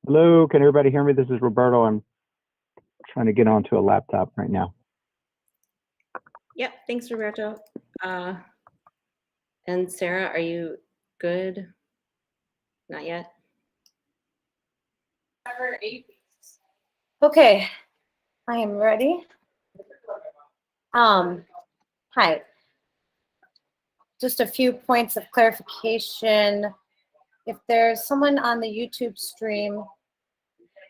Hello, can everybody hear me? This is Roberto. I'm trying to get onto a laptop right now. Yep, thanks, Roberto. And Sarah, are you good? Not yet? Okay, I am ready. Hi. Just a few points of clarification. If there's someone on the YouTube stream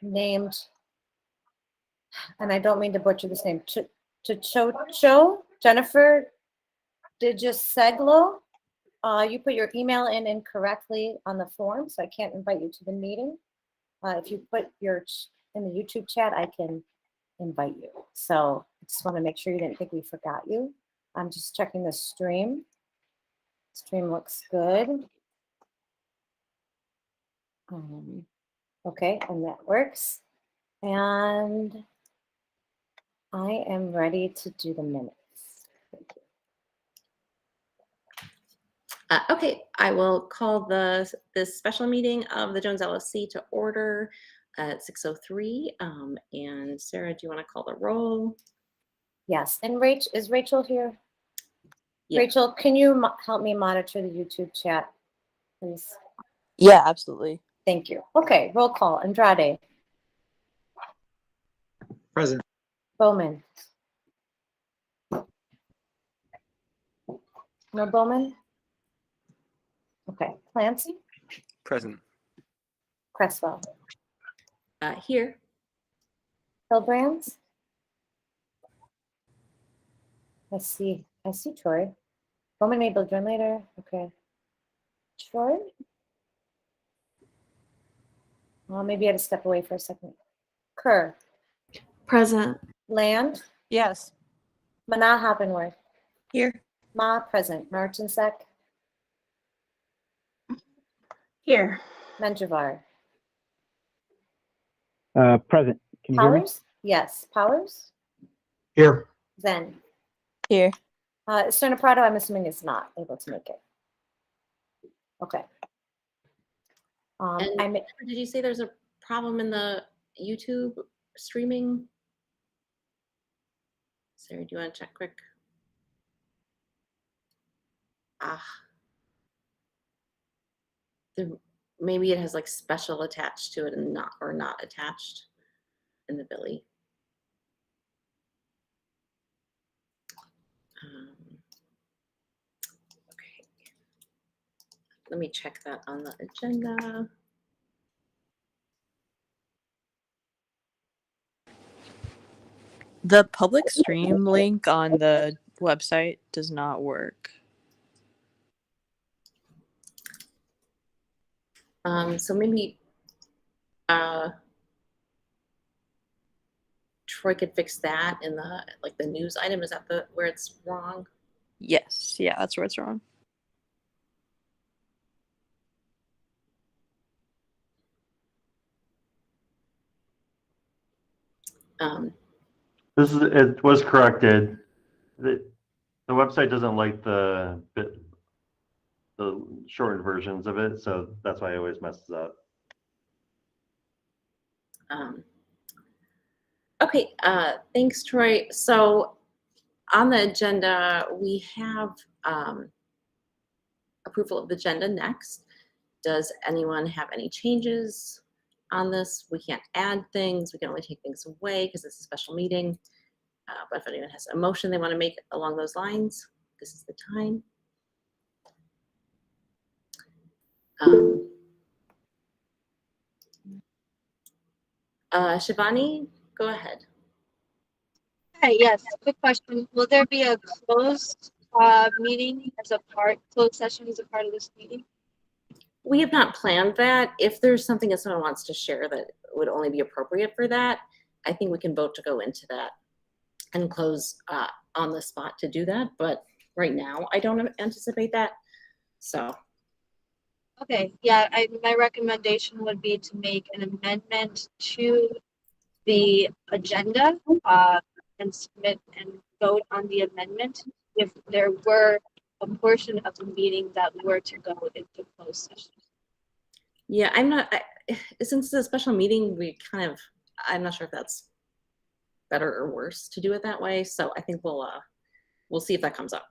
named, and I don't mean to butcher this name, Cho Jennifer Digiseglo, you put your email in incorrectly on the form, so I can't invite you to the meeting. If you put your in the YouTube chat, I can invite you. So I just want to make sure you didn't think we forgot you. I'm just checking the stream. Stream looks good. Okay, and that works. And I am ready to do the minutes. Thank you. Okay, I will call this special meeting of the Jones LSC to order at 6:03. And Sarah, do you want to call the roll? Yes, and Rachel, is Rachel here? Yeah. Rachel, can you help me monitor the YouTube chat, please? Yeah, absolutely. Thank you. Okay, roll call. Andrade. Present. Bowman. No Bowman? Okay. Clancy? Present. Cresswell. Here. Hillbrands? I see Troy. Bowman maybe will join later. Okay. Troy? Well, maybe I had to step away for a second. Kerr. Present. Land? Yes. Mana Hoppenworth. Here. Ma present. Martinsek. Here. Menjivar. Present. Can you hear me? Powers? Yes. Powers? Here. Zen. Here. Serna Prado, I'm assuming, is not able to make it. Okay. And did you say there's a problem in the YouTube streaming? Sarah, do you want to check quick? Maybe it has like special attached to it and not attached in the Billy. Okay. Let me check that on the agenda. The public stream link on the website does not work. So maybe Troy could fix that in the news item. Is that where it's wrong? Yes. Yeah, that's where it's wrong. It was corrected. The website doesn't like the shortened versions of it, so that's why it always messes up. Okay, thanks, Troy. So on the agenda, we have approval of the agenda next. Does anyone have any changes on this? We can't add things. We can only take things away because it's a special meeting. But if anyone has a motion they want to make along those lines, this is the time. Shivani, go ahead. Hi, yes, quick question. Will there be a closed meeting closed session as a part of this meeting? We have not planned that. If there's something that someone wants to share that would only be appropriate for that, I think we can vote to go into that and close on the spot to do that. But right now, I don't anticipate that. So. Okay, yeah, my recommendation would be to make an amendment to the agenda and submit and vote on the amendment if there were a portion of the meeting that were to go into closed session. Yeah, since it's a special meeting, I'm not sure if that's better or worse to do it that way. So I think we'll see if that comes up.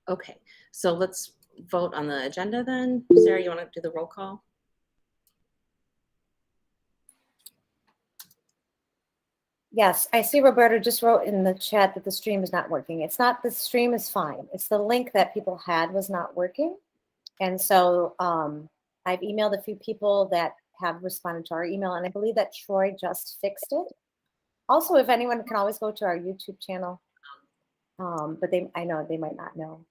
Okay, so let's vote on the agenda then. Sarah, you want to do the roll call? Yes, I see Roberta just wrote in the chat that the stream is not working. It's not, the stream is fine. It's the link that people had was not working. And so I've emailed a few people that have responded to our email, and I believe that Troy just fixed it. Also, if anyone can always go to our YouTube channel, but I know they might not know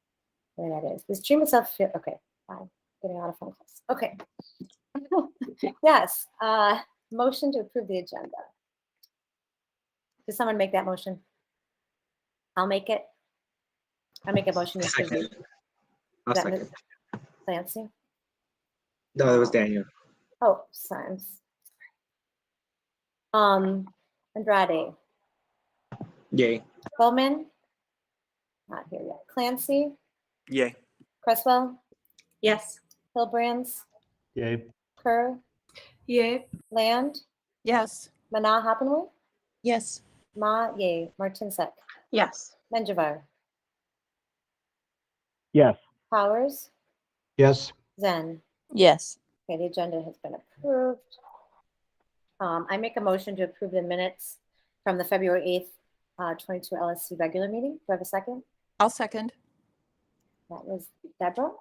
where that is. The stream itself, okay, fine. Getting out of phone calls. Okay. Yes, motion to approve the agenda. Does someone make that motion? I'll make it. I'll make a motion to approve. Second. I'll That second. Clancy? No, that was Daniel. Oh, Science. Andrade, Yay. Bowman? Not here yet. Clancy, Yay. Cresswell, Yes. Hilbrands, Yay. Kerr, Yay. Land, Yes. Mana Hoppenworth, Yes. Ma, yay, Martinsek, Yes. Menjivar, Yes. Powers, Yes. Zen. Yes. Okay, the agenda has been approved. I make a motion to approve the minutes from the February 8th, 22 LSC regular meeting. Do I have a second? I'll second. That was Deborah.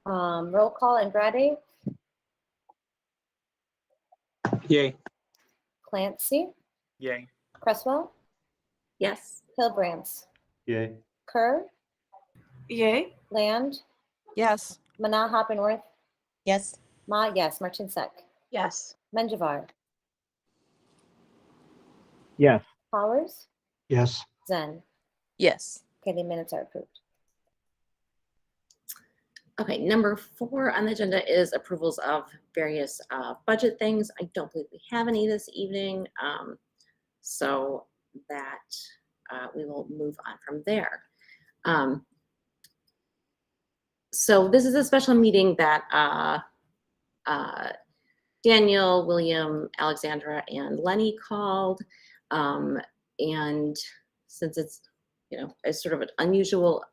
Roll call, Andrade, Yay. Clancy, Yay. Cresswell, Yes. Hilbrands, Yay. Kerr, Yay. Land, Yes. Mana Hoppenworth, Yes. Ma, yes, Martinsek, Yes. Menjivar, Yes. Powers, Yes. Zen. Yes. Okay, the minutes are approved. Okay, number 4 on the agenda is approvals of various budget things. I don't believe we have any this evening, so that we will move on from there. So this is a special meeting that Daniel, William, Alexandra, and Lenny called. And since it's, a sort of an unusual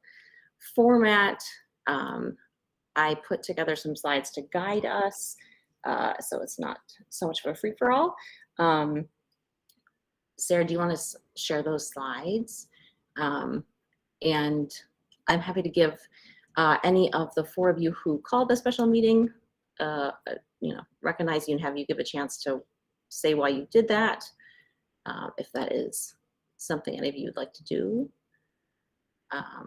format, I put together some slides to guide us, so it's not so much of a free-for-all. Sarah, do you want to share those slides? And I'm happy to give any of the 4 of you who called the special meeting, recognize you and have you give a chance to say why you did that, if that is something any of you would like to do.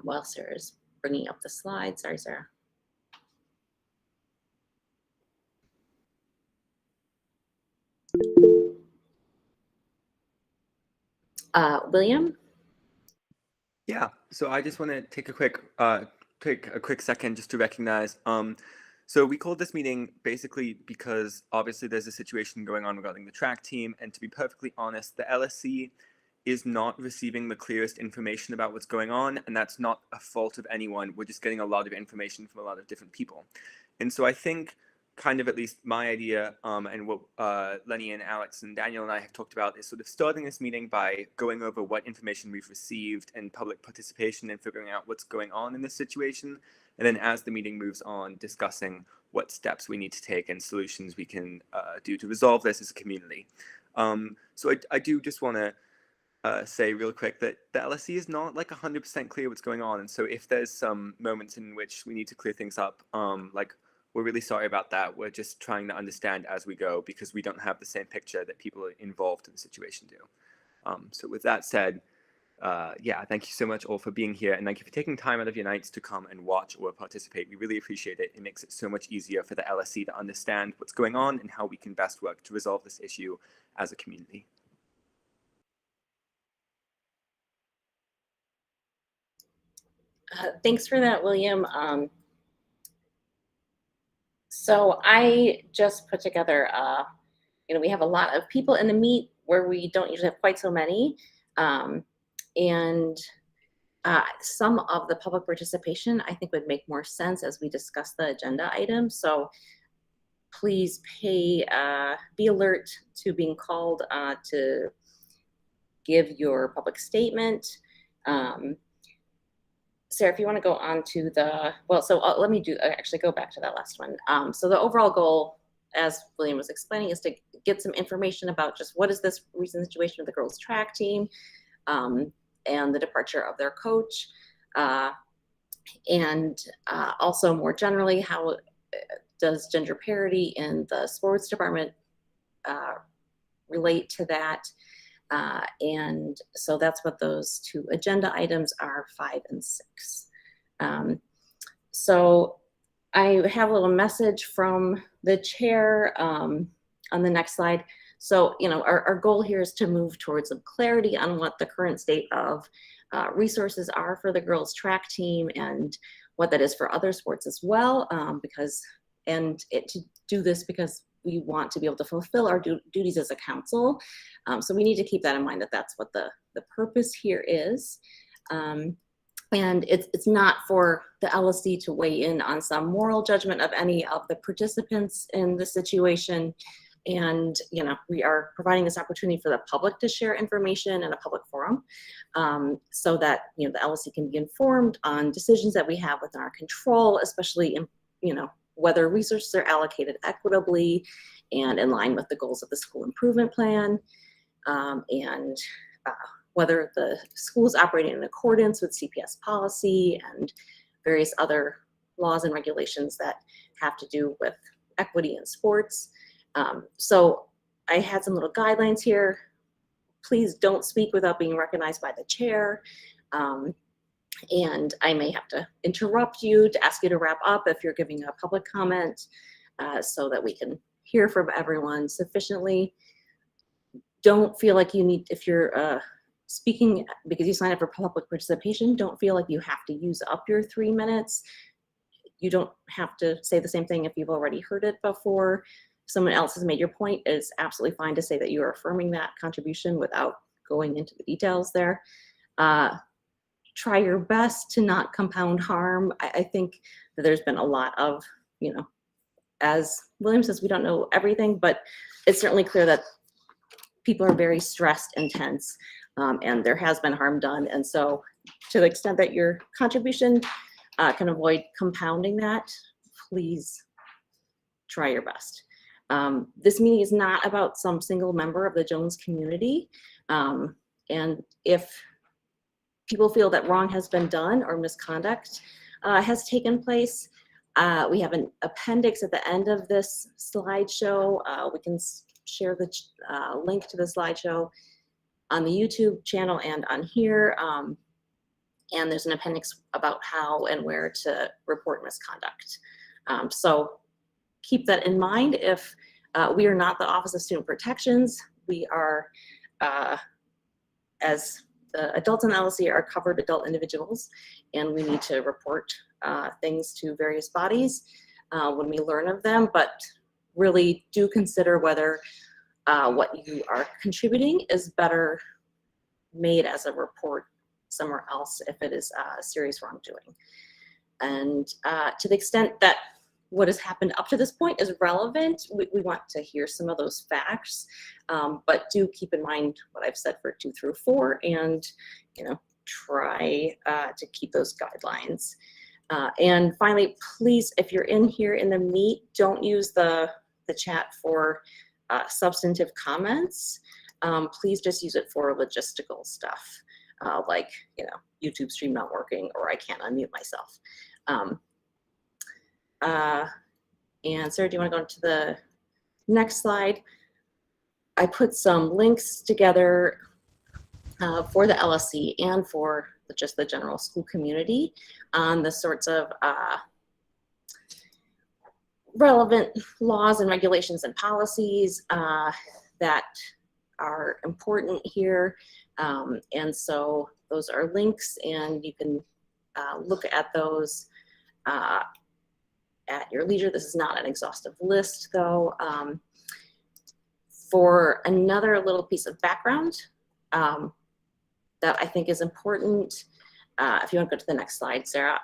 While Sarah's bringing up the slides. Sorry, Sarah. William? Yeah, so I just want to take a quick second just to recognize. So we called this meeting basically because obviously there's a situation going on regarding the track team, and to be perfectly honest, the LSC is not receiving the clearest information about what's going on, and that's not a fault of anyone. We're just getting a lot of information from a lot of different people. And so I think kind of at least my idea, and what Lenny and Alex and Daniel and I have talked about, is sort of starting this meeting by going over what information we've received and public participation and figuring out what's going on in this situation. And then as the meeting moves on, discussing what steps we need to take and solutions we can do to resolve this as a community. So I do just want to say real quick that the LSC is not like 100% clear what's going on. And so if there's some moments in which we need to clear things up, we're really sorry about that. We're just trying to understand as we go because we don't have the same picture that people involved in the situation do. So with that said, thank you so much all for being here, and thank you for taking time out of your nights to come and watch or participate. We really appreciate it. It makes it so much easier for the LSC to understand what's going on and how we can best work to resolve this issue as a community. Thanks for that, William. So I just put together, we have a lot of people in the meet where we don't usually have quite so many. And some of the public participation I think would make more sense as we discuss the agenda items. So please be alert to being called to give your public statement. Sarah, if you want to go on to the, well, so let me actually go back to that last one. So the overall goal, as William was explaining, is to get some information about just what is this recent situation with the girls track team, and the departure of their coach, and also more generally, how does gender parity in the sports department relate to that? And so that's what those two agenda items are, 5 and 6. So I have a little message from the chair on the next slide. So, you know, our goal here is to move towards some clarity on what the current state of resources are for the girls track team and what that is for other sports as well, to do this because we want to be able to fulfill our duties as a council. So we need to keep that in mind, that that's what the purpose here is. And it's not for the LSC to weigh in on some moral judgment of any of the participants in the situation. And, you know, we are providing this opportunity for the public to share information in a public forum, so that, you know, the LSC can be informed on decisions that we have within our control, especially in, you know, whether resources are allocated equitably and in line with the goals of the school improvement plan, and whether the school is operating in accordance with CPS policy and various other laws and regulations that have to do with equity in sports. So I had some little guidelines here. Please don't speak without being recognized by the chair. And I may have to interrupt you to ask you to wrap up if you're giving a public comment, so that we can hear from everyone sufficiently. Don't feel like you need, if you're speaking because you signed up for public participation, don't feel like you have to use up your 3 minutes. You don't have to say the same thing if you've already heard it before. Someone else has made your point. It's absolutely fine to say that you are affirming that contribution without going into the details there. Try your best to not compound harm. I think that there's been a lot of, you know, as William says, we don't know everything, but it's certainly clear that people are very stressed and tense, and there has been harm done. And so to the extent that your contribution can avoid compounding that, please try your best. This meeting is not about some single member of the Jones community. And if people feel that wrong has been done or misconduct has taken place, we have an appendix at the end of this slideshow. We can share the link to the slideshow on the YouTube channel and on here. And there's an appendix about how and where to report misconduct. So keep that in mind. If we are not the Office of Student Protections, we are, as the adults in the LSC are covered adult individuals, and we need to report things to various bodies when we learn of them, but really do consider whether what you are contributing is better made as a report somewhere else if it is serious wrongdoing. And to the extent that what has happened up to this point is relevant, we want to hear some of those facts, but do keep in mind what I've said for 2 through 4, and, you know, try to keep those guidelines. And finally, please, if you're in here in the meet, don't use the chat for substantive comments. Please just use it for logistical stuff, like, you know, YouTube stream not working, or I can't unmute myself. And Sarah, do you want to go into the next slide? I put some links together for the LSC and for just the general school community on the sorts of relevant laws and regulations and policies that are important here. And so those are links, and you can look at those at your leisure. This is not an exhaustive list, though. For another little piece of background that I think is important, if you want to go to the next slide, Sarah.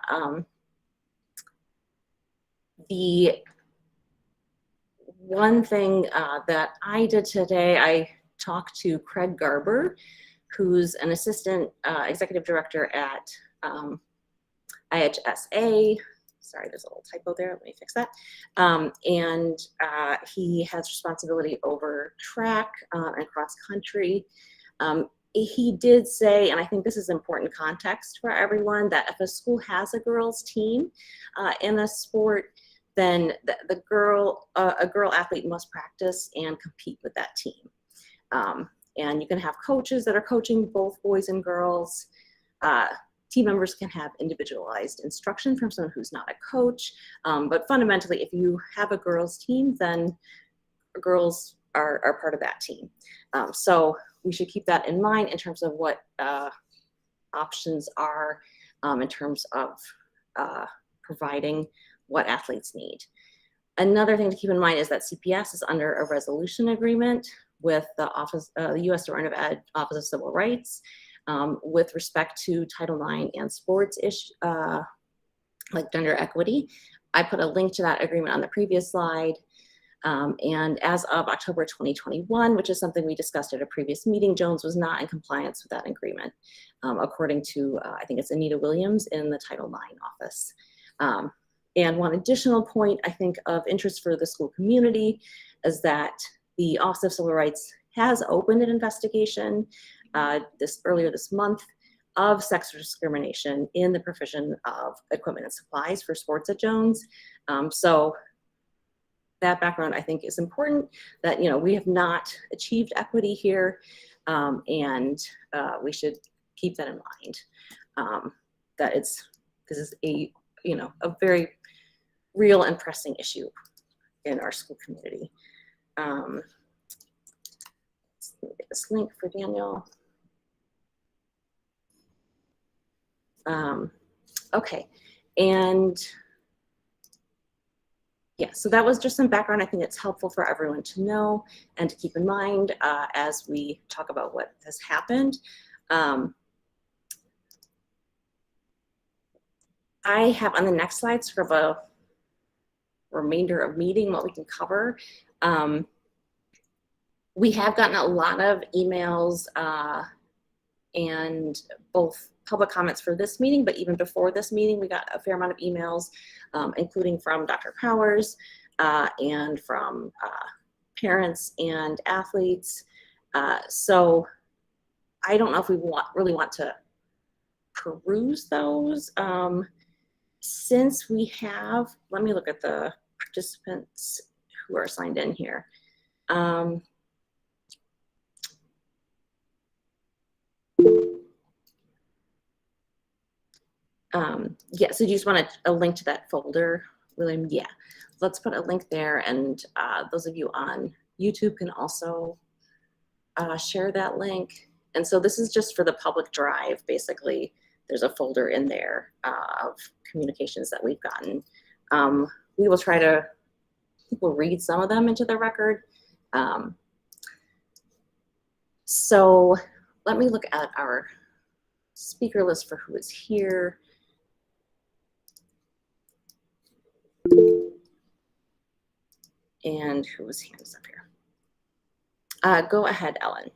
The one thing that I did today, I talked to Craig Garber, who's an assistant executive director at IHSA. Sorry, there's a little typo there. Let me fix that. And he has responsibility over track and cross country. He did say, and I think this is important context for everyone, that if a school has a girls team in a sport, then a girl athlete must practice and compete with that team. And you can have coaches that are coaching both boys and girls. Team members can have individualized instruction from someone who's not a coach. But fundamentally, if you have a girls team, then girls are part of that team. So we should keep that in mind in terms of what options are in terms of providing what athletes need. Another thing to keep in mind is that CPS is under a resolution agreement with the office, the U.S. Department of Ed Office of Civil Rights, with respect to Title IX and sports like gender equity. I put a link to that agreement on the previous slide. And as of October 2021, which is something we discussed at a previous meeting, Jones was not in compliance with that agreement, according to, I think it's Anita Williams in the Title IX office. And one additional point, I think, of interest for the school community is that the Office of Civil Rights has opened an investigation earlier this month of sex discrimination in the provision of equipment and supplies for sports at Jones. So that background, I think, is important, that, you know, we have not achieved equity here, and we should keep that in mind, that this is a, you know, a very real and pressing issue in our school community. Let's get this link for Daniel. Okay, and yeah, so that was just some background. I think it's helpful for everyone to know and to keep in mind as we talk about what has happened. I have on the next slide sort of a remainder of meeting, what we can cover. We have gotten a lot of emails and both public comments for this meeting, but even before this meeting, we got a fair amount of emails, including from Dr. Powers and from parents and athletes. So I don't know if we really want to peruse those. Since we have, let me look at the participants who are signed in here. Yeah, so do you just want a link to that folder, William? Yeah, let's put a link there, and those of you on YouTube can also share that link. And so this is just for the public drive. Basically, there's a folder in there of communications that we've gotten. We will try to, we'll read some of them into the record. So let me look at our speaker list for who is here. And whose hand is up here? Go ahead, Ellen.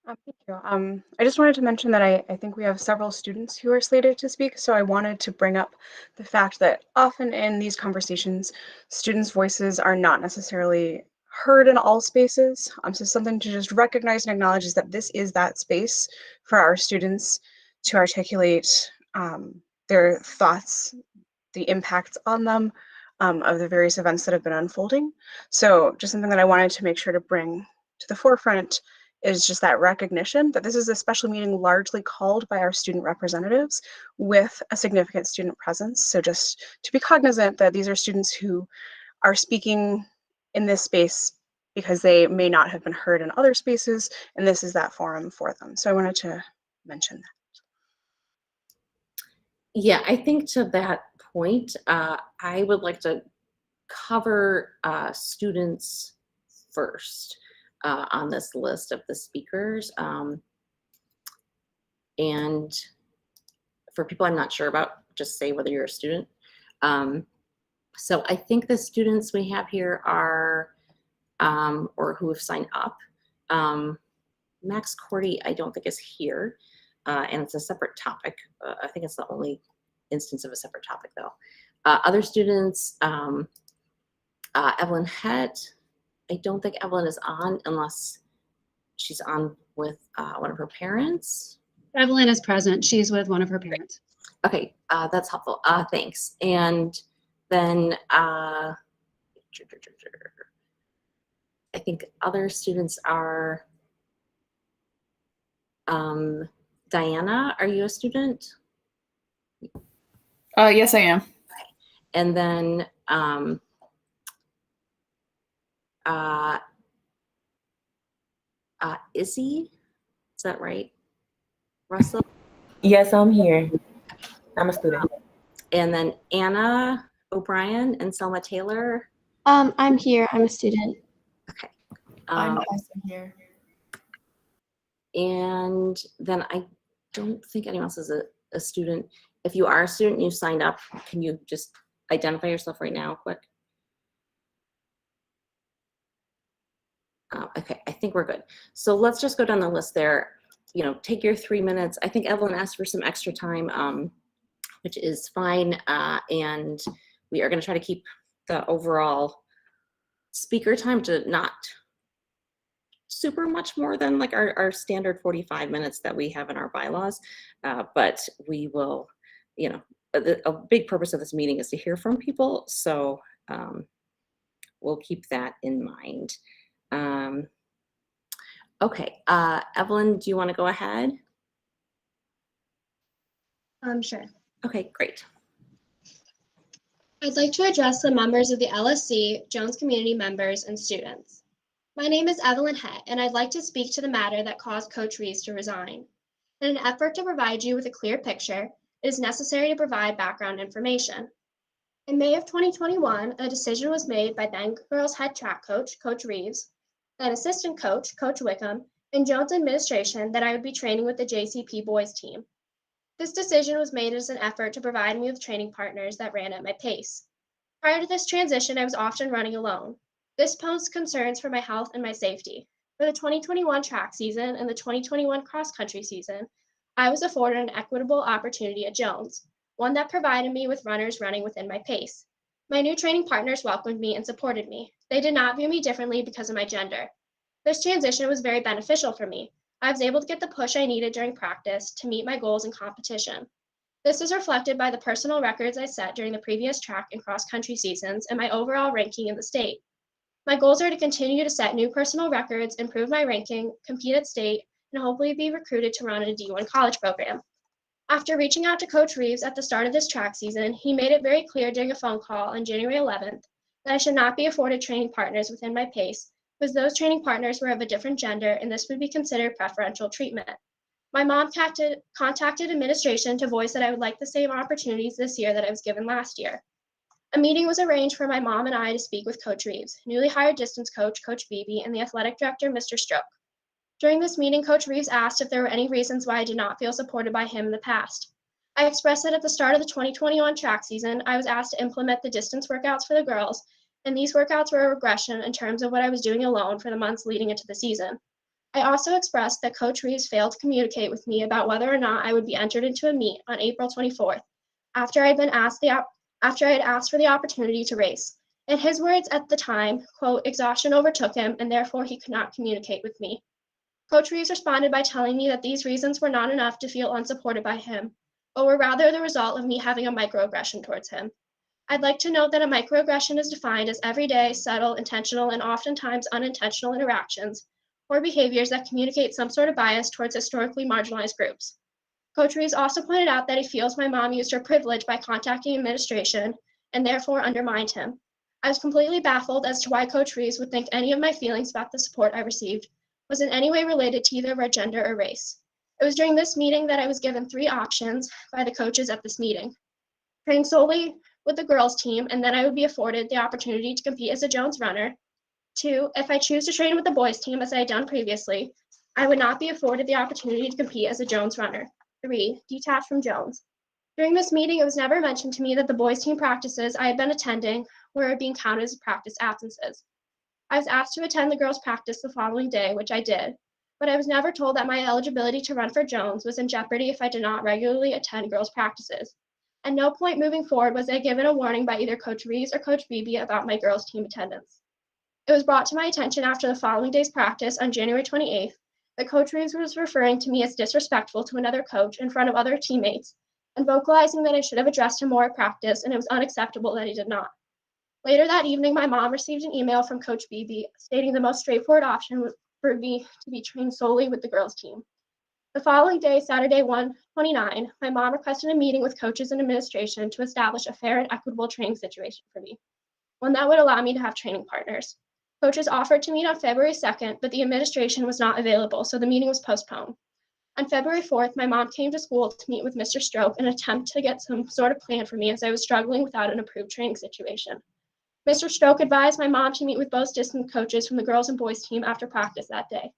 Thank you. I just wanted to mention that I think we have several students who are slated to speak, so I wanted to bring up the fact that often in these conversations, students' voices are not necessarily heard in all spaces. So something to just recognize and acknowledge is that this is that space for our students to articulate their thoughts, the impacts on them of the various events that have been unfolding. So just something that I wanted to make sure to bring to the forefront is just that recognition that this is a special meeting largely called by our student representatives with a significant student presence. So just to be cognizant that these are students who are speaking in this space because they may not have been heard in other spaces, and this is that forum for them. So I wanted to mention that. Yeah, I think to that point, I would like to cover students first on this list of the speakers. And for people I'm not sure about, just say whether you're a student. So I think the students we have here are, or who have signed up. Max Cordy, I don't think is here, and it's a separate topic. I think it's the only instance of a separate topic though. Other students, Evelyn Het, I don't think Evelyn is on unless she's on with one of her parents. Evelyn is present. She's with one of her parents. Okay, that's helpful. Thanks. And then I think other students are, Diana, are you a student? Yes, I am. And then Izzy, is that right? Russell? Yes, I'm here. I'm a student. And then Anna O'Brien and Selma Taylor. I'm here. I'm a student. Okay. I'm also here. And then I don't think anyone else is a student. If you are a student and you signed up, can you just identify yourself right now quick? Okay, I think we're good. So let's just go down the list there. You know, take your 3 minutes. I think Evelyn asked for some extra time, which is fine. And we are going to try to keep the overall speaker time to not super much more than like our standard 45 minutes that we have in our bylaws. But we will, you know, a big purpose of this meeting is to hear from people. So we'll keep that in mind. Okay, Evelyn, do you want to go ahead? Sure. Okay, great. I'd like to address the members of the LSC, Jones community members, and students. My name is Evelyn Het, and I'd like to speak to the matter that caused Coach Reeves to resign. In an effort to provide you with a clear picture, it is necessary to provide background information. In May of 2021, a decision was made by then girls head track coach, Coach Reeves, and assistant coach, Coach Wickham, and Jones administration that I would be training with the JCP boys team. This decision was made as an effort to provide me with training partners that ran at my pace. Prior to this transition, I was often running alone. This posed concerns for my health and my safety. For the 2021 track season and the 2021 cross-country season, I was afforded an equitable opportunity at Jones, one that provided me with runners running within my pace. My new training partners welcomed me and supported me. They did not view me differently because of my gender. This transition was very beneficial for me. I was able to get the push I needed during practice to meet my goals in competition. This is reflected by the personal records I set during the previous track and cross-country seasons and my overall ranking in the state. My goals are to continue to set new personal records, improve my ranking, compete at state, and hopefully be recruited to run in a D1 college program. After reaching out to Coach Reeves at the start of this track season, he made it very clear during a phone call on January 11th that I should not be afforded training partners within my pace because those training partners were of a different gender and this would be considered preferential treatment. My mom contacted administration to voice that I would like the same opportunities this year that I was given last year. A meeting was arranged for my mom and I to speak with Coach Reeves, newly hired distance coach, Coach Beebe, and the athletic director, Mr. Stroke. During this meeting, Coach Reeves asked if there were any reasons why I did not feel supported by him in the past. I expressed that at the start of the 2021 track season, I was asked to implement the distance workouts for the girls, and these workouts were a regression in terms of what I was doing alone for the months leading into the season. I also expressed that Coach Reeves failed to communicate with me about whether or not I would be entered into a meet on April 24th, after I had asked for the opportunity to race. In his words at the time, quote, exhaustion overtook him and therefore he could not communicate with me. Coach Reeves responded by telling me that these reasons were not enough to feel unsupported by him, but were rather the result of me having a microaggression towards him. I'd like to note that a microaggression is defined as everyday, subtle, intentional, and oftentimes unintentional interactions or behaviors that communicate some sort of bias towards historically marginalized groups. Coach Reeves also pointed out that he feels my mom used her privilege by contacting administration and therefore undermined him. I was completely baffled as to why Coach Reeves would think any of my feelings about the support I received was in any way related to either of our gender or race. It was during this meeting that I was given 3 options by the coaches at this meeting. Train solely with the girls team, and then I would be afforded the opportunity to compete as a Jones runner. 2, if I choose to train with the boys team as I had done previously, I would not be afforded the opportunity to compete as a Jones runner. 3, detach from Jones. During this meeting, it was never mentioned to me that the boys' team practices I had been attending were being counted as practice absences. I was asked to attend the girls' practice the following day, which I did, but I was never told that my eligibility to run for Jones was in jeopardy if I did not regularly attend girls' practices. At no point moving forward was I given a warning by either Coach Reeves or Coach Beebe about my girls' team attendance. It was brought to my attention after the following day's practice on January 28th that Coach Reeves was referring to me as disrespectful to another coach in front of other teammates and vocalizing that I should have addressed him more at practice, and it was unacceptable that he did not. Later that evening, my mom received an email from Coach Beebe stating the most straightforward option was for me to be trained solely with the girls' team. The following day, Saturday, 1/29, my mom requested a meeting with coaches and administration to establish a fair and equitable training situation for me, one that would allow me to have training partners. Coaches offered to meet on February 2nd, but the administration was not available, so the meeting was postponed. On February 4th, my mom came to school to meet with Mr. Stroke in an attempt to get some sort of plan for me as I was struggling without an approved training situation. Mr. Stroke advised my mom to meet with both assistant coaches from the girls and boys team after practice that day.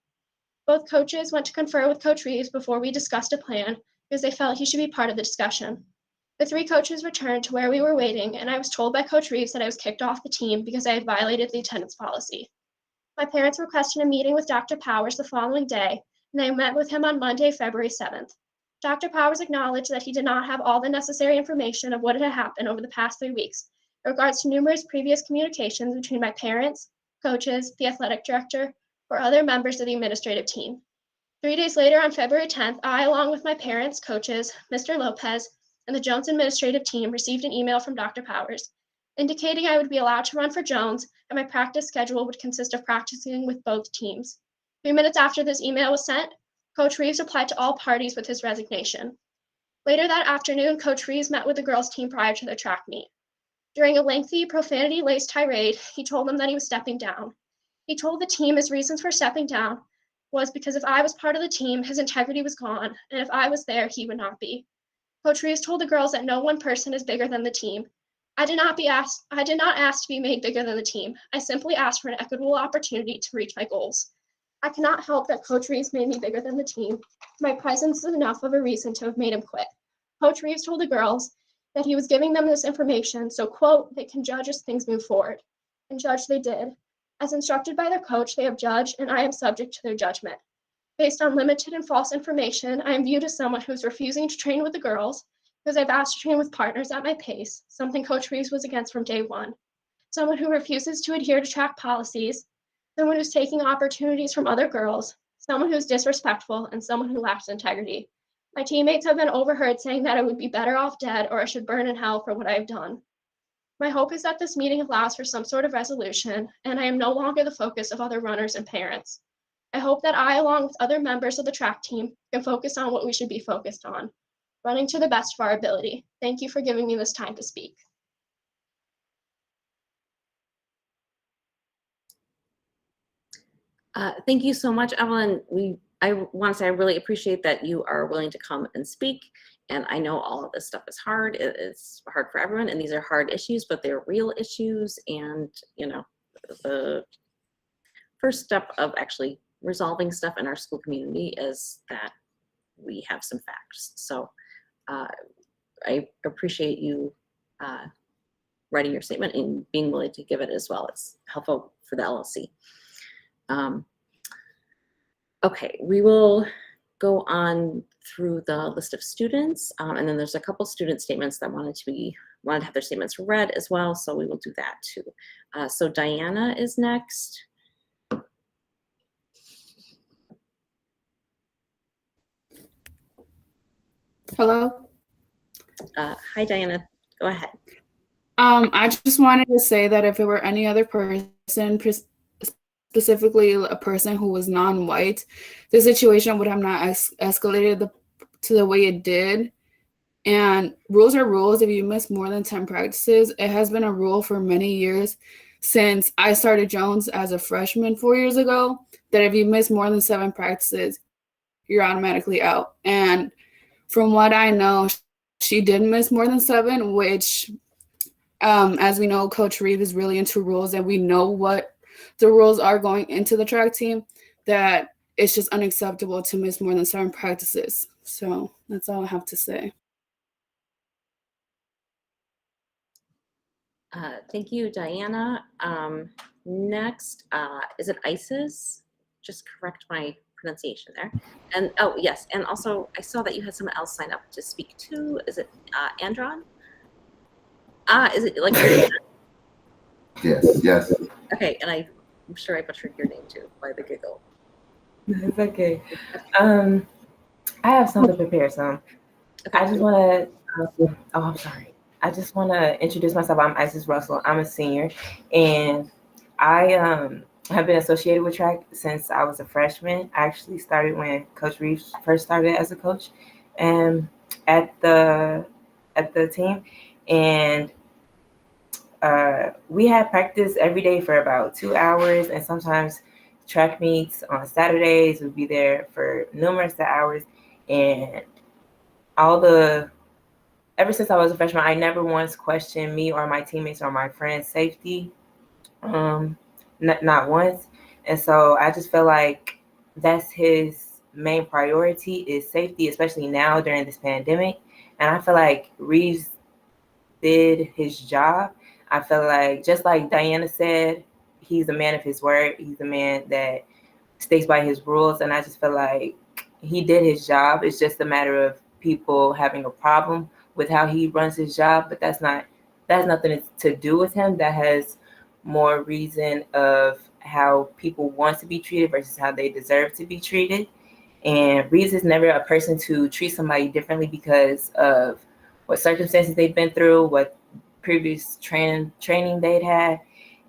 Both coaches went to confer with Coach Reeves before we discussed a plan because they felt he should be part of the discussion. The three coaches returned to where we were waiting, and I was told by Coach Reeves that I was kicked off the team because I had violated the attendance policy. My parents requested a meeting with Dr. Powers the following day, and I met with him on Monday, February 7th. Dr. Powers acknowledged that he did not have all the necessary information of what had happened over the past 3 weeks in regards to numerous previous communications between my parents, coaches, the athletic director, or other members of the administrative team. 3 days later, on February 10th, I, along with my parents, coaches, Mr. Lopez, and the Jones administrative team, received an email from Dr. Powers indicating I would be allowed to run for Jones and my practice schedule would consist of practicing with both teams. 3 minutes after this email was sent, Coach Reeves replied to all parties with his resignation. Later that afternoon, Coach Reeves met with the girls' team prior to their track meet. During a lengthy, profanity-laced tirade, he told them that he was stepping down. He told the team his reasons for stepping down was because if I was part of the team, his integrity was gone, and if I was there, he would not be. Coach Reeves told the girls that no one person is bigger than the team. I did not ask to be made bigger than the team. I simply asked for an equitable opportunity to reach my goals. I cannot help that Coach Reeves made me bigger than the team. My presence is enough of a reason to have made him quit. Coach Reeves told the girls that he was giving them this information so, quote, they can judge as things move forward. And judge they did. As instructed by their coach, they have judged, and I am subject to their judgment. Based on limited and false information, I am viewed as someone who is refusing to train with the girls because I've asked to train with partners at my pace, something Coach Reeves was against from day one. Someone who refuses to adhere to track policies, someone who's taking opportunities from other girls, someone who's disrespectful, and someone who lacks integrity. My teammates have been overheard saying that I would be better off dead or I should burn in hell for what I have done. My hope is that this meeting allows for some sort of resolution, and I am no longer the focus of other runners and parents. I hope that I, along with other members of the track team, can focus on what we should be focused on, running to the best of our ability. Thank you for giving me this time to speak. Thank you so much, Evelyn. I want to say I really appreciate that you are willing to come and speak. And I know all of this stuff is hard. It's hard for everyone, and these are hard issues, but they're real issues. And, you know, the first step of actually resolving stuff in our school community is that we have some facts. So I appreciate you writing your statement and being willing to give it as well. It's helpful for the LLC. Okay, we will go on through the list of students, and then there's a couple student statements that wanted to have their statements read as well, so we will do that too. So Diana is next. Hello. Hi, Diana. Go ahead. I just wanted to say that if it were any other person, specifically a person who was non-white, the situation would have not escalated to the way it did. And rules are rules. If you miss more than 10 practices, it has been a rule for many years since I started Jones as a freshman 4 years ago, that if you miss more than 7 practices, you're automatically out. And from what I know, she did miss more than 7, which, as we know, Coach Reeves is really into rules, and we know what the rules are going into the track team, that it's just unacceptable to miss more than 7 practices. So that's all I have to say. Thank you, Diana. Next, is it ISIS? Just correct my pronunciation there. And oh, yes. And also, I saw that you had someone else sign up to speak too. Is it Andron? Is it like your Yes, yes. Okay, and I'm sure I butchered your name too by the giggle. It's okay. I have something prepared. So I just want to. Oh, I'm sorry. I just want to introduce myself. I'm Isis Russell. I'm a senior, and I have been associated with track since I was a freshman. I actually started when Coach Reeves first started as a coach, and at the team, and we had practice every day for about 2 hours, and sometimes track meets on Saturdays would be there for numerous hours, and ever since I was a freshman, I never once questioned me or my teammates or my friends' safety, not once. And so I just feel like that's his main priority is safety, especially now during this pandemic. And I feel like Reeves did his job. I feel like, just like Diana said, he's a man of his word. He's a man that sticks by his rules. And I just feel like he did his job. It's just a matter of people having a problem with how he runs his job, but that's nothing to do with him. That has more reason of how people want to be treated versus how they deserve to be treated. And Reeves is never a person to treat somebody differently because of what circumstances they've been through, what previous training they'd had,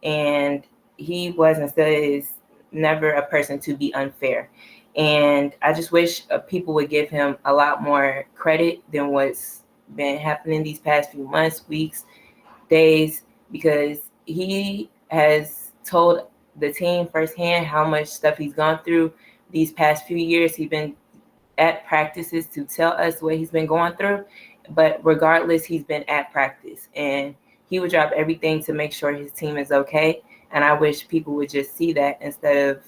and he was and still is never a person to be unfair. And I just wish people would give him a lot more credit than what's been happening these past few months, weeks, days, because he has told the team firsthand how much stuff he's gone through these past few years. He's been at practices to tell us what he's been going through, but regardless, he's been at practice, and he would drop everything to make sure his team is okay. And I wish people would just see that instead of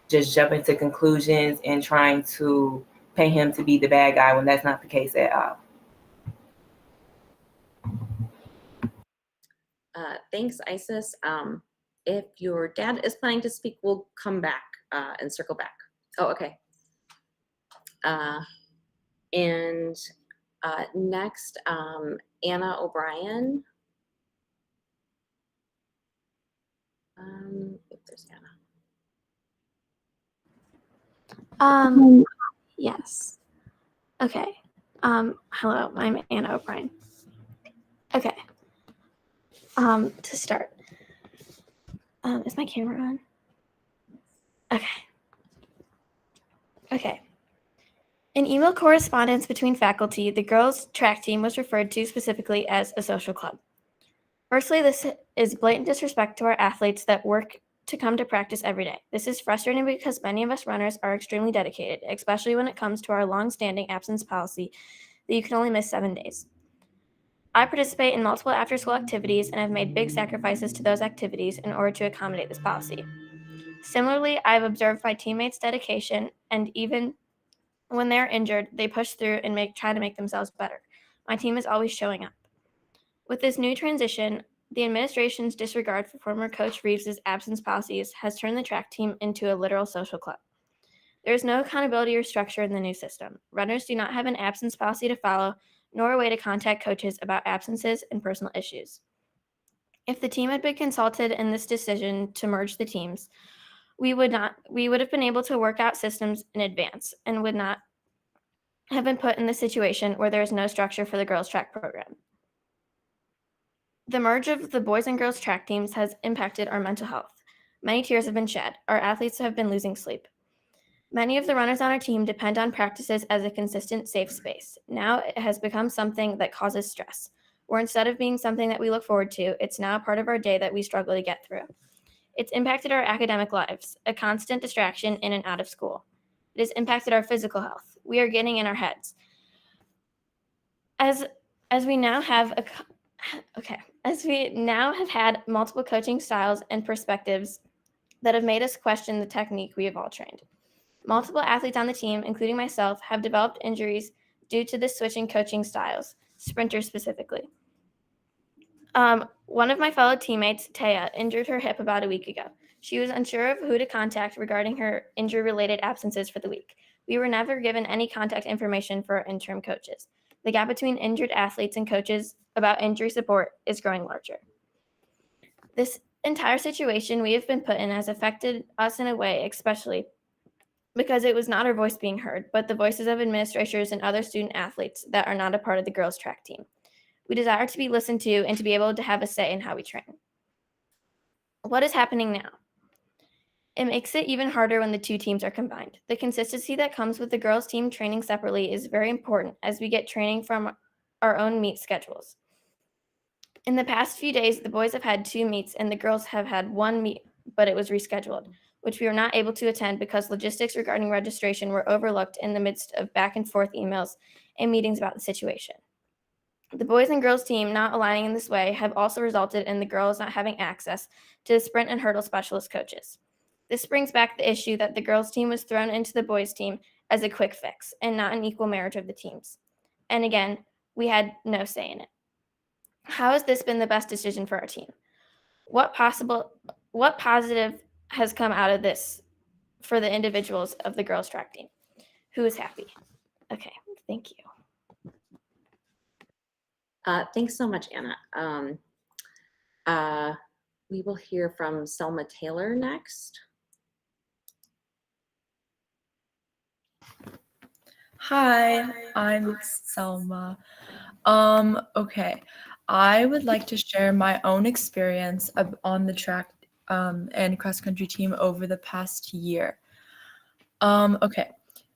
just jumping to conclusions and trying to paint him to be the bad guy when that's not the case at all. Thanks, Isis. If your dad is planning to speak, we'll come back and circle back. Oh, okay. And next, Anna O'Brien. If there's Anna. Yes. Okay. Hello, I'm Anna O'Brien. Okay. To start. Is my camera on? Okay. Okay. In email correspondence between faculty, the girls' track team was referred to specifically as a social club. Firstly, this is blatant disrespect to our athletes that work to come to practice every day. This is frustrating because many of us runners are extremely dedicated, especially when it comes to our long-standing absence policy that you can only miss 7 days. I participate in multiple after-school activities and have made big sacrifices to those activities in order to accommodate this policy. Similarly, I've observed my teammates' dedication, and even when they're injured, they push through and try to make themselves better. My team is always showing up. With this new transition, the administration's disregard for former Coach Reeves' absence policies has turned the track team into a literal social club. There is no accountability or structure in the new system. Runners do not have an absence policy to follow, nor a way to contact coaches about absences and personal issues. If the team had been consulted in this decision to merge the teams, we would have been able to work out systems in advance and would not have been put in the situation where there is no structure for the girls' track program. The merge of the boys and girls track teams has impacted our mental health. Many tears have been shed. Our athletes have been losing sleep. Many of the runners on our team depend on practices as a consistent, safe space. Now it has become something that causes stress, where instead of being something that we look forward to, it's now a part of our day that we struggle to get through. It's impacted our academic lives, a constant distraction in and out of school. It has impacted our physical health. We are getting in our heads. As we now have had multiple coaching styles and perspectives that have made us question the technique we have all trained. Multiple athletes on the team, including myself, have developed injuries due to the switching coaching styles, sprinters specifically. One of my fellow teammates, Taya, injured her hip about a week ago. She was unsure of who to contact regarding her injury-related absences for the week. We were never given any contact information for our interim coaches. The gap between injured athletes and coaches about injury support is growing larger. This entire situation we have been put in has affected us in a way, especially because it was not our voice being heard, but the voices of administrators and other student athletes that are not a part of the girls' track team. We desire to be listened to and to be able to have a say in how we train. What is happening now? It makes it even harder when the two teams are combined. The consistency that comes with the girls' team training separately is very important as we get training from our own meet schedules. In the past few days, the boys have had 2 meets and the girls have had 1 meet, but it was rescheduled, which we were not able to attend because logistics regarding registration were overlooked in the midst of back and forth emails and meetings about the situation. The boys and girls team not aligning in this way have also resulted in the girls not having access to the sprint and hurdle specialist coaches. This brings back the issue that the girls team was thrown into the boys team as a quick fix and not an equal marriage of the teams. And again, we had no say in it. How has this been the best decision for our team? What positive has come out of this for the individuals of the girls track team? Who is happy? Okay, thank you. Thanks so much, Anna. We will hear from Selma Taylor next. Hi, I'm Selma. Okay, I would like to share my own experience on the track and cross country team over the past year. Okay,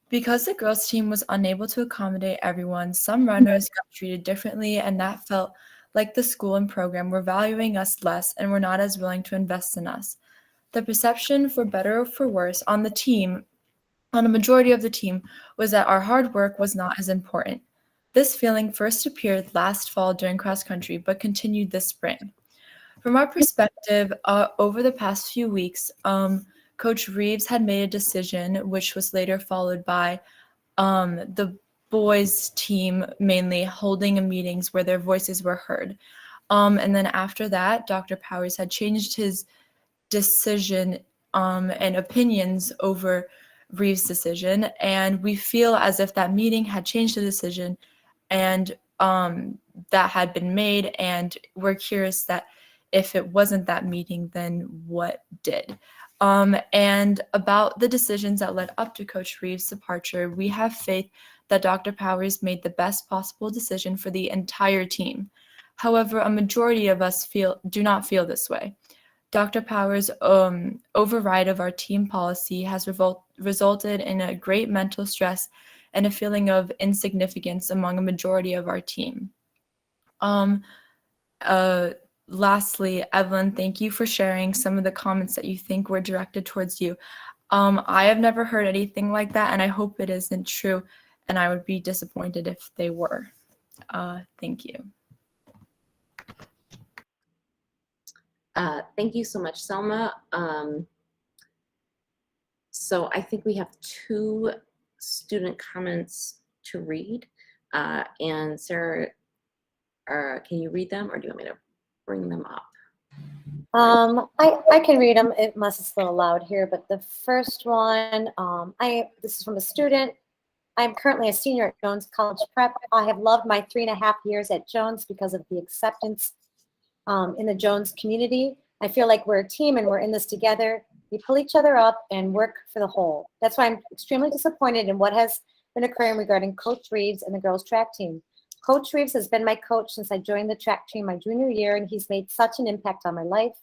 because the girls team was unable to accommodate everyone, some runners got treated differently, and that felt like the school and program were valuing us less and were not as willing to invest in us. The perception, for better or for worse, on the team, on a majority of the team, was that our hard work was not as important. This feeling first appeared last fall during cross country, but continued this spring. From our perspective, over the past few weeks, Coach Reeves had made a decision, which was later followed by the boys team mainly holding meetings where their voices were heard. And then after that, Dr. Powers had changed his decision and opinions over Reeves' decision, and we feel as if that meeting had changed the decision and that had been made, and we're curious that if it wasn't that meeting, then what did? And about the decisions that led up to Coach Reeves' departure, we have faith that Dr. Powers made the best possible decision for the entire team. However, a majority of us do not feel this way. Dr. Powers' override of our team policy has resulted in a great mental stress and a feeling of insignificance among a majority of our team. Lastly, Evelyn, thank you for sharing some of the comments that you think were directed towards you. I have never heard anything like that, and I hope it isn't true, and I would be disappointed if they were. Thank you. Thank you so much, Selma. So I think we have 2 student comments to read. And Sarah, can you read them, or do you want me to bring them up? I can read them unless it's a little loud here, but the first one, this is from a student. I'm currently a senior at Jones College Prep. I have loved my 3.5 years at Jones because of the acceptance in the Jones community. I feel like we're a team and we're in this together. We pull each other up and work for the whole. That's why I'm extremely disappointed in what has been occurring regarding Coach Reeves and the girls track team. Coach Reeves has been my coach since I joined the track team my junior year, and he's made such an impact on my life.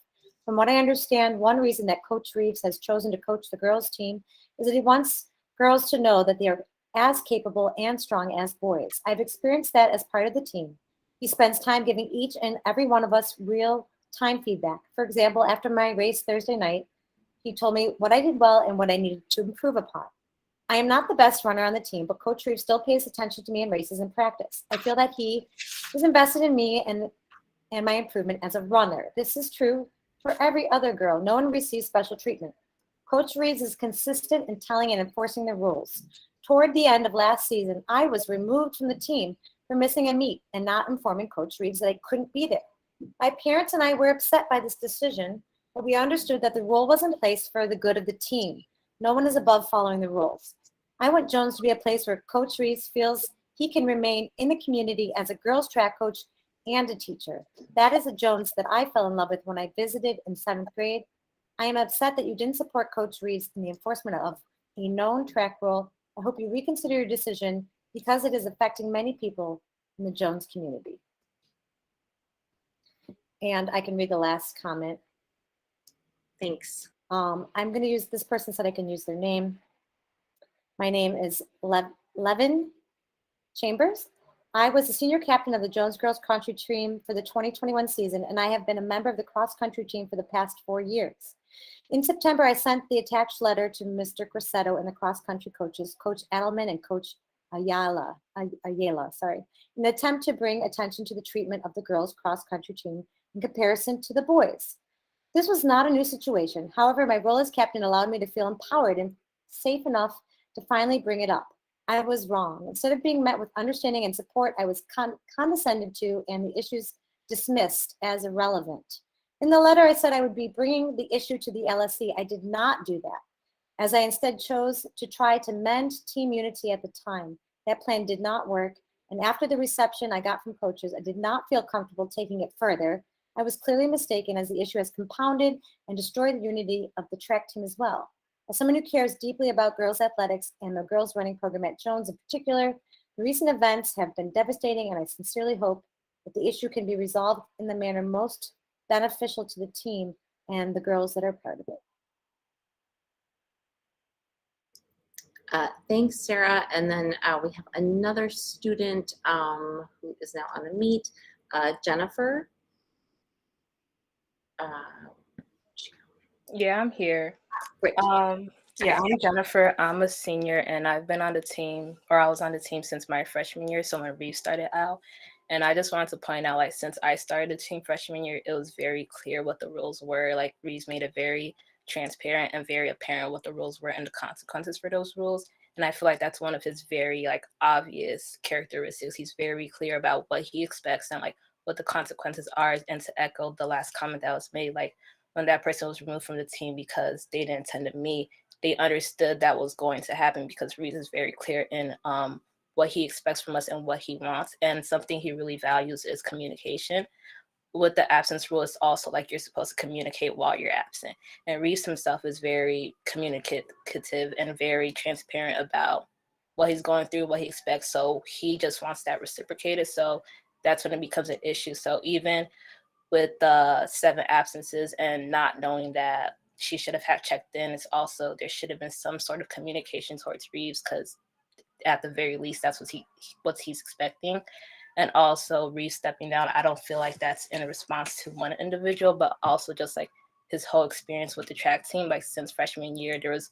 From what I understand, one reason that Coach Reeves has chosen to coach the girls team is that he wants girls to know that they are as capable and strong as boys. I've experienced that as part of the team. He spends time giving each and every one of us real-time feedback. For example, after my race Thursday night, he told me what I did well and what I needed to improve upon. I am not the best runner on the team, but Coach Reeves still pays attention to me in races and practice. I feel that he is invested in me and my improvement as a runner. This is true for every other girl. No one receives special treatment. Coach Reeves is consistent in telling and enforcing the rules. Toward the end of last season, I was removed from the team for missing a meet and not informing Coach Reeves that I couldn't be there. My parents and I were upset by this decision, but we understood that the rule was in place for the good of the team. No one is above following the rules. I want Jones to be a place where Coach Reese feels he can remain in the community as a girls track coach and a teacher. That is a Jones that I fell in love with when I visited in 7th grade. I am upset that you didn't support Coach Reese in the enforcement of a known track rule. I hope you reconsider your decision because it is affecting many people in the Jones community. And I can read the last comment. Thanks. I'm going to use, this person said I can use their name. My name is Levin Chambers. I was the senior captain of the Jones Girls Country Team for the 2021 season, and I have been a member of the cross country team for the past 4 years. In September, I sent the attached letter to Mr. Corsetto and the cross country coaches, Coach Edelman and Coach Ayala, in an attempt to bring attention to the treatment of the girls cross country team in comparison to the boys. This was not a new situation. However, my role as captain allowed me to feel empowered and safe enough to finally bring it up. I was wrong. Instead of being met with understanding and support, I was condescended to and the issues dismissed as irrelevant. In the letter, I said I would be bringing the issue to the LSC. I did not do that, as I instead chose to try to mend team unity at the time. That plan did not work, and after the reception I got from coaches, I did not feel comfortable taking it further. I was clearly mistaken, as the issue has compounded and destroyed the unity of the track team as well. As someone who cares deeply about girls athletics and the girls running program at Jones in particular, the recent events have been devastating, and I sincerely hope that the issue can be resolved in the manner most beneficial to the team and the girls that are part of it. Thanks, Sarah. And then we have another student who is now on the meet, Jennifer. Yeah, I'm here. Great. Yeah, I'm Jennifer. I'm a senior, and I've been on the team, or I was on the team since my freshman year, so when Reeve started out. And I just wanted to point out, like, since I started the team freshman year, it was very clear what the rules were. Like, Reeves made it very transparent and very apparent what the rules were and the consequences for those rules. And I feel like that's one of his very, like, obvious characteristics. He's very clear about what he expects and, like, what the consequences are. And to echo the last comment that was made, like, when that person was removed from the team because they didn't attend to me, they understood that was going to happen because Reeves is very clear in what he expects from us and what he wants. And something he really values is communication. With the absence rule, it's also like you're supposed to communicate while you're absent. And Reeves himself is very communicative and very transparent about what he's going through, what he expects. So he just wants that reciprocated. So that's when it becomes an issue. So even with the 7 absences and not knowing that she should have had checked in, it's also, there should have been some sort of communication towards Reeves, because at the very least, that's what he's expecting. And also Reeves stepping down, I don't feel like that's in response to one individual, but also just like his whole experience with the track team. Like since freshman year, there was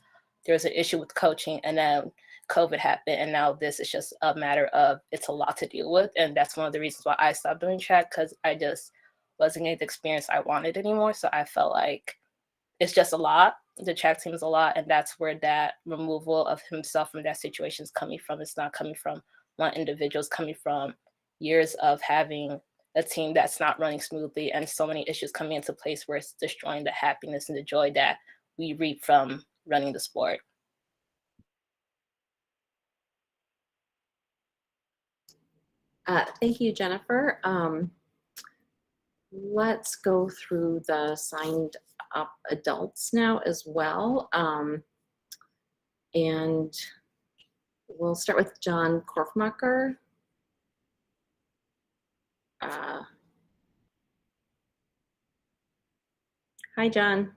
an issue with coaching, and then COVID happened, and now this is just a matter of, it's a lot to deal with. And that's one of the reasons why I stopped doing track, because I just wasn't getting the experience I wanted anymore. So I felt like it's just a lot. The track team is a lot, and that's where that removal of himself from that situation is coming from. It's not coming from one individual. It's coming from years of having a team that's not running smoothly and so many issues coming into place where it's destroying the happiness and the joy that we reap from running the sport. Thank you, Jennifer. Let's go through the signed up adults now as well. And we'll start with John Korfmacher. Hi, John.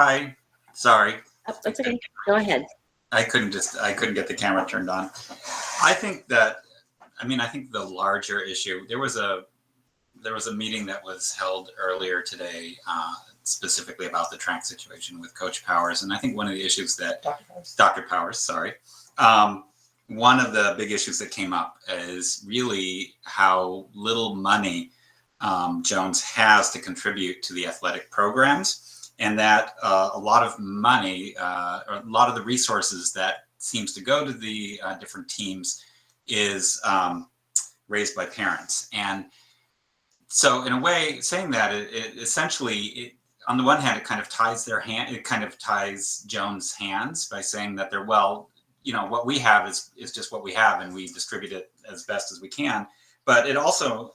Hi, sorry. Oh, that's okay. Go ahead. I couldn't get the camera turned on. I think the larger issue, there was a meeting that was held earlier today, specifically about the track situation with Coach Powers. And I think one of the issues that Dr. Powers, sorry. One of the big issues that came up is really how little money Jones has to contribute to the athletic programs, and that a lot of money, or a lot of the resources that seems to go to the different teams is raised by parents. And so in a way, saying that, it essentially, on the one hand, it kind of ties their hand, it kind of ties Joan's hands by saying that they're, well, you know, what we have is just what we have, and we distribute it as best as we can. But it also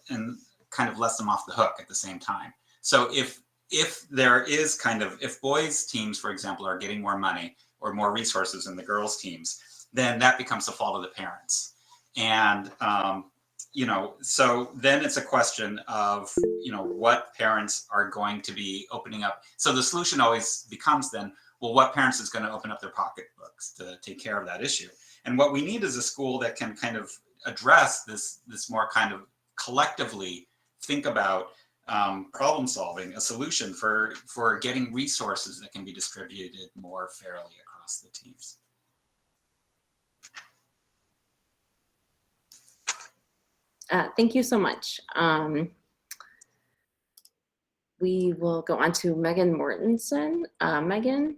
kind of lets them off the hook at the same time. So if there is kind of, if boys teams, for example, are getting more money or more resources than the girls teams, then that becomes the fault of the parents. And, you know, so then it's a question of, you know, what parents are going to be opening up. So the solution always becomes then, well, what parents is going to open up their pocketbooks to take care of that issue? And what we need is a school that can kind of address this more kind of collectively think about problem solving, a solution for getting resources that can be distributed more fairly across the teams. Thank you so much. We will go on to Megan Mortensen. Megan.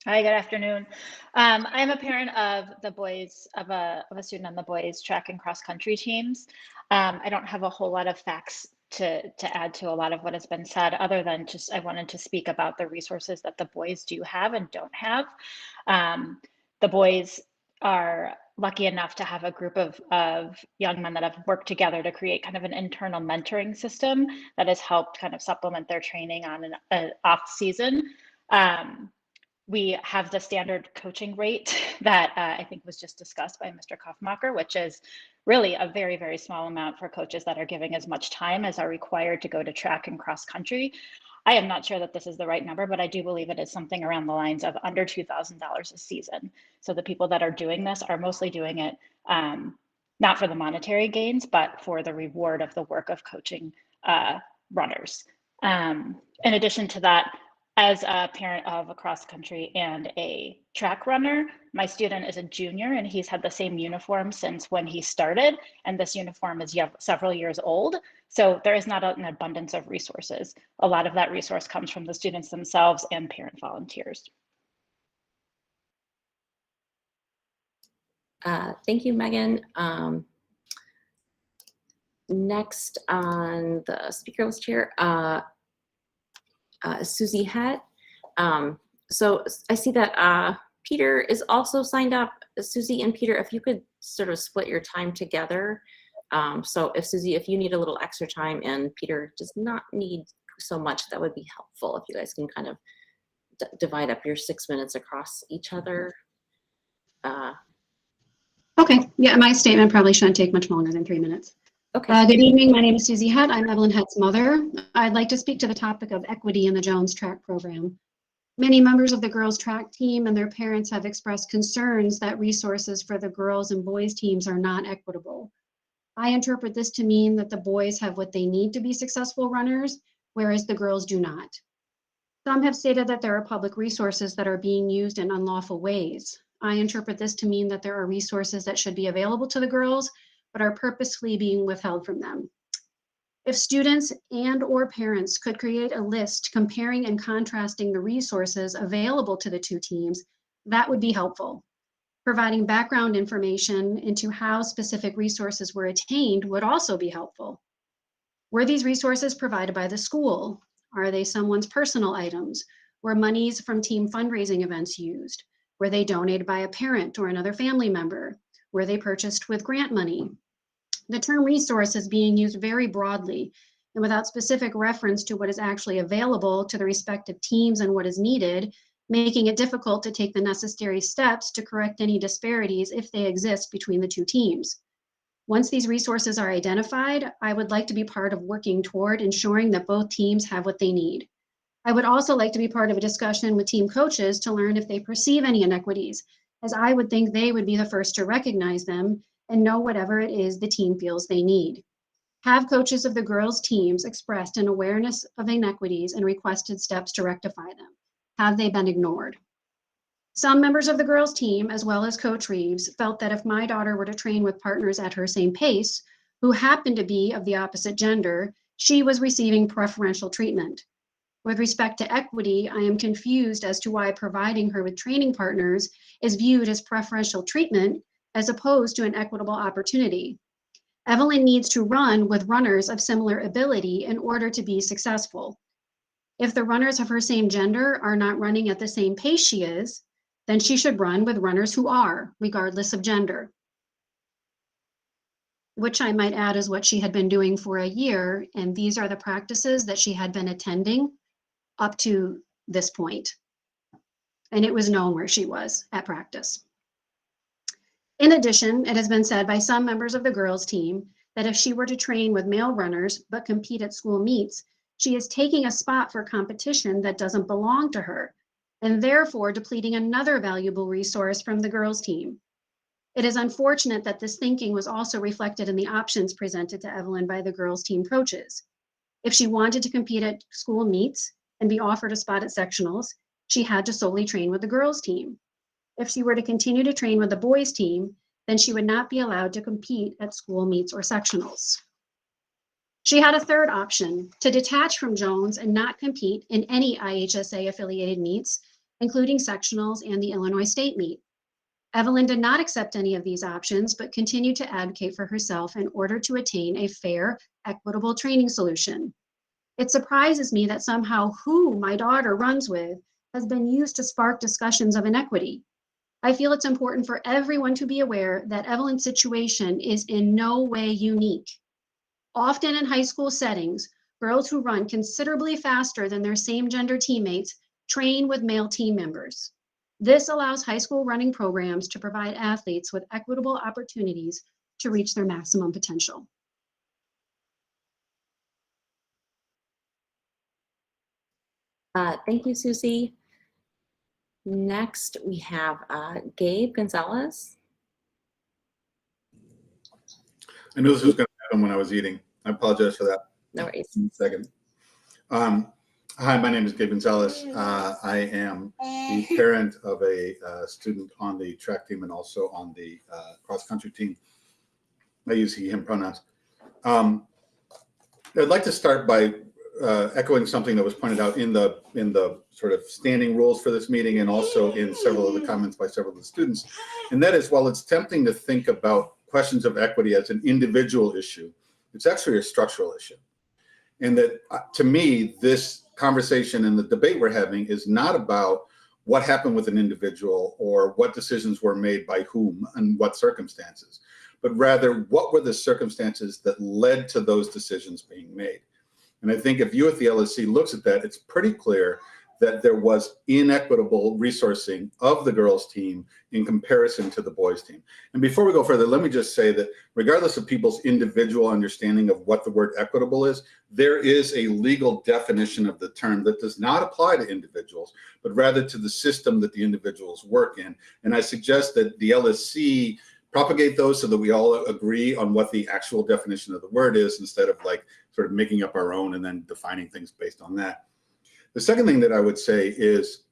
Hi, good afternoon. I'm a parent of the boys, of a student on the boys track and cross country teams. I don't have a whole lot of facts to add to a lot of what has been said, other than just I wanted to speak about the resources that the boys do have and don't have. The boys are lucky enough to have a group of young men that have worked together to create kind of an internal mentoring system that has helped kind of supplement their training on an off season. We have the standard coaching rate that I think was just discussed by Mr. Korfmacher, which is really a very, very small amount for coaches that are giving as much time as are required to go to track and cross country. I am not sure that this is the right number, but I do believe it is something around the lines of under $2,000 a season. So the people that are doing this are mostly doing it not for the monetary gains, but for the reward of the work of coaching runners. In addition to that, as a parent of a cross country and a track runner, my student is a junior and he's had the same uniform since when he started. And this uniform is several years old. So there is not an abundance of resources. A lot of that resource comes from the students themselves and parent volunteers. Thank you, Megan. Next on the speaker list here, Susie Het. So I see that Peter is also signed up. Susie and Peter, if you could sort of split your time together. So if Susie, if you need a little extra time and Peter does not need so much, that would be helpful if you guys can kind of divide up your 6 minutes across each other. Okay, yeah, my statement probably shouldn't take much longer than 3 minutes. Okay. Good evening, my name is Susie Het. I'm Evelyn Het's mother. I'd like to speak to the topic of equity in the Jones Track program. Many members of the girls track team and their parents have expressed concerns that resources for the girls and boys teams are not equitable. I interpret this to mean that the boys have what they need to be successful runners, whereas the girls do not. Some have stated that there are public resources that are being used in unlawful ways. I interpret this to mean that there are resources that should be available to the girls, but are purposefully being withheld from them. If students and/or parents could create a list comparing and contrasting the resources available to the two teams, that would be helpful. Providing background information into how specific resources were attained would also be helpful. Were these resources provided by the school? Are they someone's personal items? Were monies from team fundraising events used? Were they donated by a parent or another family member? Were they purchased with grant money? The term resource is being used very broadly and without specific reference to what is actually available to the respective teams and what is needed, making it difficult to take the necessary steps to correct any disparities if they exist between the two teams. Once these resources are identified, I would like to be part of working toward ensuring that both teams have what they need. I would also like to be part of a discussion with team coaches to learn if they perceive any inequities, as I would think they would be the first to recognize them and know whatever it is the team feels they need. Have coaches of the girls' teams expressed an awareness of inequities and requested steps to rectify them? Have they been ignored? Some members of the girls' team, as well as Coach Reeves, felt that if my daughter were to train with partners at her same pace, who happened to be of the opposite gender, she was receiving preferential treatment. With respect to equity, I am confused as to why providing her with training partners is viewed as preferential treatment, as opposed to an equitable opportunity. Evelyn needs to run with runners of similar ability in order to be successful. If the runners of her same gender are not running at the same pace she is, then she should run with runners who are, regardless of gender. Which I might add is what she had been doing for a year, and these are the practices that she had been attending up to this point. And it was known where she was at practice. In addition, it has been said by some members of the girls' team that if she were to train with male runners but compete at school meets, she is taking a spot for competition that doesn't belong to her, and therefore depleting another valuable resource from the girls' team. It is unfortunate that this thinking was also reflected in the options presented to Evelyn by the girls' team coaches. If she wanted to compete at school meets and be offered a spot at sectionals, she had to solely train with the girls' team. If she were to continue to train with the boys' team, then she would not be allowed to compete at school meets or sectionals. She had a third option, to detach from Jones and not compete in any IHSA-affiliated meets, including sectionals and the Illinois State meet. Evelyn did not accept any of these options, but continued to advocate for herself in order to attain a fair, equitable training solution. It surprises me that somehow who my daughter runs with has been used to spark discussions of inequity. I feel it's important for everyone to be aware that Evelyn's situation is in no way unique. Often in high school settings, girls who run considerably faster than their same gender teammates train with male team members. This allows high school running programs to provide athletes with equitable opportunities to reach their maximum potential. Thank you, Susie. Next, we have Gabe Gonzalez. I knew this was going to happen when I was eating. I apologize for that. No worries. In a second. Hi, my name is Gabe Gonzalez. I am the parent of a student on the track team and also on the cross-country team. I use he, him pronouns. I'd like to start by echoing something that was pointed out in the sort of standing rules for this meeting and also in several of the comments by several of the students. And that is, while it's tempting to think about questions of equity as an individual issue, it's actually a structural issue. And that to me, this conversation and the debate we're having is not about what happened with an individual or what decisions were made by whom and what circumstances, but rather what were the circumstances that led to those decisions being made. And I think if you at the LSC looks at that, it's pretty clear that there was inequitable resourcing of the girls' team in comparison to the boys' team. And before we go further, let me just say that regardless of people's individual understanding of what the word equitable is, there is a legal definition of the term that does not apply to individuals, but rather to the system that the individuals work in. And I suggest that the LSC propagate those so that we all agree on what the actual definition of the word is instead of like sort of making up our own and then defining things based on that. The second thing that I would say is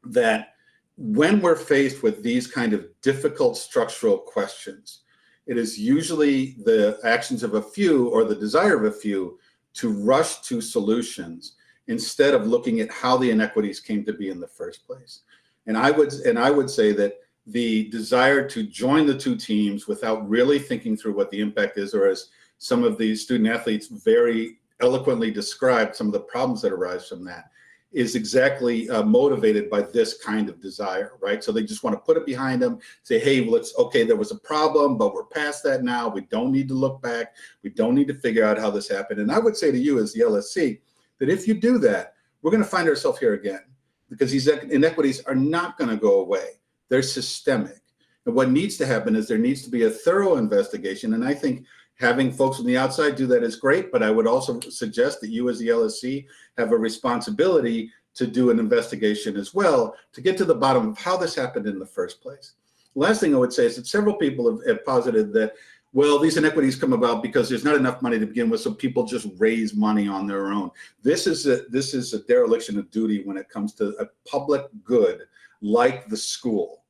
that when we're faced with these kind of difficult structural questions, it is usually the actions of a few or the desire of a few to rush to solutions instead of looking at how the inequities came to be in the first place. And I would say that the desire to join the two teams without really thinking through what the impact is, or as some of the student athletes very eloquently described some of the problems that arise from that, is exactly motivated by this kind of desire, right? So they just want to put it behind them, say, hey, okay, there was a problem, but we're past that now. We don't need to look back. We don't need to figure out how this happened. And I would say to you as the LSC that if you do that, we're going to find ourselves here again, because these inequities are not going to go away. They're systemic. And what needs to happen is there needs to be a thorough investigation. And I think having folks on the outside do that is great, but I would also suggest that you as the LSC have a responsibility to do an investigation as well to get to the bottom of how this happened in the first place. The last thing I would say is that several people have posited that, well, these inequities come about because there's not enough money to begin with, so people just raise money on their own. This is a dereliction of duty when it comes to a public good like the school.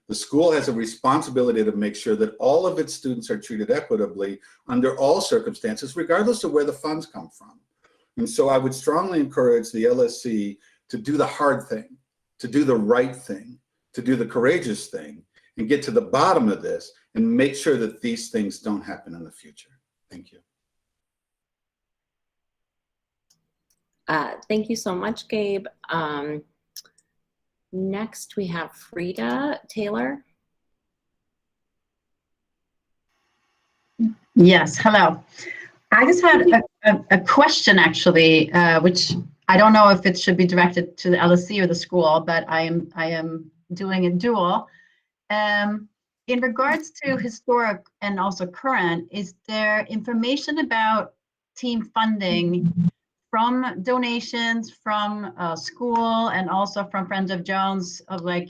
The school has a responsibility to make sure that all of its students are treated equitably under all circumstances, regardless of where the funds come from. And so I would strongly encourage the LSC to do the hard thing, to do the right thing, to do the courageous thing, and get to the bottom of this and make sure that these things don't happen in the future. Thank you. Thank you so much, Gabe. Next, we have Frida Taylor. Yes, hello. I just had a question actually, which I don't know if it should be directed to the LSC or the school, but I am doing a dual. In regards to historic and also current, is there information about team funding from donations from school and also from Friends of Jones of like,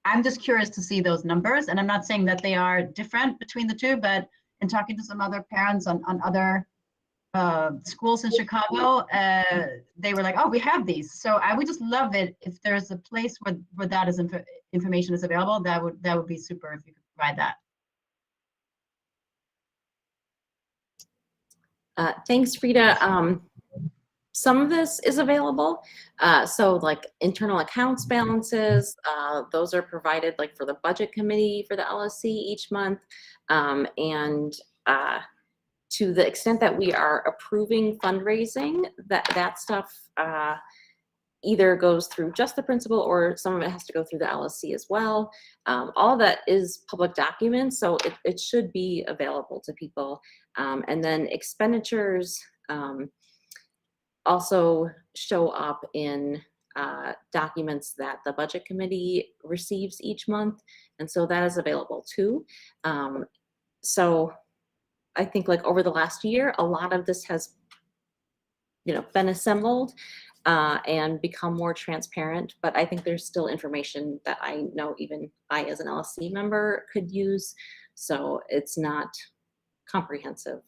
I'm just curious to see those numbers. And I'm not saying that they are different between the two, but in talking to some other parents on other schools in Chicago, they were like, oh, we have these. So I would just love it if there's a place where that is information is available. That would be super if you could provide that. Thanks, Frida. Some of this is available. So like internal accounts balances, those are provided like for the budget committee for the LSC each month. And to the extent that we are approving fundraising, that stuff either goes through just the principal or some of it has to go through the LSC as well. All of that is public documents, so it should be available to people. And then expenditures also show up in documents that the budget committee receives each month. And so that is available too. So I think like over the last year, a lot of this has, been assembled and become more transparent, but I think there's still information that I know even I as an LSC member could use. So it's not comprehensive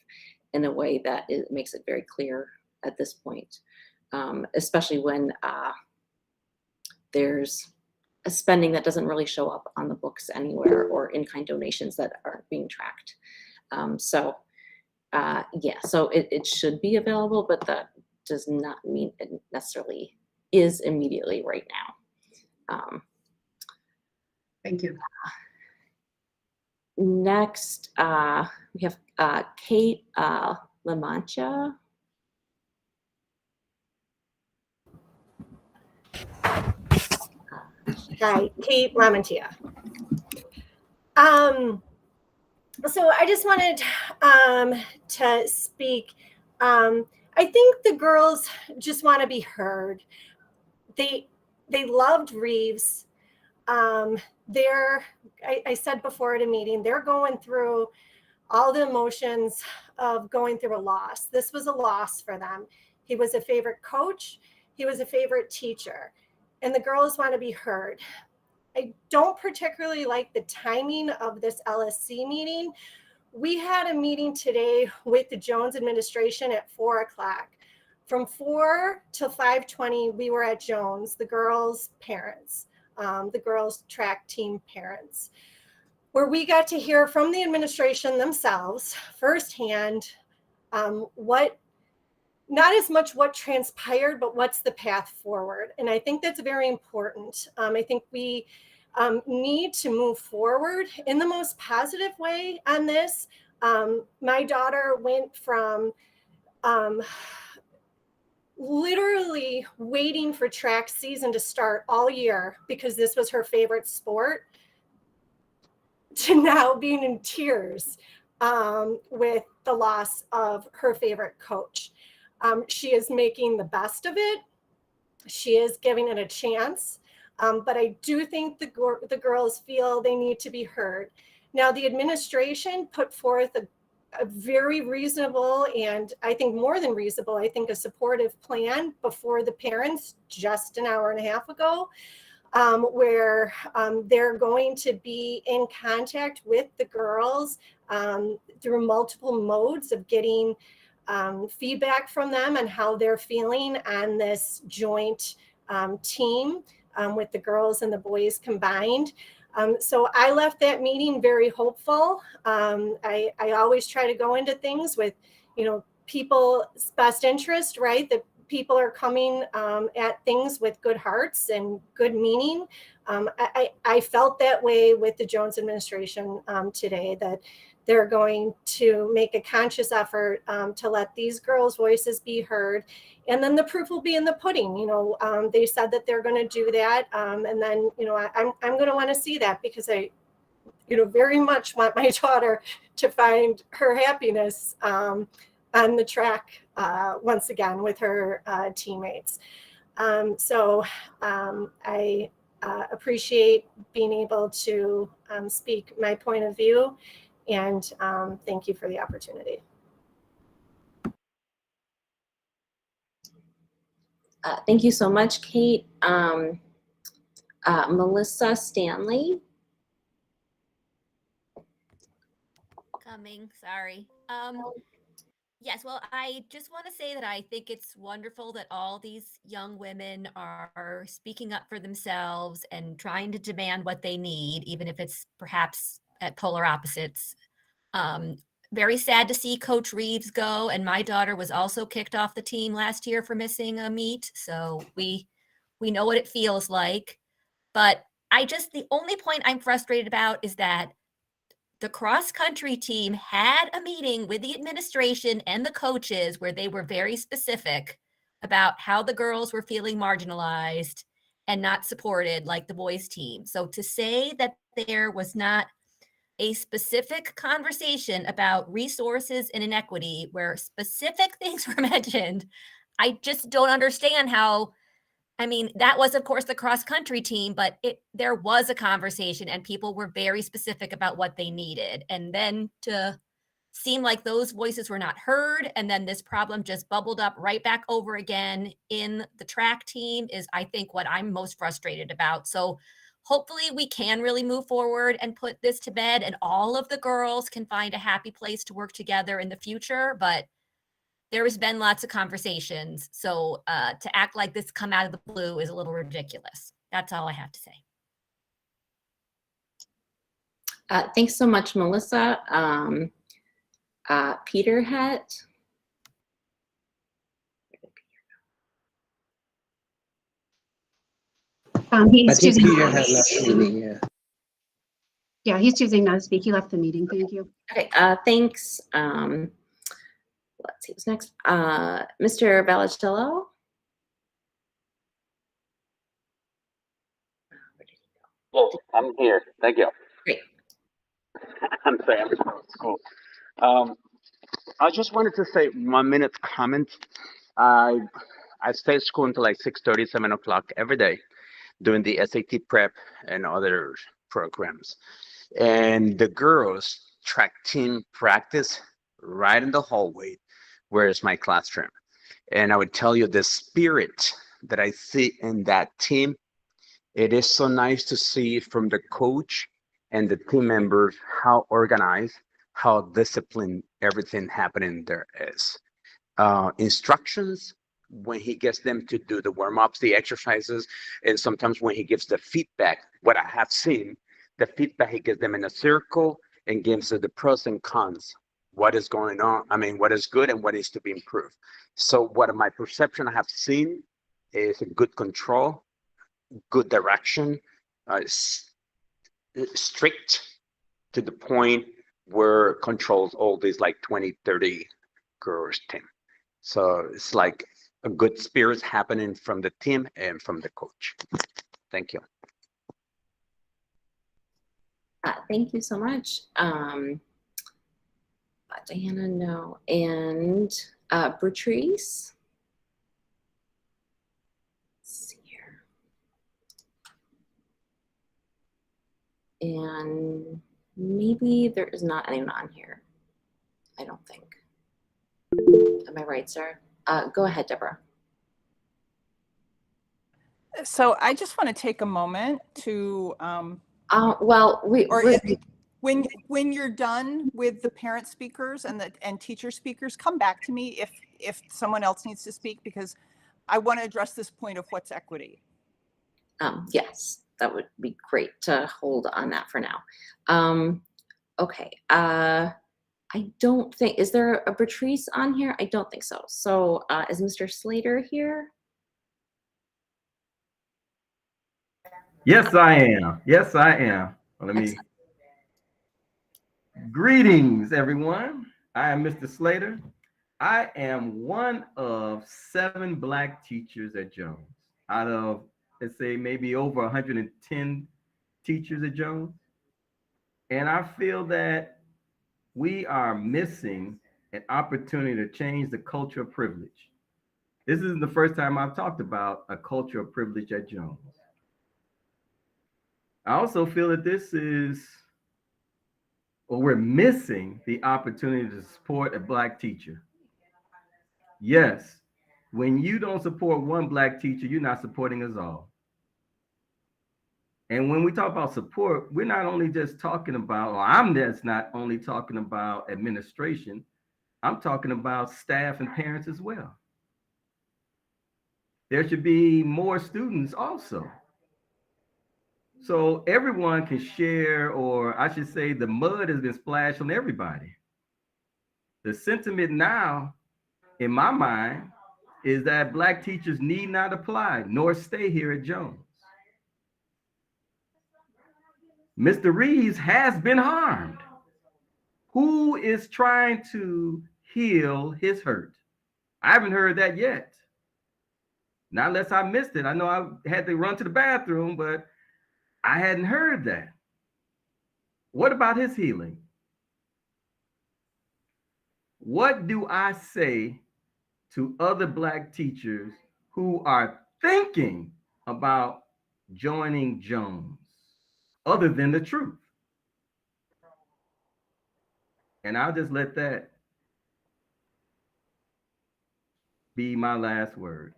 in a way that it makes it very clear at this point, especially when there's a spending that doesn't really show up on the books anywhere or in-kind donations that aren't being tracked. So it should be available, but that does not mean it necessarily is immediately right now. Thank you. Next, we have Kate LaMancha. Hi, Kate Lamantia. So I just wanted to speak. I think the girls just want to be heard. They loved Reeves. I said before at a meeting, they're going through all the emotions of going through a loss. This was a loss for them. He was a favorite coach. He was a favorite teacher. And the girls want to be heard. I don't particularly like the timing of this LSC meeting. We had a meeting today with the Jones administration at 4 o'clock. From 4 to 5:20, we were at Jones, the girls' parents, the girls' track team parents, where we got to hear from the administration themselves firsthand not as much what transpired, but what's the path forward. And I think that's very important. I think we need to move forward in the most positive way on this. My daughter went from literally waiting for track season to start all year because this was her favorite sport to now being in tears with the loss of her favorite coach. She is making the best of it. She is giving it a chance. But I do think the girls feel they need to be heard. Now, the administration put forth a very reasonable and I think more than reasonable, I think a supportive plan before the parents just an hour and a half ago, where they're going to be in contact with the girls through multiple modes of getting feedback from them and how they're feeling on this joint team with the girls and the boys combined. So I left that meeting very hopeful. I always try to go into things with, people's best interest, right? people are coming at things with good hearts and good meaning. I felt that way with the Jones administration today, that they're going to make a conscious effort to let these girls' voices be heard. And then the proof will be in the pudding. You know, they said that they're going to do that. And then, you know, I'm going to want to see that, because I, you know, very much want my daughter to find her happiness on the track once again with her teammates. So I appreciate being able to speak my point of view, and thank you for the opportunity. Thank you so much, Kate. Melissa Stanley. Sorry. Yes, well, I just want to say that I think it's wonderful that all these young women are speaking up for themselves and trying to demand what they need, even if it's perhaps at polar opposites. Very sad to see Coach Reeves go, and my daughter was also kicked off the team last year for missing a meet, so we know what it feels like. But the only point I'm frustrated about is that the cross-country team had a meeting with the administration and the coaches where they were very specific about how the girls were feeling marginalized and not supported like the boys team. So to say that there was not a specific conversation about resources and inequity where specific things were mentioned, I just don't understand how. I mean, that was, of course, the cross-country team, but there was a conversation and people were very specific about what they needed. And then to seem like those voices were not heard, and then this problem just bubbled up right back over again in the track team is, I think, what I'm most frustrated about. So hopefully we can really move forward and put this to bed, and all of the girls can find a happy place to work together in the future. But there has been lots of conversations. So to act like this come out of the blue is a little ridiculous. That's all I have to say. Thanks so much, Melissa. Peter Het. He's choosing. Peter had left the meeting, yeah. Yeah, he's choosing not to speak. He left the meeting. Thank you. Okay, thanks. Let's see what's next. Mr. Balacello. Yes, I'm here. Thank you. Great. I'm sorry, I'm just from school. I just wanted to say 1 minute comment. I stay at school until like 6:30, 7 o'clock every day, doing the SAT prep and other programs. And the girls track team practice right in the hallway, where is my classroom. And I would tell you the spirit that I see in that team, it is so nice to see from the coach and the team members how organized, how disciplined everything happening there is. Instructions, when he gets them to do the warm-ups, the exercises, and sometimes when he gives the feedback, what I have seen, the feedback he gives them in a circle and gives the pros and cons. What is going on? I mean, what is good and what needs to be improved. So what my perception I have seen is a good control, good direction, strict to the point where controls all these like 20, 30 girls team. So it's like a good spirit happening from the team and from the coach. Thank you. Thank you so much. Diana, no. And Bertrice. Let's see here. And maybe there is not anyone on here. I don't think. Am I right, Sarah? Go ahead, Deborah. So I just want to take a moment to well, when you're done with the parent speakers and teacher speakers, come back to me if someone else needs to speak, because I want to address this point of what's equity. Yes, that would be great to hold on that for now. Okay. I don't think, is there a Patrice on here? I don't think so. So is Mr. Slater here? Yes, I am. Yes, I am. Well, let me. Greetings, everyone. I am Mr. Slater. I am one of 7 Black teachers at Jones out of, let's say, maybe over 110 teachers at Jones. And I feel that we are missing an opportunity to change the culture of privilege. This isn't the first time I've talked about a culture of privilege at Jones. I also feel that this is, or we're missing the opportunity to support a Black teacher. Yes, when you don't support one Black teacher, you're not supporting us all. And when we talk about support, we're not only just talking about, or I'm just not only talking about administration, I'm talking about staff and parents as well. There should be more students also. So everyone can share, or I should say the mud has been splashed on everybody. The sentiment now, in my mind, is that Black teachers need not apply nor stay here at Jones. Mr. Reeves has been harmed. Who is trying to heal his hurt? I haven't heard that yet. Not unless I missed it. I know I had to run to the bathroom, but I hadn't heard that. What about his healing? What do I say to other Black teachers who are thinking about joining Jones, other than the truth? And I'll just let that be my last word.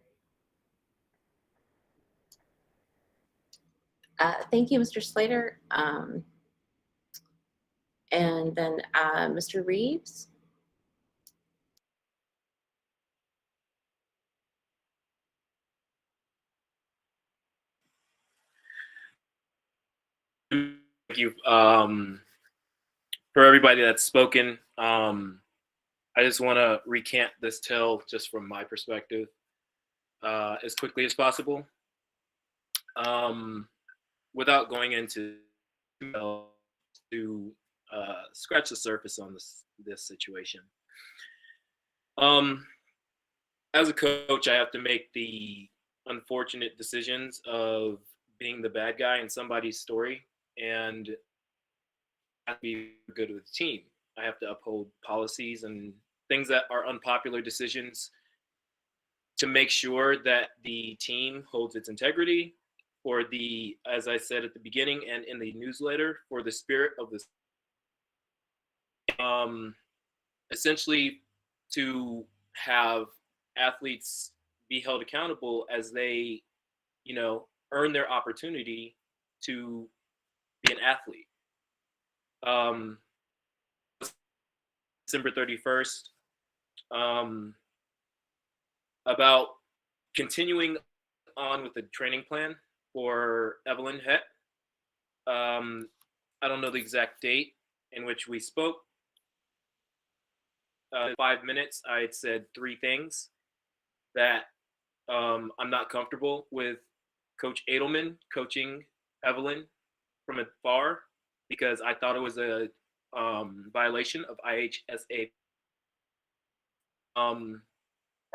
Thank you, Mr. Slater. And then Mr. Reeves. Thank you for everybody that's spoken. I just want to recant this tale just from my perspective as quickly as possible. Without going into to scratch the surface on this situation. As a coach, I have to make the unfortunate decisions of being the bad guy in somebody's story, and I have to be good with the team. I have to uphold policies and things that are unpopular decisions to make sure that the team holds its integrity, for the, as I said at the beginning and in the newsletter, for the spirit of this, essentially to have athletes be held accountable as they, earn their opportunity to be an athlete. December 31st, about continuing on with the training plan for Evelyn Het. I don't know the exact date in which we spoke. 5 minutes, I had said 3 things that I'm not comfortable with Coach Edelman coaching Evelyn from afar, because I thought it was a violation of IHSA.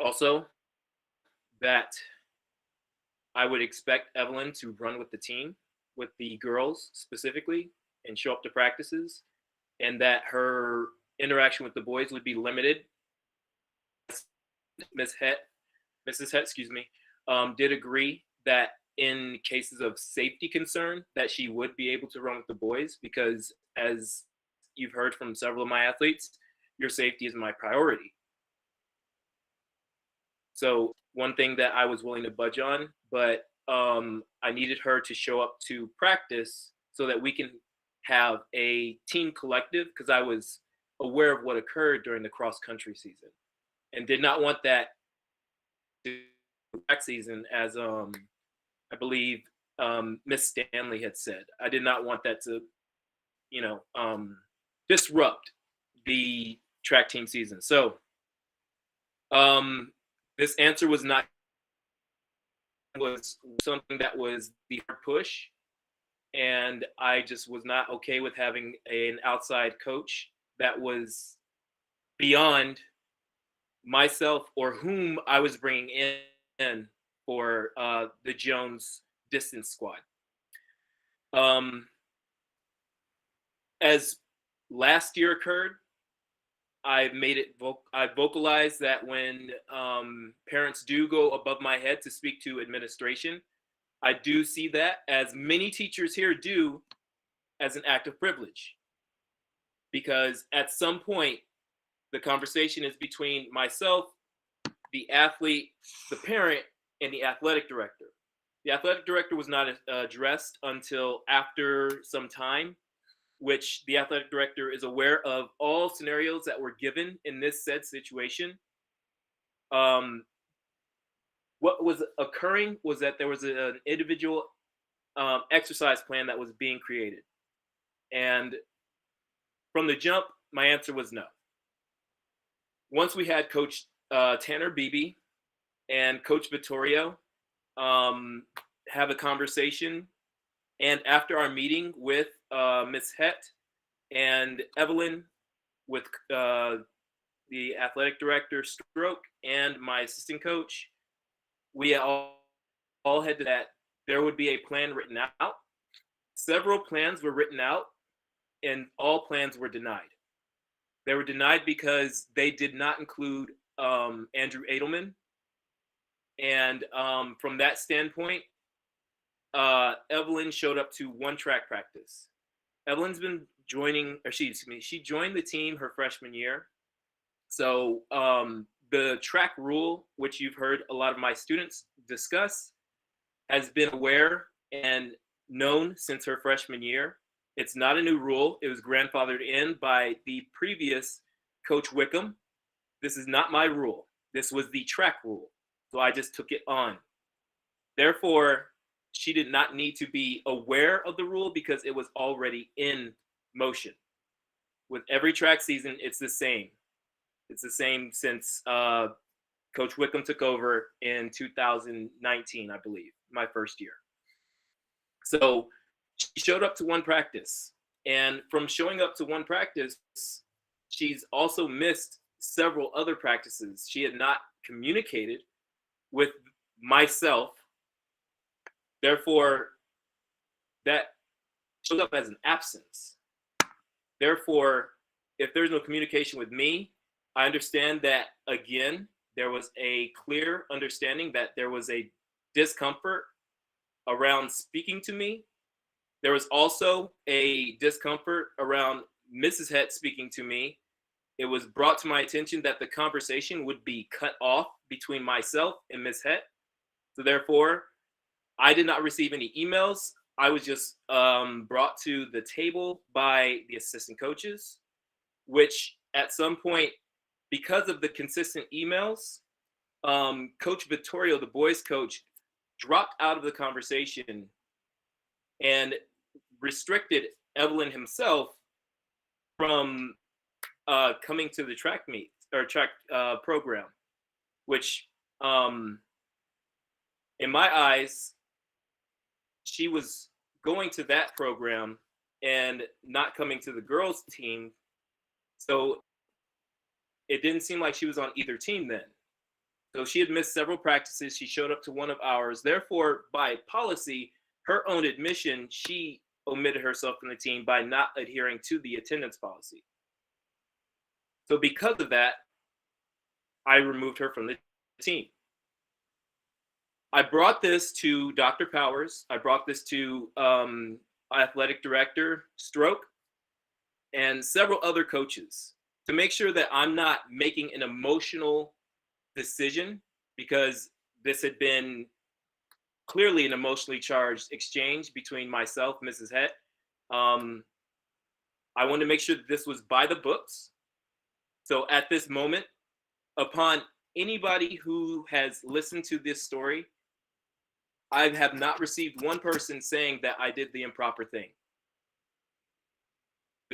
Also, that I would expect Evelyn to run with the team, with the girls specifically, and show up to practices, and that her interaction with the boys would be limited. Mrs. Het, did agree that in cases of safety concern, that she would be able to run with the boys, because as you've heard from several of my athletes, your safety is my priority. So one thing that I was willing to budge on, but I needed her to show up to practice so that we can have a team collective, because I was aware of what occurred during the cross country season and did not want that to back season, as I believe Miss Stanley had said. I did not want that to, disrupt the track team season. So this answer was something that was the hard push, and I just was not okay with having an outside coach that was beyond myself or whom I was bringing in for the Jones distance squad. As last year occurred, I vocalized that when parents do go above my head to speak to administration, I do see that, as many teachers here do, as an act of privilege. Because at some point, the conversation is between myself, the athlete, the parent, and the athletic director. The athletic director was not addressed until after some time, which the athletic director is aware of all scenarios that were given in this said situation. What was occurring was that there was an individual exercise plan that was being created. And from the jump, my answer was no. Once we had Coach Tanner Beebe and Coach Vittorio have a conversation, and after our meeting with Ms. Het and Evelyn, with the athletic director, Stroke, and my assistant coach, we all had that there would be a plan written out. Several plans were written out, and all plans were denied. They were denied because they did not include Andrew Edelman. And from that standpoint, Evelyn showed up to one track practice. Evelyn's been she joined the team her freshman year. So the track rule, which you've heard a lot of my students discuss, has been aware and known since her freshman year. It's not a new rule. It was grandfathered in by the previous Coach Wickham. This is not my rule. This was the track rule. So I just took it on. Therefore, she did not need to be aware of the rule because it was already in motion. With every track season, it's the same. It's the same since Coach Wickham took over in 2019, I believe, my first year. So she showed up to one practice. And from showing up to one practice, she's also missed several other practices. She had not communicated with myself. Therefore, that shows up as an absence. Therefore, if there's no communication with me, I understand that, again, there was a clear understanding that there was a discomfort around speaking to me. There was also a discomfort around Mrs. Het speaking to me. It was brought to my attention that the conversation would be cut off between myself and Ms. Het. So therefore, I did not receive any emails. I was just brought to the table by the assistant coaches, which at some point, because of the consistent emails, Coach Vittorio, the boys coach, dropped out of the conversation and restricted Evelyn himself from coming to the track meet or track program, which in my eyes, she was going to that program and not coming to the girls team. So it didn't seem like she was on either team then. So she had missed several practices. She showed up to one of ours. Therefore, by policy, her own admission, she omitted herself from the team by not adhering to the attendance policy. So because of that, I removed her from the team. I brought this to Dr. Powers. I brought this to athletic director Stroke and several other coaches to make sure that I'm not making an emotional decision, because this had been clearly an emotionally charged exchange between myself, Mrs. Het. I wanted to make sure that this was by the books. So at this moment, upon anybody who has listened to this story, I have not received one person saying that I did the improper thing.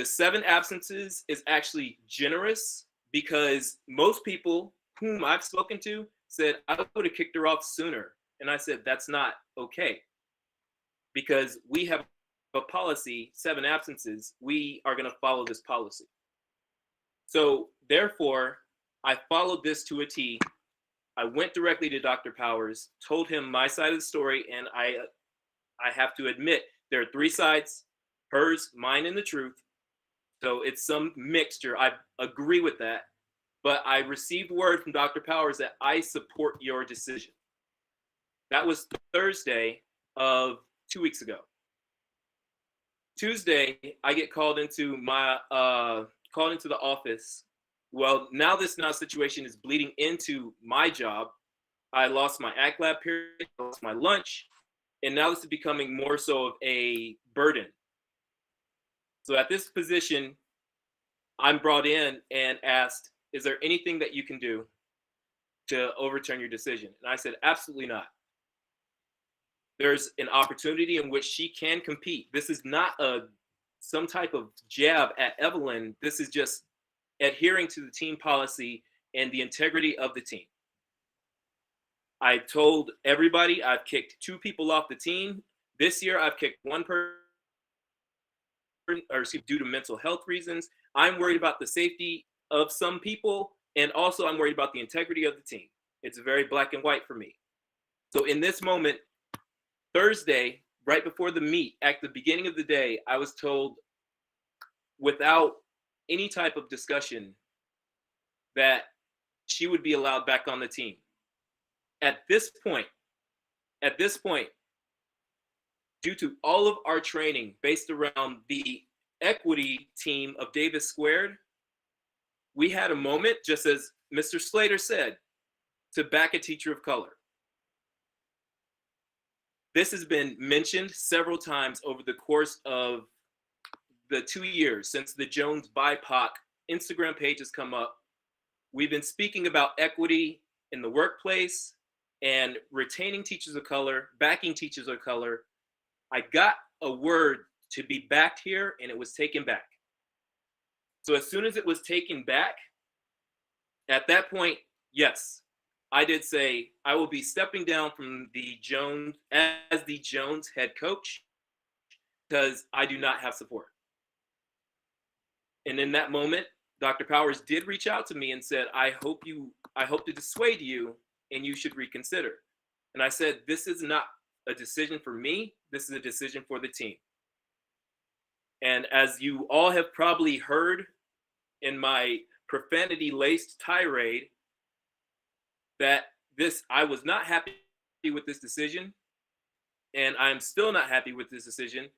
The 7 absences is actually generous because most people whom I've spoken to said I would have kicked her off sooner. And I said, that's not okay, because we have a policy, 7 absences. We are going to follow this policy. So therefore, I followed this to a T. I went directly to Dr. Powers, told him my side of the story, and I have to admit, there are 3 sides, hers, mine, and the truth. So it's some mixture. I agree with that. But I received word from Dr. Powers that I support your decision. That was Thursday of 2 weeks ago. Tuesday, I get called into the office. Well, now this situation is bleeding into my job. I lost my ACT lab period, I lost my lunch, and now this is becoming more so of a burden. So at this position, I'm brought in and asked, is there anything that you can do to overturn your decision? And I said, absolutely not. There's an opportunity in which she can compete. This is not some type of jab at Evelyn. This is just adhering to the team policy and the integrity of the team. I told everybody I've kicked 2 people off the team. This year, I've kicked 1 person, due to mental health reasons. I'm worried about the safety of some people, and also I'm worried about the integrity of the team. It's very black and white for me. So in this moment, Thursday, right before the meet, at the beginning of the day, I was told without any type of discussion that she would be allowed back on the team. At this point, due to all of our training based around the equity team of Davis Squared, we had a moment, just as Mr. Slater said, to back a teacher of color. This has been mentioned several times over the course of the 2 years since the Jones BIPOC Instagram page has come up. We've been speaking about equity in the workplace and retaining teachers of color, backing teachers of color. I got a word to be backed here, and it was taken back. So as soon as it was taken back, at that point, yes, I did say I will be stepping down from the Jones as the Jones head coach because I do not have support. And in that moment, Dr. Powers did reach out to me and said, I hope to dissuade you and you should reconsider. And I said, this is not a decision for me. This is a decision for the team. And as you all have probably heard in my profanity-laced tirade, that I was not happy with this decision, and I'm still not happy with this decision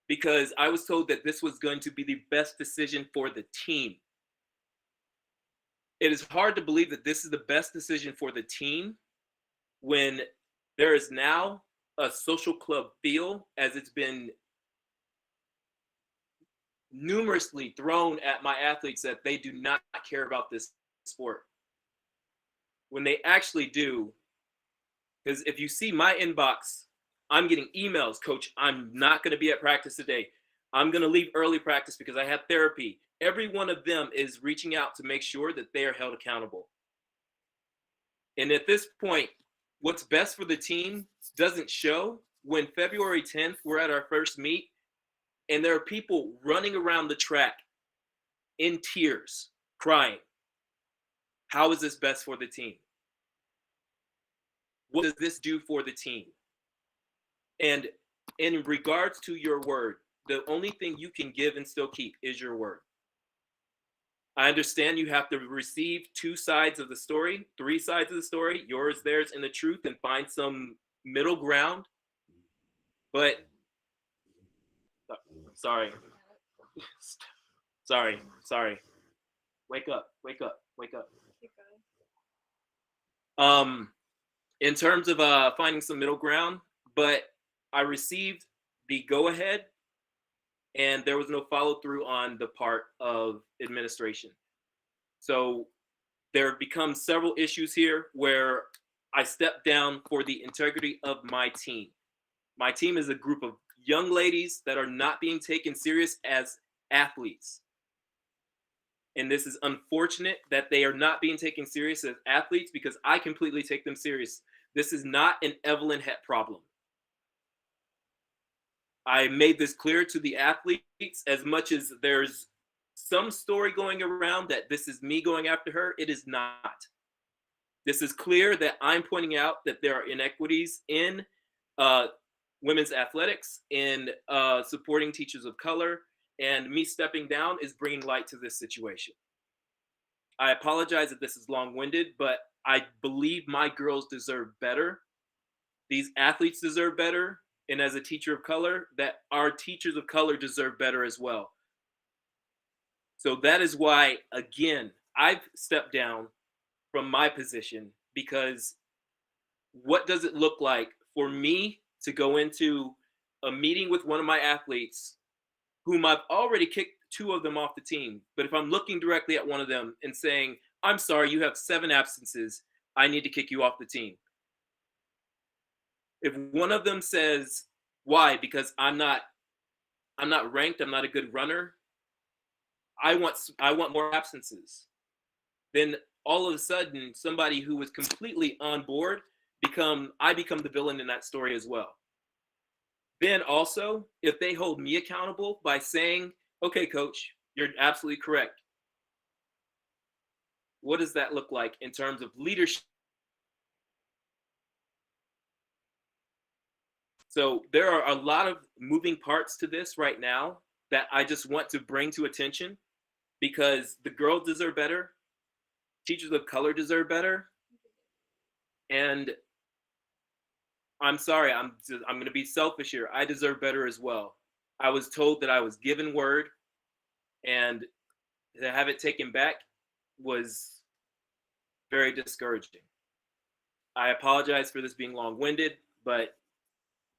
because I was told that this was going to be the best decision for the team. It is hard to believe that this is the best decision for the team when there is now a social club feel, as it's been numerously thrown at my athletes, that they do not care about this sport. When they actually do, because if you see my inbox, I'm getting emails, Coach, I'm not going to be at practice today. I'm going to leave early practice because I have therapy. Every one of them is reaching out to make sure that they are held accountable. And at this point, what's best for the team doesn't show when February 10th, we're at our first meet, and there are people running around the track in tears, crying. How is this best for the team? What does this do for the team? And in regards to your word, the only thing you can give and still keep is your word. I understand you have to receive 2 sides of the story, 3 sides of the story, yours, theirs, and the truth, and find some middle ground. But sorry. Wake up. In terms of finding some middle ground, but I received the go-ahead, and there was no follow-through on the part of administration. So there have become several issues here where I stepped down for the integrity of my team. My team is a group of young ladies that are not being taken serious as athletes. And this is unfortunate that they are not being taken serious as athletes, because I completely take them serious. This is not an Evelyn Het problem. I made this clear to the athletes. As much as there's some story going around that this is me going after her, it is not. This is clear that I'm pointing out that there are inequities in women's athletics, in supporting teachers of color, and me stepping down is bringing light to this situation. I apologize if this is long-winded, but I believe my girls deserve better. These athletes deserve better. And as a teacher of color, that our teachers of color deserve better as well. So that is why, again, I've stepped down from my position, because what does it look like for me to go into a meeting with one of my athletes whom I've already kicked 2 of them off the team, but if I'm looking directly at one of them and saying, I'm sorry, you have 7 absences, I need to kick you off the team. If one of them says, why? Because I'm not ranked, I'm not a good runner, I want more absences. Then all of a sudden, somebody who was completely on board I become the villain in that story as well. Then also, if they hold me accountable by saying, okay, coach, you're absolutely correct. What does that look like in terms of leadership? So there are a lot of moving parts to this right now that I just want to bring to attention, because the girls deserve better, teachers of color deserve better, and I'm sorry, I'm going to be selfish here. I deserve better as well. I was told that I was given word, and to have it taken back was very discouraging. I apologize for this being long-winded, but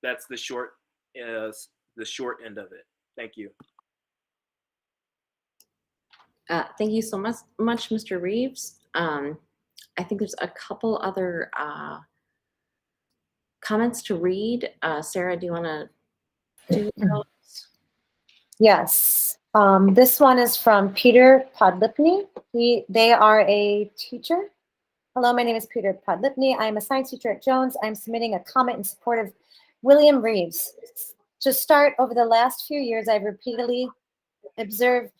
that's the short end of it. Thank you. Thank you so much, Mr. Reeves. I think there's a couple other comments to read. Sarah, do you want to do those? Yes. This one is from Peter Podlipny. They are a teacher. Hello, my name is Peter Podlipny. I am a science teacher at Jones. I'm submitting a comment in support of William Reeves. To start, over the last few years, I've repeatedly observed,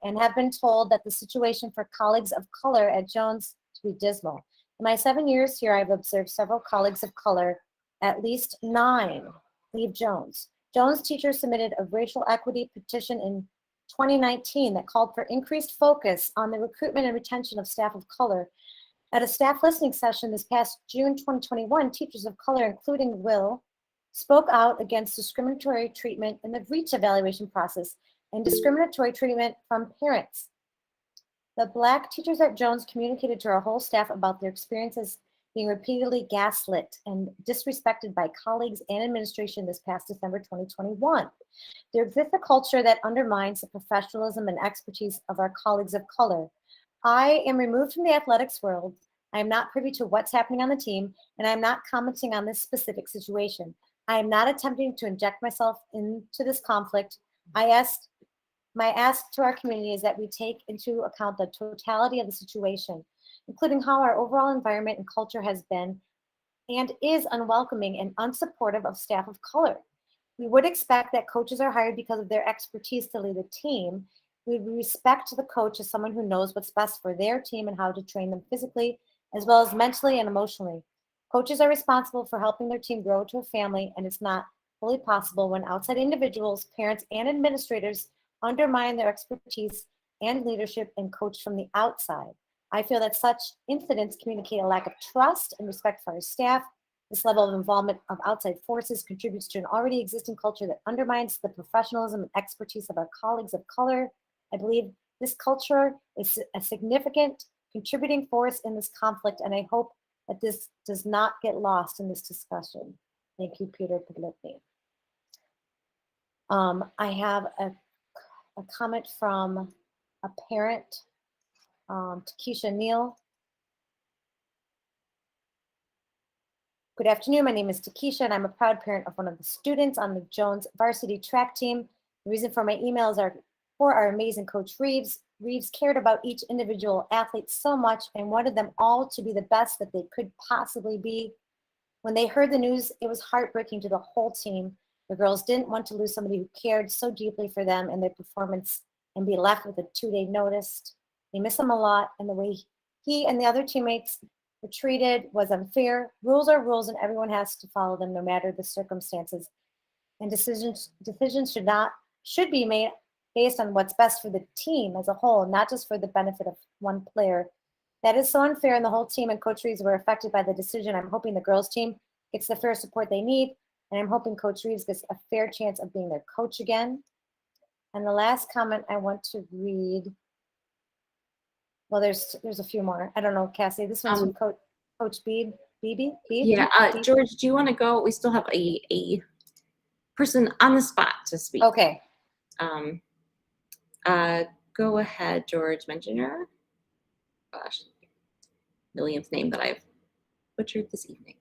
and have been told that the situation for colleagues of color at Jones to be dismal. In my 7 years here, I've observed several colleagues of color, at least 9, leave Jones. Jones teachers submitted a racial equity petition in 2019 that called for increased focus on the recruitment and retention of staff of color. At a staff listening session this past June 2021, teachers of color, including Will, spoke out against discriminatory treatment in the REACH evaluation process and discriminatory treatment from parents. The Black teachers at Jones communicated to our whole staff about their experiences being repeatedly gaslit and disrespected by colleagues and administration this past December 2021. There exists a culture that undermines the professionalism and expertise of our colleagues of color. I am removed from the athletics world. I am not privy to what's happening on the team, and I'm not commenting on this specific situation. I am not attempting to inject myself into this conflict. My ask to our community is that we take into account the totality of the situation, including how our overall environment and culture has been and is unwelcoming and unsupportive of staff of color. We would expect that coaches are hired because of their expertise to lead a team. We respect the coach as someone who knows what's best for their team and how to train them physically, as well as mentally and emotionally. Coaches are responsible for helping their team grow to a family, and it's not fully possible when outside individuals, parents, and administrators undermine their expertise and leadership and coach from the outside. I feel that such incidents communicate a lack of trust and respect for our staff. This level of involvement of outside forces contributes to an already existing culture that undermines the professionalism and expertise of our colleagues of color. I believe this culture is a significant contributing force in this conflict, and I hope that this does not get lost in this discussion. Thank you, Peter Podlipny. I have a comment from a parent, Takesha Neal. Good afternoon, my name is Takesha, and I'm a proud parent of one of the students on the Jones varsity track team. The reason for my emails are for our amazing Coach Reeves. Reeves cared about each individual athlete so much and wanted them all to be the best that they could possibly be. When they heard the news, it was heartbreaking to the whole team. The girls didn't want to lose somebody who cared so deeply for them and their performance and be left with a 2-day notice. They miss him a lot, and the way he and the other teammates were treated was unfair. Rules are rules, and everyone has to follow them no matter the circumstances. And decisions should be made based on what's best for the team as a whole, not just for the benefit of one player. That is so unfair, and the whole team and Coach Reeves were affected by the decision. I'm hoping the girls' team gets the fair support they need, and I'm hoping Coach Reeves gets a fair chance of being their coach again. And the last comment I want to read, well, there's a few more. I don't know, Cassie. This one's from Coach Beebe. Yeah, George, do you want to go? We still have a person on the spot to speak. Okay. Go ahead, George Mentioner. Gosh, millionth name that I've butchered this evening.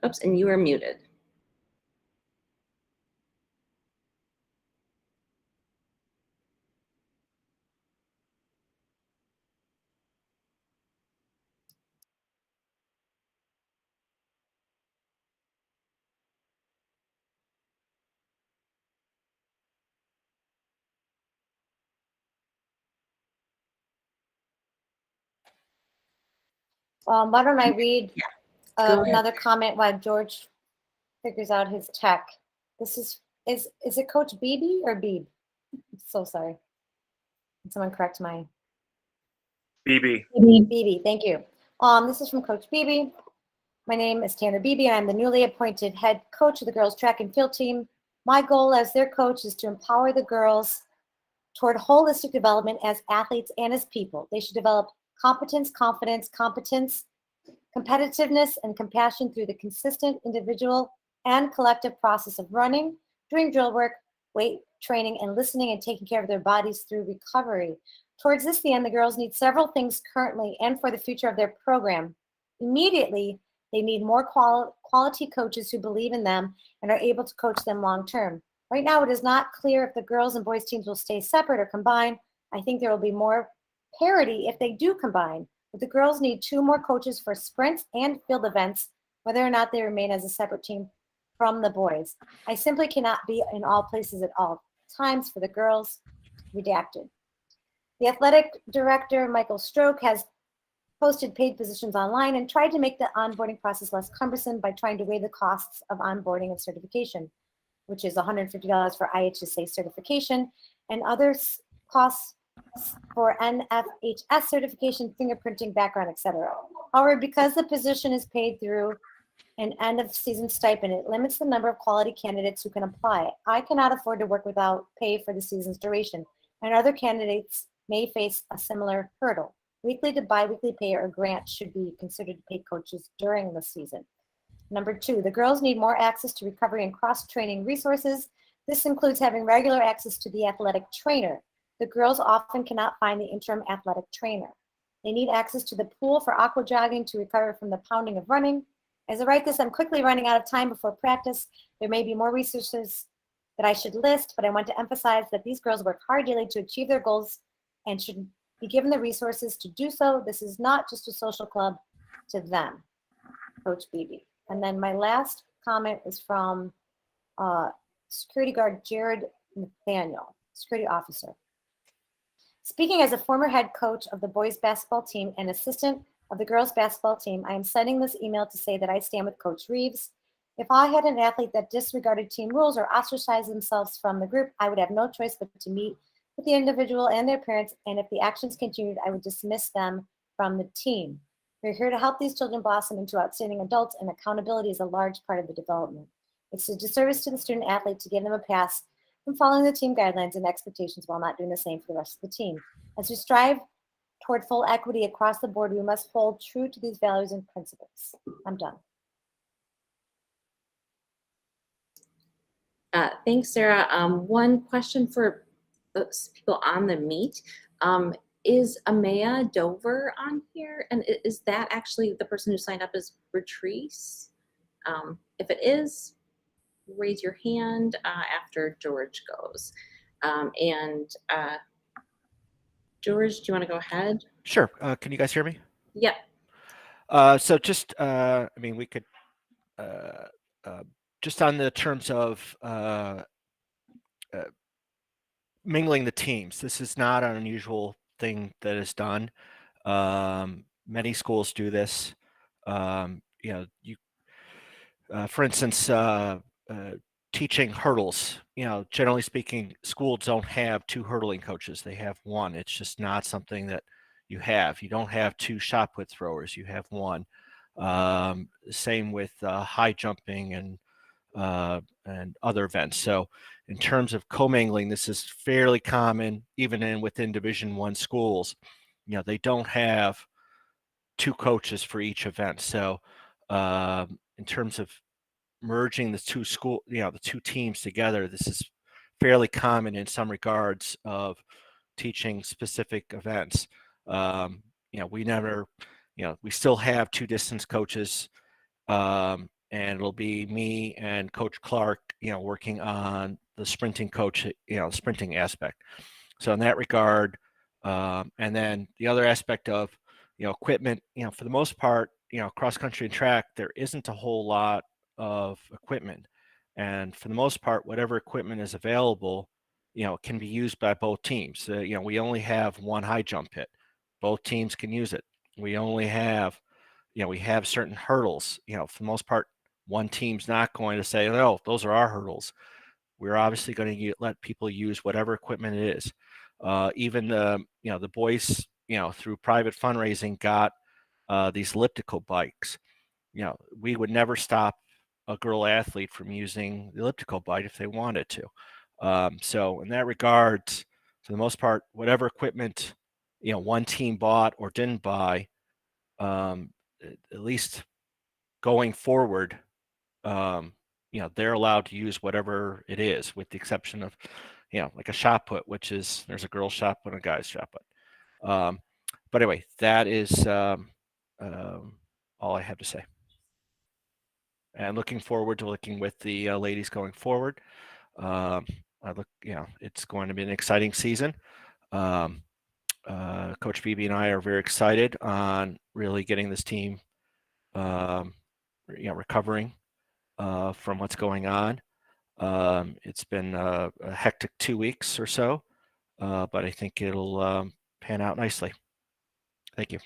Oops, and you are muted. Why don't I read Go another comment while George figures out his tech. This is it Coach Beebe or Beebe? I'm so sorry. Can someone correct my BB. Beebe, thank you. This is from Coach Beebe. My name is Tanner Beebe, and I'm the newly appointed head coach of the girls track and field team. My goal as their coach is to empower the girls toward holistic development as athletes and as people. They should develop competence, confidence, competitiveness, and compassion through the consistent individual and collective process of running, doing drill work, weight training, and listening and taking care of their bodies through recovery. Towards this end, the girls need several things currently and for the future of their program. Immediately, they need more quality coaches who believe in them and are able to coach them long term. Right now, it is not clear if the girls and boys teams will stay separate or combine. I think there will be more parity if they do combine. But the girls need 2 more coaches for sprints and field events, whether or not they remain as a separate team from the boys. I simply cannot be in all places at all times for the girls. Redacted. The athletic director, Michael Stroke, has posted paid positions online and tried to make the onboarding process less cumbersome by trying to weigh the costs of onboarding and certification, which is $150 for IHSA certification and other costs for NFHS certification, fingerprinting, background, etc. However, because the position is paid through an end of season stipend, it limits the number of quality candidates who can apply. I cannot afford to work without pay for the season's duration, and other candidates may face a similar hurdle. Weekly to bi-weekly pay or grant should be considered to pay coaches during the season. Number 2, the girls need more access to recovery and cross-training resources. This includes having regular access to the athletic trainer. The girls often cannot find the interim athletic trainer. They need access to the pool for aqua jogging to recover from the pounding of running. As I write this, I'm quickly running out of time before practice. There may be more resources that I should list, but I want to emphasize that these girls work hard daily to achieve their goals and should be given the resources to do so. This is not just a social club to them. Coach Beebe. And then my last comment is from security guard Jared Nathaniel, security officer. Speaking as a former head coach of the boys basketball team and assistant of the girls basketball team, I am sending this email to say that I stand with Coach Reeves. If I had an athlete that disregarded team rules or ostracized themselves from the group, I would have no choice but to meet with the individual and their parents, and if the actions continued, I would dismiss them from the team. We're here to help these children blossom into outstanding adults, and accountability is a large part of the development. It's a disservice to the student athlete to give them a pass from following the team guidelines and expectations while not doing the same for the rest of the team. As we strive toward full equity across the board, we must hold true to these values and principles. I'm done. Thanks, Sarah. One question for those people on the meet. Is Amaya Dover on here? And is that actually the person who signed up as Retrice? If it is, raise your hand after George goes. George, do you want to go ahead? Sure. Can you guys hear me? Yeah. So just, I mean, we could, just on the terms of mingling the teams, this is not an unusual thing that is done. Many schools do this. You know, for instance, teaching hurdles, you know, generally speaking, schools don't have two hurdling coaches. They have one. It's just not something that you have. You don't have two shot put throwers. You have one. Same with high jumping and other events. So in terms of commingling, this is fairly common even within Division I schools. You know, they don't have two coaches for each event. So in terms of merging the two teams together, this is fairly common in some regards of teaching specific events. You know, we still have two distance coaches, and it'll be me and Coach Clark, you know, working on the sprinting sprinting aspect. So in that regard, and then the other aspect of, you know, equipment, you know, for the most part, you know, cross country and track, there isn't a whole lot of equipment. And for the most part, whatever equipment is available, you know, can be used by both teams. You know, we only have one high jump pit. Both teams can use it. We only have, you know, we have certain hurdles. You know, for the most part, one team's not going to say, no, those are our hurdles. We're obviously going to let people use whatever equipment it is. Even the, you know, the boys, you know, through private fundraising got these elliptical bikes. You know, we would never stop a girl athlete from using the elliptical bike if they wanted to. So in that regard, for the most part, whatever equipment, you know, one team bought or didn't buy, at least going forward, you know, they're allowed to use whatever it is, with the exception of, you know, like a shot put, which is there's a girl's shot put and a guy's shot put. But anyway, that is all I have to say. And looking forward to working with the ladies going forward. You know, it's going to be an exciting season. Coach Phoebe and I are very excited on really getting this team, you know, recovering from what's going on. It's been a hectic 2 weeks or so, but I think it'll pan out nicely. Thank you.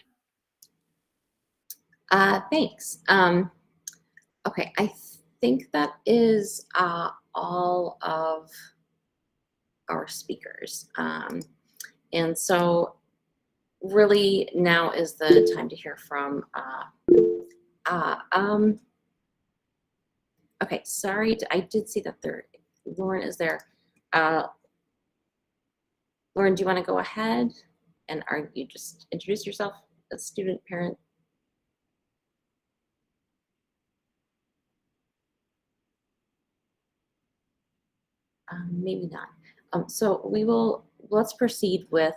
Thanks. Okay, I think that is all of our speakers. And so really now is the time to hear from, okay, sorry, I did see that Lauren is there. Lauren, do you want to go ahead? And are you just introduce yourself as student, parent? Maybe not. So let's proceed with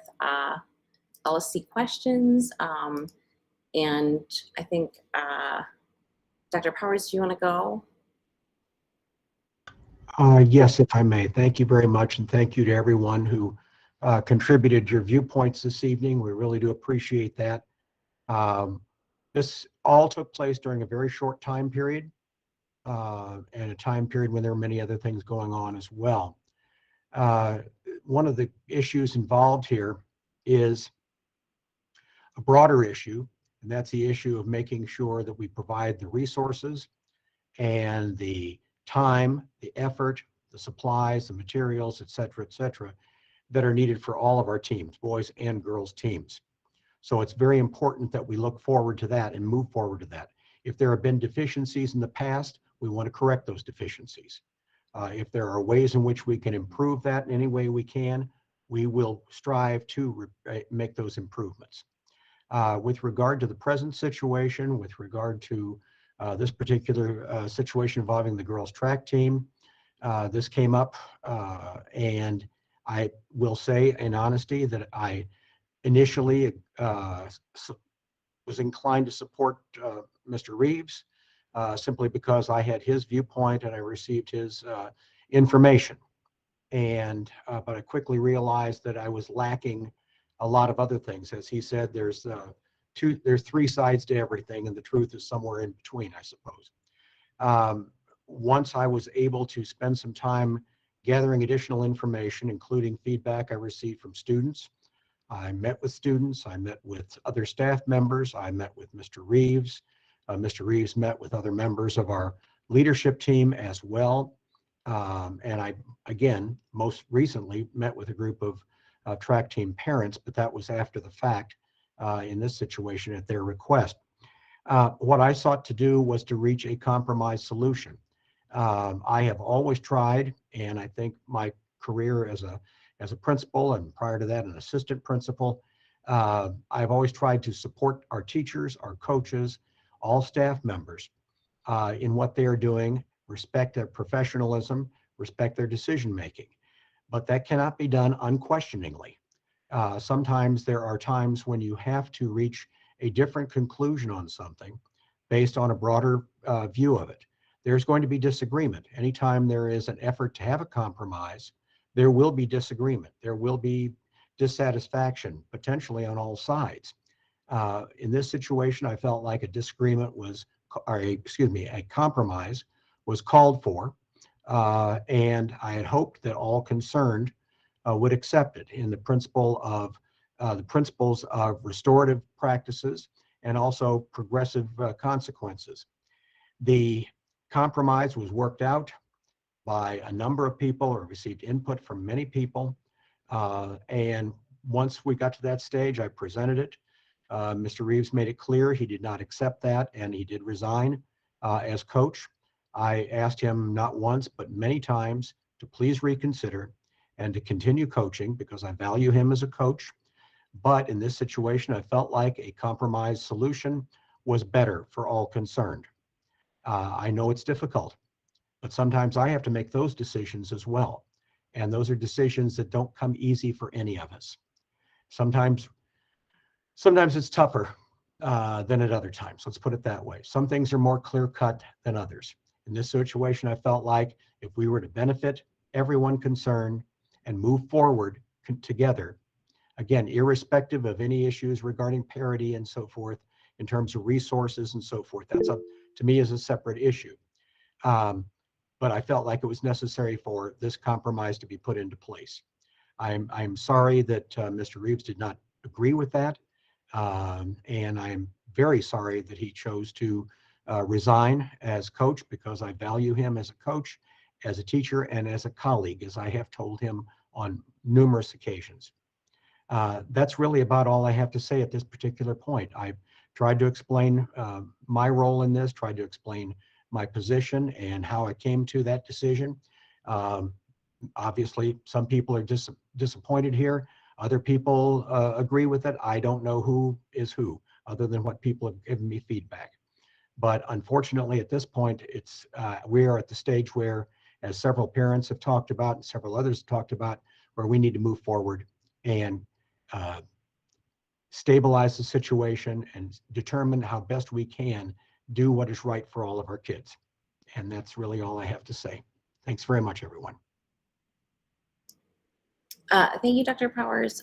LSC questions. And I think, Dr. Powers, do you want to go? Yes, if I may. Thank you very much, and thank you to everyone who contributed your viewpoints this evening. We really do appreciate that. This all took place during a very short time period, and a time period when there were many other things going on as well. One of the issues involved here is a broader issue, and that's the issue of making sure that we provide the resources and the time, the effort, the supplies, the materials, et cetera, that are needed for all of our teams, boys and girls teams. So it's very important that we look forward to that and move forward to that. If there have been deficiencies in the past, we want to correct those deficiencies. If there are ways in which we can improve that in any way we can, we will strive to make those improvements. With regard to the present situation, with regard to this particular situation involving the girls track team, this came up, and I will say in honesty that I initially was inclined to support Mr. Reeves simply because I had his viewpoint and I received his information. And but I quickly realized that I was lacking a lot of other things. As he said, there's three sides to everything, and the truth is somewhere in between, I suppose. Once I was able to spend some time gathering additional information, including feedback I received from students, I met with students, I met with other staff members, I met with Mr. Reeves. Mr. Reeves met with other members of our leadership team as well. And I, again, most recently met with a group of track team parents, but that was after the fact in this situation at their request. What I sought to do was to reach a compromise solution. I have always tried, and I think my career as a principal and prior to that an assistant principal, I've always tried to support our teachers, our coaches, all staff members in what they are doing, respect their professionalism, respect their decision making. But that cannot be done unquestioningly. Sometimes there are times when you have to reach a different conclusion on something based on a broader view of it. There's going to be disagreement. Anytime there is an effort to have a compromise, there will be disagreement. There will be dissatisfaction, potentially on all sides. In this situation, I felt like a disagreement was, a compromise was called for, and I had hoped that all concerned would accept it in the principles of restorative practices and also progressive consequences. The compromise was worked out by a number of people or received input from many people. And once we got to that stage, I presented it. Mr. Reeves made it clear he did not accept that, and he did resign as coach. I asked him not once, but many times to please reconsider and to continue coaching because I value him as a coach. But in this situation, I felt like a compromise solution was better for all concerned. I know it's difficult, but sometimes I have to make those decisions as well. And those are decisions that don't come easy for any of us. Sometimes it's tougher than at other times. Let's put it that way. Some things are more clear-cut than others. In this situation, I felt like if we were to benefit everyone concerned and move forward together, again, irrespective of any issues regarding parity and so forth, in terms of resources and so forth, that's up to me as a separate issue. But I felt like it was necessary for this compromise to be put into place. I'm sorry that Mr. Reeves did not agree with that. And I'm very sorry that he chose to resign as coach because I value him as a coach, as a teacher, and as a colleague, as I have told him on numerous occasions. That's really about all I have to say at this particular point. I've tried to explain my role in this, tried to explain my position and how I came to that decision. Obviously, some people are disappointed here. Other people agree with it. I don't know who is who, other than what people have given me feedback. But unfortunately, at this point, we are at the stage where, as several parents have talked about and several others have talked about, where we need to move forward and stabilize the situation and determine how best we can do what is right for all of our kids. And that's really all I have to say. Thanks very much, everyone. Thank you, Dr. Powers.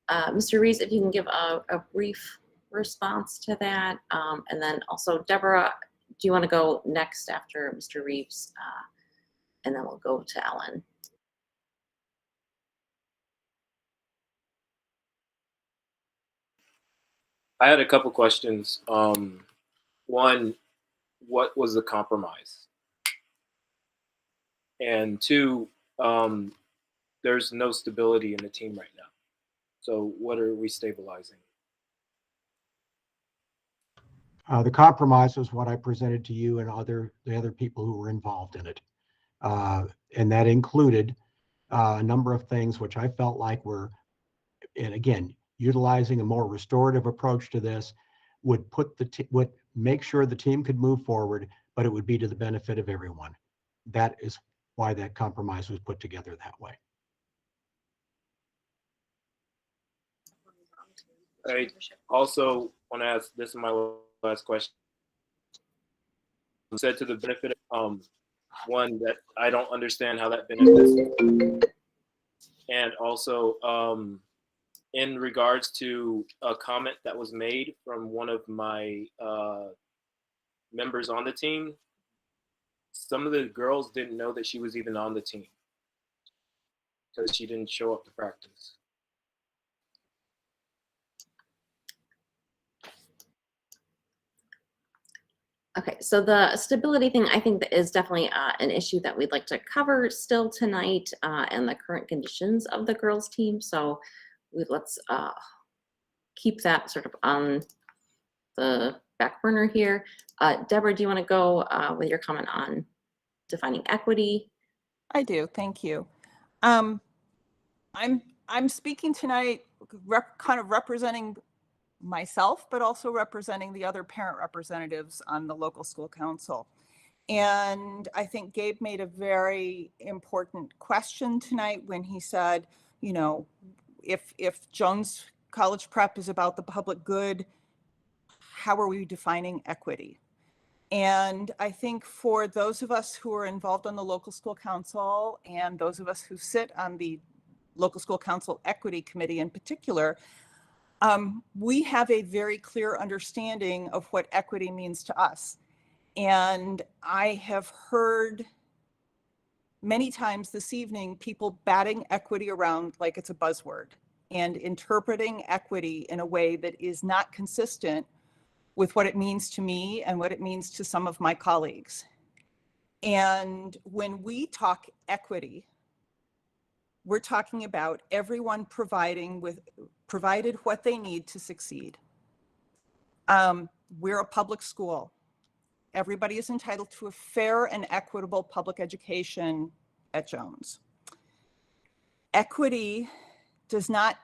Mr. Rees, if you can give a brief response to that. And then also, Deborah, do you want to go next after Mr. Reeves? And then we'll go to Ellen. I had a couple questions. One, what was the compromise? And two, there's no stability in the team right now. So what are we stabilizing? The compromise was what I presented to you and the other people who were involved in it. And that included a number of things which I felt like were, and again, utilizing a more restorative approach to this would would make sure the team could move forward, but it would be to the benefit of everyone. That is why that compromise was put together that way. I also want to ask, this is my last question. said to the benefit of one that I don't understand how that benefits, and also in regards to a comment that was made from one of my members on the team. Some of the girls didn't know that she was even on the team because she didn't show up to practice. Okay, so the stability thing, I think that is definitely an issue that we'd like to cover still tonight, and the current conditions of the girls' team. So let's keep that sort of on the back burner here. Deborah, do you want to go with your comment on defining equity? I do, thank you. I'm speaking tonight kind of representing myself, but also representing the other parent representatives on the local school council. And I think Gabe made a very important question tonight when he said, you know, if Jones College Prep is about the public good, how are we defining equity? And I think for those of us who are involved on the local school council and those of us who sit on the local school council equity committee in particular, we have a very clear understanding of what equity means to us. And I have heard many times this evening people batting equity around like it's a buzzword and interpreting equity in a way that is not consistent with what it means to me and what it means to some of my colleagues. And when we talk equity, we're talking about everyone provided what they need to succeed. We're a public school. Everybody is entitled to a fair and equitable public education at Jones. Equity does not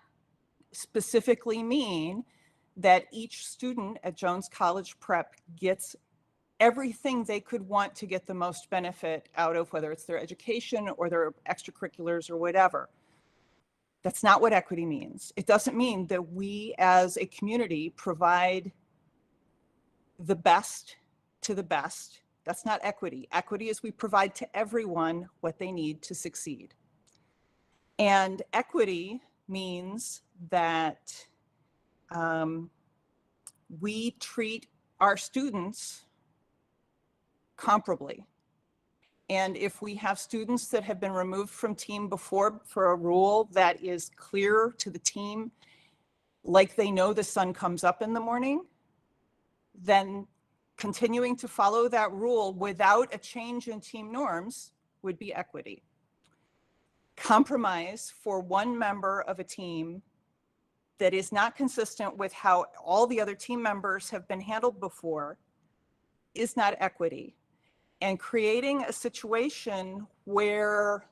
specifically mean that each student at Jones College Prep gets everything they could want to get the most benefit out of, whether it's their education or their extracurriculars or whatever. That's not what equity means. It doesn't mean that we as a community provide the best to the best. That's not equity. Equity is we provide to everyone what they need to succeed. And equity means that we treat our students comparably. And if we have students that have been removed from team before for a rule that is clear to the team, like they know the sun comes up in the morning, then continuing to follow that rule without a change in team norms would be equity. Compromise for one member of a team that is not consistent with how all the other team members have been handled before is not equity. And creating a situation where,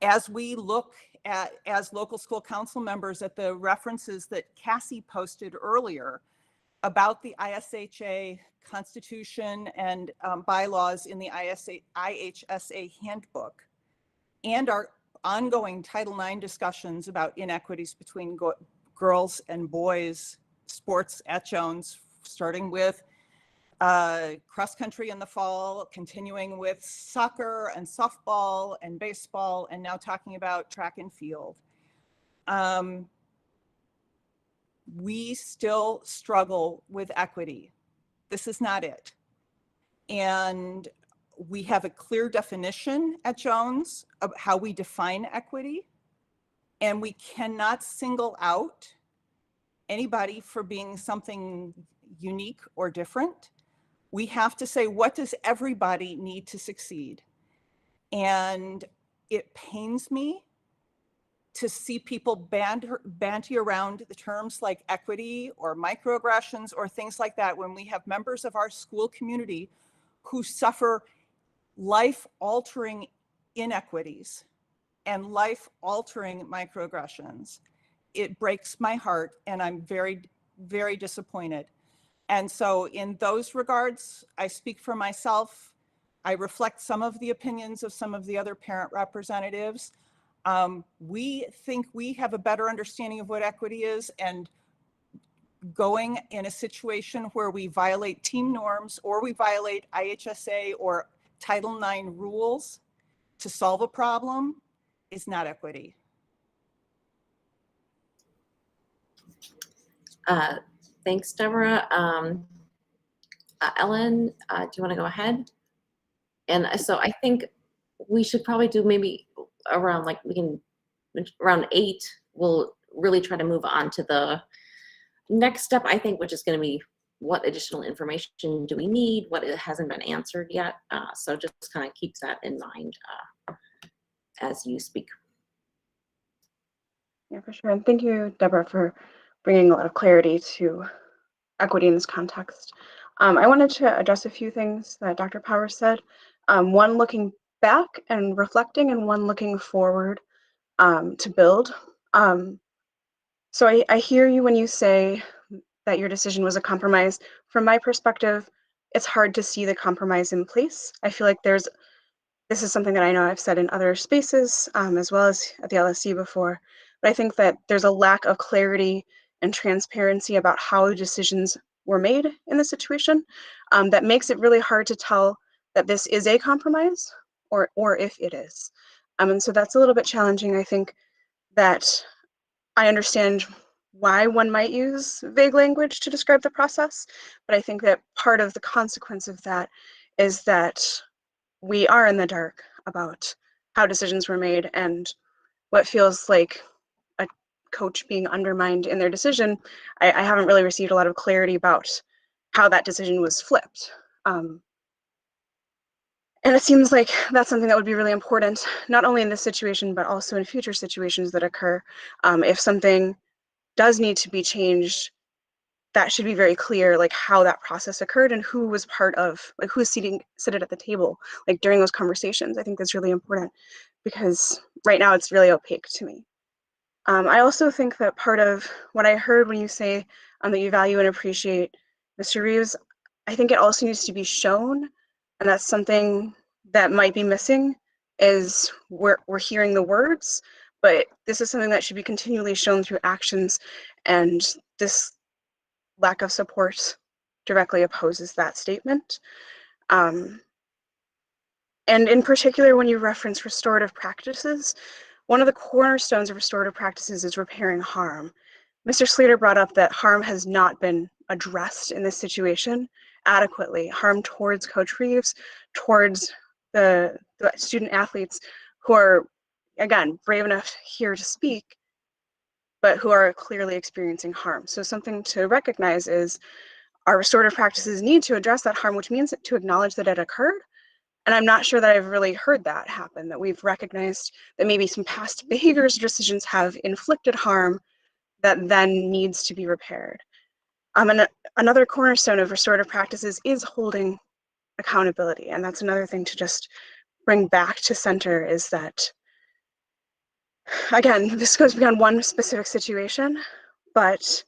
as we look at, as local school council members, at the references that Cassie posted earlier about the ISHA Constitution and bylaws in the IHSA handbook, and our ongoing Title IX discussions about inequities between girls and boys sports at Jones, starting with cross country in the fall, continuing with soccer and softball and baseball, and now talking about track and field. We still struggle with equity. This is not it. And we have a clear definition at Jones of how we define equity, and we cannot single out anybody for being something unique or different. We have to say, what does everybody need to succeed? And it pains me to see people banty around the terms like equity or microaggressions or things like that when we have members of our school community who suffer life-altering inequities and life-altering microaggressions. It breaks my heart, and I'm very, very disappointed. And so in those regards, I speak for myself. I reflect some of the opinions of some of the other parent representatives. We think we have a better understanding of what equity is, and going in a situation where we violate team norms or we violate IHSA or Title IX rules to solve a problem is not equity. Thanks, Deborah. Ellen, do you want to go ahead? And so I think we should probably do maybe around around 8, we'll really try to move on to the next step, I think, which is going to be what additional information do we need, what hasn't been answered yet. So just kind of keep that in mind as you speak. Yeah, for sure. And thank you, Deborah, for bringing a lot of clarity to equity in this context. I wanted to address a few things that Dr. Powers said. One looking back and reflecting, and one looking forward to build. So I hear you when you say that your decision was a compromise. From my perspective, it's hard to see the compromise in place. I feel like this is something that I know I've said in other spaces, as well as at the LSC before, but I think that there's a lack of clarity and transparency about how decisions were made in this situation that makes it really hard to tell that this is a compromise or if it is. And so that's a little bit challenging. I think that I understand why one might use vague language to describe the process, but I think that part of the consequence of that is that we are in the dark about how decisions were made, and what feels like a coach being undermined in their decision. I haven't really received a lot of clarity about how that decision was flipped. And it seems like that's something that would be really important, not only in this situation, but also in future situations that occur. If something does need to be changed, that should be very clear, like how that process occurred and who was part of, like who's seated at the table, like during those conversations. I think that's really important because right now it's really opaque to me. I also think that part of what I heard when you say that you value and appreciate Mr. Reeves, I think it also needs to be shown, and that's something that might be missing, is we're hearing the words, but this is something that should be continually shown through actions, and this lack of support directly opposes that statement. And in particular, when you reference restorative practices, one of the cornerstones of restorative practices is repairing harm. Mr. Slater brought up that harm has not been addressed in this situation adequately. Harm towards Coach Reeves, towards the student athletes who are, again, brave enough here to speak, but who are clearly experiencing harm. So something to recognize is our restorative practices need to address that harm, which means to acknowledge that it occurred. And I'm not sure that I've really heard that happen, that we've recognized that maybe some past behaviors or decisions have inflicted harm that then needs to be repaired. And another cornerstone of restorative practices is holding accountability. And that's another thing to just bring back to center, is that, again, this goes beyond one specific situation, but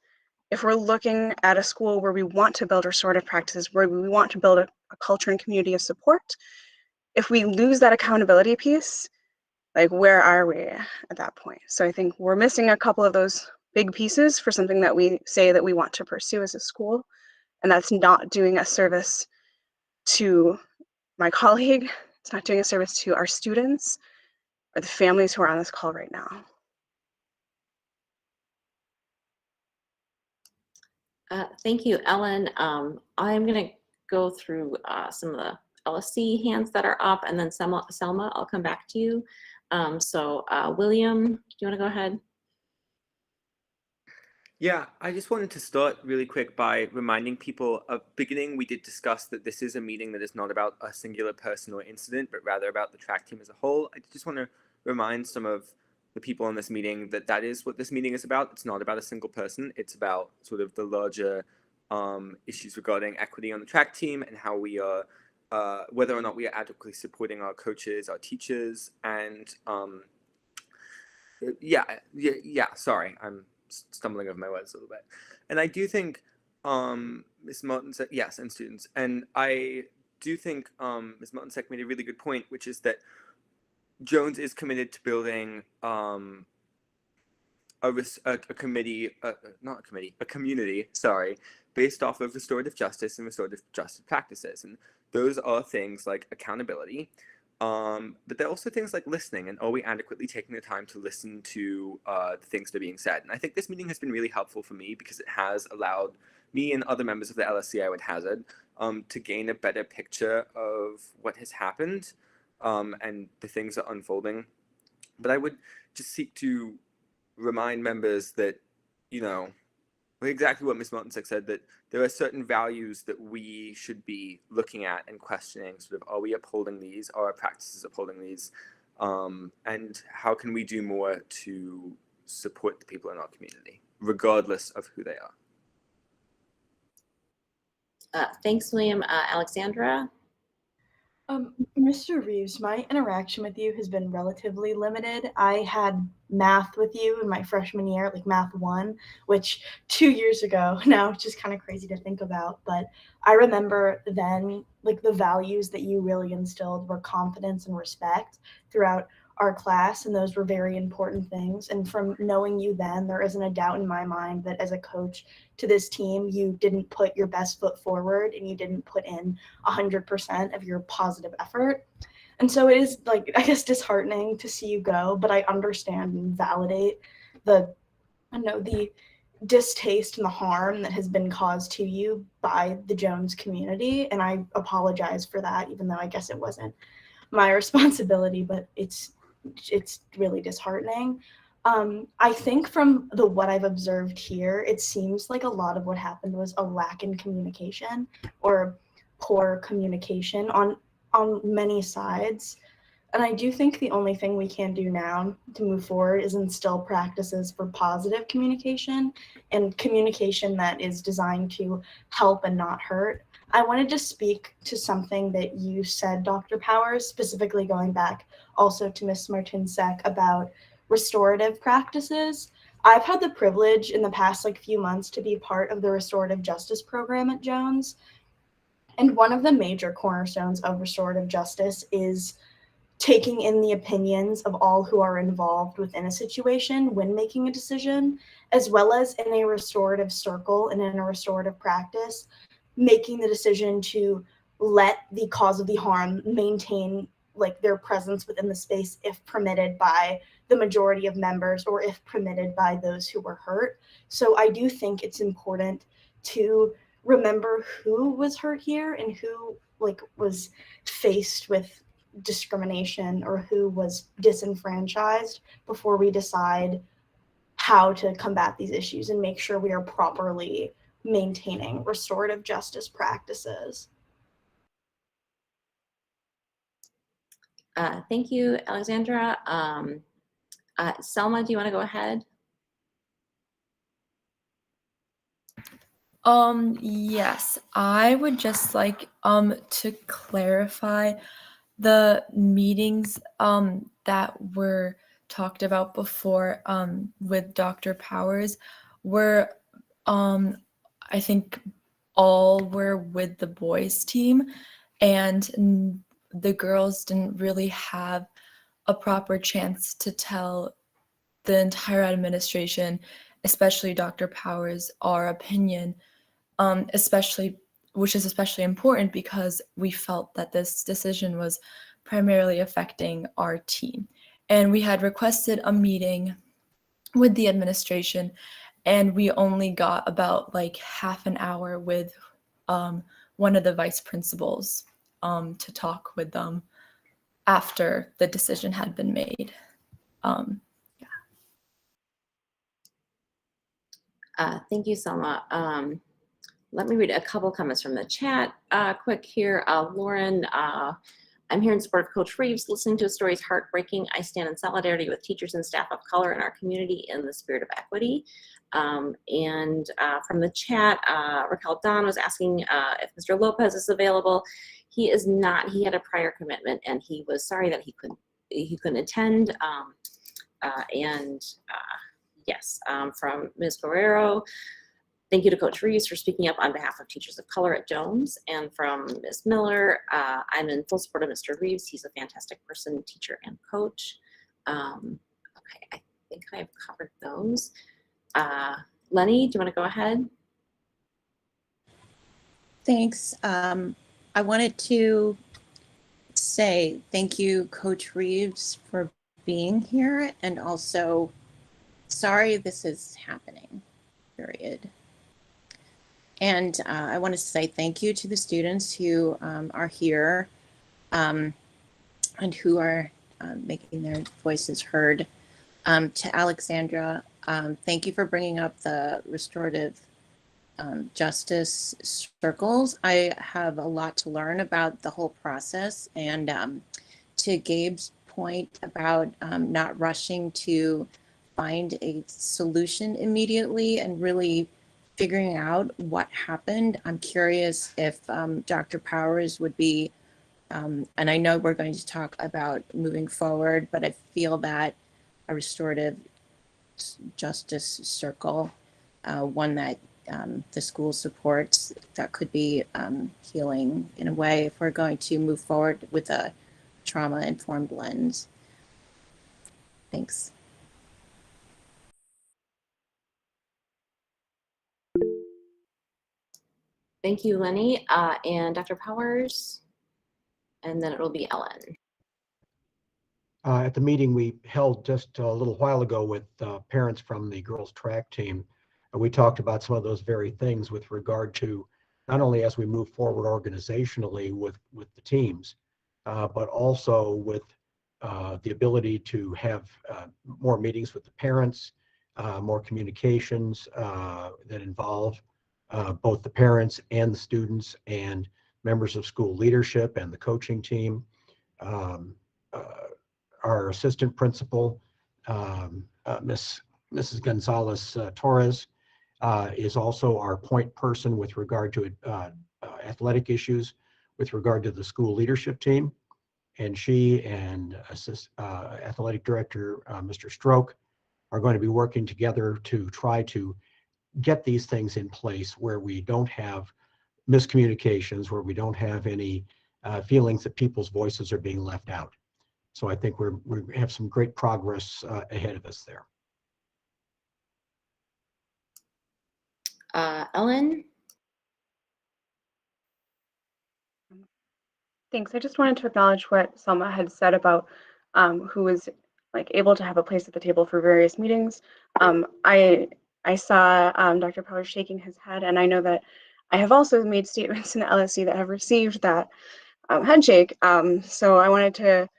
if we're looking at a school where we want to build restorative practices, where we want to build a culture and community of support, if we lose that accountability piece, like where are we at that point? So I think we're missing a couple of those big pieces for something that we say that we want to pursue as a school, and that's not doing a service to my colleague, it's not doing a service to our students or the families who are on this call right now. Thank you, Ellen. I'm going to go through some of the LSC hands that are up, and then Selma, I'll come back to you. William, do you want to go ahead? Yeah, I just wanted to start really quick by reminding people at the beginning we did discuss that this is a meeting that is not about a singular person or incident, but rather about the track team as a whole. I just want to remind some of the people in this meeting that that is what this meeting is about. It's not about a single person. It's about sort of the larger issues regarding equity on the track team and how we are, whether or not we are adequately supporting our coaches, our teachers, and sorry, I'm stumbling over my words a little bit. And I do think Ms. Mortensen, yes, and students, and I do think Ms. Mortensen made a really good point, which is that Jones is committed to building a a community, sorry, based off of restorative justice and restorative justice practices. And those are things like accountability, but they're also things like listening, and are we adequately taking the time to listen to the things that are being said? And I think this meeting has been really helpful for me because it has allowed me and other members of the LSC, I would hazard, to gain a better picture of what has happened and the things that are unfolding. But I would just seek to remind members that, you know, exactly what Ms. Mortensen said, that there are certain values that we should be looking at and questioning, sort of, are we upholding these? Are our practices upholding these? And how can we do more to support the people in our community, regardless of who they are? Thanks, William. Alexandra? Mr. Reeves, my interaction with you has been relatively limited. I had math with you in my freshman year, like math 1, which 2 years ago now, it's just kind of crazy to think about. But I remember then, like, the values that you really instilled were confidence and respect throughout our class, and those were very important things. And from knowing you then, there isn't a doubt in my mind that as a coach to this team, you didn't put your best foot forward and you didn't put in 100% of your positive effort. And so it is, like, I guess, disheartening to see you go, but I understand and validate the distaste and the harm that has been caused to you by the Jones community. And I apologize for that, even though I guess it wasn't my responsibility, but it's really disheartening. I think from what I've observed here, it seems like a lot of what happened was a lack in communication or poor communication on many sides. And I do think the only thing we can do now to move forward is instill practices for positive communication and communication that is designed to help and not hurt. I wanted to speak to something that you said, Dr. Powers, specifically going back also to Ms. Mortensen about restorative practices. I've had the privilege in the past few months to be part of the restorative justice program at Jones. And one of the major cornerstones of restorative justice is taking in the opinions of all who are involved within a situation when making a decision, as well as in a restorative circle and in a restorative practice, making the decision to let the cause of the harm maintain their presence within the space if permitted by the majority of members or if permitted by those who were hurt. So I do think it's important to remember who was hurt here and who was faced with discrimination or who was disenfranchised before we decide how to combat these issues and make sure we are properly maintaining restorative justice practices. Thank you, Alexandra. Selma, do you want to go ahead? Yes, I would just like to clarify the meetings that were talked about before with Dr. Powers were I think all were with the boys team, and the girls didn't really have a proper chance to tell the entire administration, especially Dr. Powers, our opinion, which is especially important because we felt that this decision was primarily affecting our team. And we had requested a meeting with the administration, and we only got about half an hour with one of the vice principals to talk with them after the decision had been made. Thank you, Selma. Let me read a couple comments from the chat quick here. Lauren, I'm here in support of Coach Reeves. Listening to his story is heartbreaking. I stand in solidarity with teachers and staff of color in our community in the spirit of equity. And from the chat, Raquel Don was asking if Mr. Lopez is available. He is not. He had a prior commitment, and he was sorry that he couldn't attend. Yes, from Ms. Guerrero, thank you to Coach Reeves for speaking up on behalf of teachers of color at Jones. And from Ms. Miller, I'm in full support of Mr. Reeves. He's a fantastic person, teacher, and coach. Okay, think I've covered those. Lenny, do you want to go ahead? Thanks. I wanted to say thank you, Coach Reeves, for being here, and also sorry this is happening, period. And I want to say thank you to the students who are here and who are making their voices heard. To Alexandra, thank you for bringing up the restorative justice circles. I have a lot to learn about the whole process, and to Gabe's point about not rushing to find a solution immediately and really figuring out what happened. I'm curious if Dr. Powers would be, and I know we're going to talk about moving forward, but I feel that a restorative justice circle, one that the school supports, that could be healing in a way if we're going to move forward with a trauma-informed lens. Thanks. Thank you, Lenny, and Dr. Powers, and then it'll be Ellen. At the meeting we held just a little while ago with parents from the girls track team, we talked about some of those very things with regard to not only as we move forward organizationally with the teams, but also with the ability to have more meetings with the parents, more communications that involve both the parents and the students and members of school leadership and the coaching team. Our assistant principal, Mrs. Gonzalez Torres, is also our point person with regard to athletic issues with regard to the school leadership team. And she and athletic director, Mr. Stroke, are going to be working together to try to get these things in place where we don't have miscommunications, where we don't have any feelings that people's voices are being left out. So I think we have some great progress ahead of us there. Ellen? Thanks. I just wanted to acknowledge what Selma had said about who was like able to have a place at the table for various meetings. I saw Dr. Powers shaking his head, and I know that I have also made statements in the LSC that have received that handshake. So I wanted to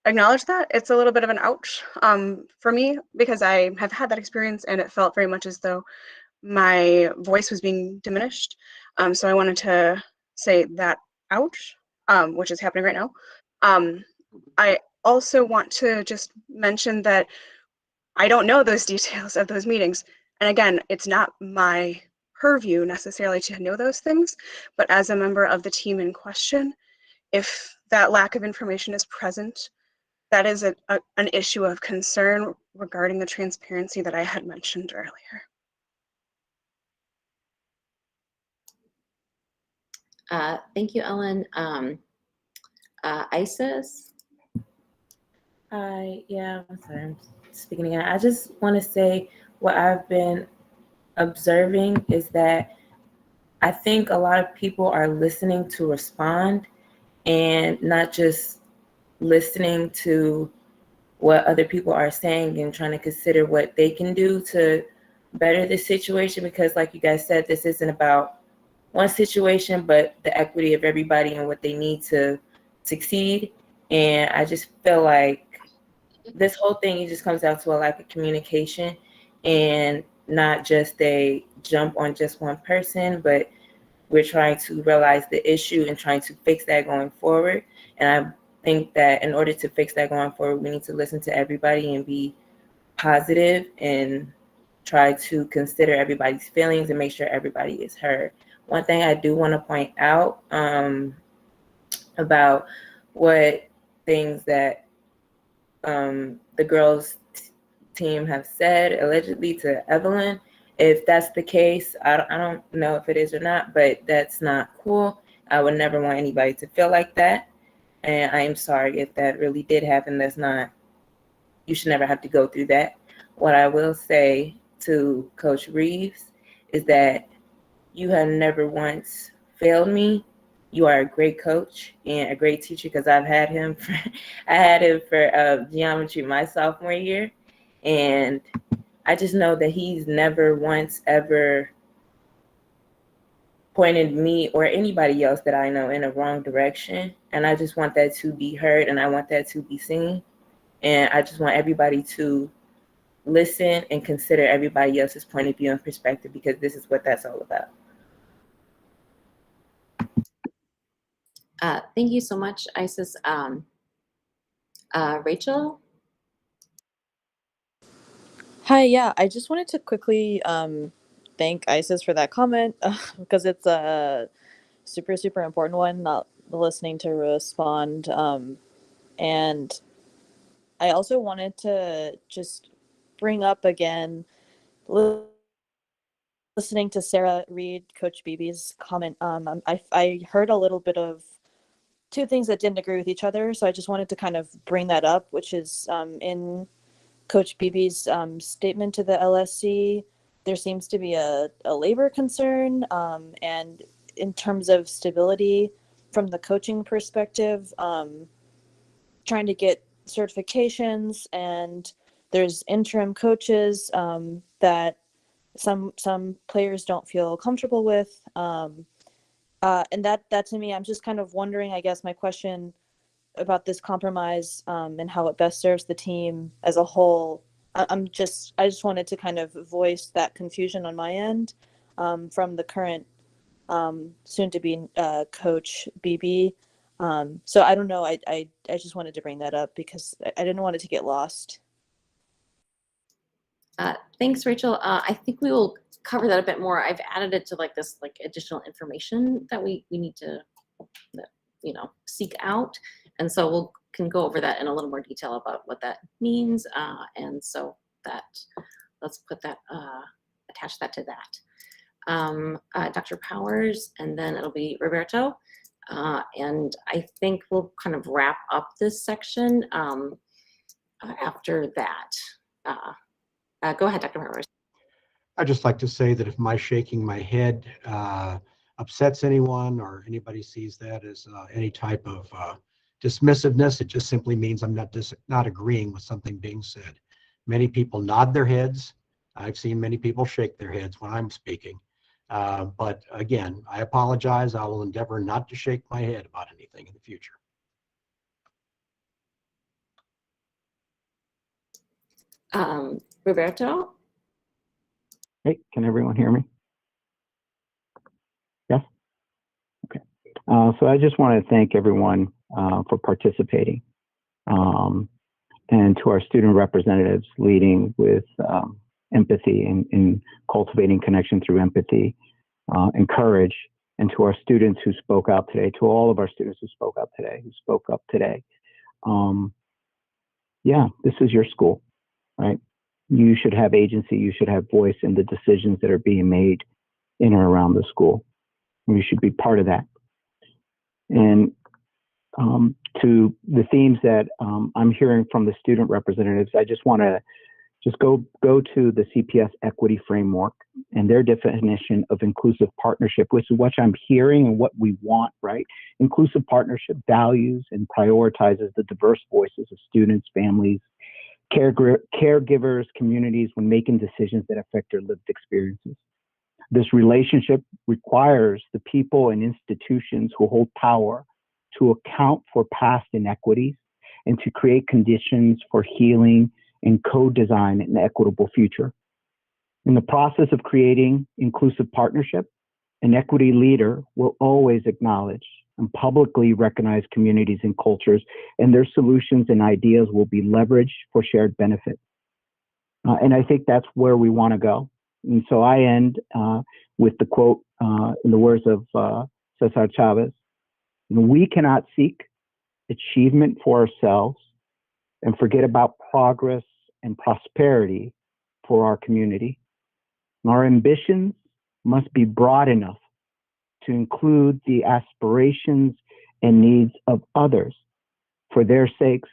acknowledge that. It's a little bit of an ouch for me because I have had that experience and it felt very much as though my voice was being diminished. So I wanted to say that ouch, which is happening right now. I also want to just mention that I don't know those details of those meetings. And again, it's not my purview necessarily to know those things, but as a member of the team in question, if that lack of information is present, that is an issue of concern regarding the transparency that I had mentioned earlier. Thank you, Ellen. Isis? Yeah, I'm sorry, I'm speaking again. I just want to say what I've been observing is that I think a lot of people are listening to respond and not just listening to what other people are saying and trying to consider what they can do to better the situation. Because like you guys said, this isn't about one situation, but the equity of everybody and what they need to succeed. And I just feel like this whole thing, it just comes down to a lack of communication and not just a jump on just one person, but we're trying to realize the issue and trying to fix that going forward. And I think that in order to fix that going forward, we need to listen to everybody and be positive and try to consider everybody's feelings and make sure everybody is heard. One thing I do want to point out about what things that the girls team have said allegedly to Evelyn. If that's the case, I don't know if it is or not, but that's not cool. I would never want anybody to feel like that. And I am sorry if that really did happen. That's not, you should never have to go through that. what I will say to Coach Reeves is that you have never once failed me. You are a great coach and a great teacher because I've had him. I had him for geometry my sophomore year, and I just know that he's never once ever pointed me or anybody else that I know in a wrong direction. And I just want that to be heard, and I want that to be seen. And I just want everybody to listen and consider everybody else's point of view and perspective, because this is what that's all about. Thank you so much, Isis. Rachel? Hi, yeah, I just wanted to quickly thank Isis for that comment because it's a super, super important one, not listening to respond. And I also wanted to just bring up again, listening to Sarah read Coach Beebe's comment. I heard a little bit of two things that didn't agree with each other. So I just wanted to kind of bring that up, which is in Coach Beebe's statement to the LSC, there seems to be a labor concern. And in terms of stability from the coaching perspective, trying to get certifications, and there's interim coaches that some players don't feel comfortable with. And that to me, I'm just kind of wondering, I guess my question about this compromise and how it best serves the team as a whole. I just wanted to kind of voice that confusion on my end from the current soon to be coach BB. So I don't know. I just wanted to bring that up because I didn't want it to get lost. Thanks, Rachel. I think we will cover that a bit more. I've added it to like this additional information that we need to seek out, and so we can go over that in a little more detail about what that means. And so that let's put that attach that to that. Dr. Powers, and then it'll be Roberto. And I think we'll kind of wrap up this section after that. Go ahead, Dr. Powers. I'd just like to say that if my shaking my head upsets anyone, or anybody sees that as any type of dismissiveness, it just simply means I'm not agreeing with something being said. Many people nod their heads. I've seen many people shake their heads when I'm speaking. But again, I apologize. I will endeavor not to shake my head about anything in the future. Roberto? Hey, can everyone hear me? Yes? Okay. So I just want to thank everyone for participating, and to our student representatives leading with empathy and cultivating connection through empathy and courage, and to our students who spoke out today, to all of our students who spoke up today. Yeah, this is your school, right? You should have agency, you should have voice in the decisions that are being made in or around the school. You should be part of that. And to the themes that I'm hearing from the student representatives, I just want to go to the CPS equity framework and their definition of inclusive partnership, which is what I'm hearing and what we want, right? Inclusive partnership values and prioritizes the diverse voices of students, families, caregivers, communities when making decisions that affect their lived experiences. This relationship requires the people and institutions who hold power to account for past inequities and to create conditions for healing and co-design an equitable future. In the process of creating inclusive partnership, an equity leader will always acknowledge and publicly recognize communities and cultures, and their solutions and ideas will be leveraged for shared benefit. And I think that's where we want to go. And so I end with the quote in the words of Cesar Chavez: "We cannot seek achievement for ourselves and forget about progress and prosperity for our community. Our ambitions must be broad enough to include the aspirations and needs of others for their sakes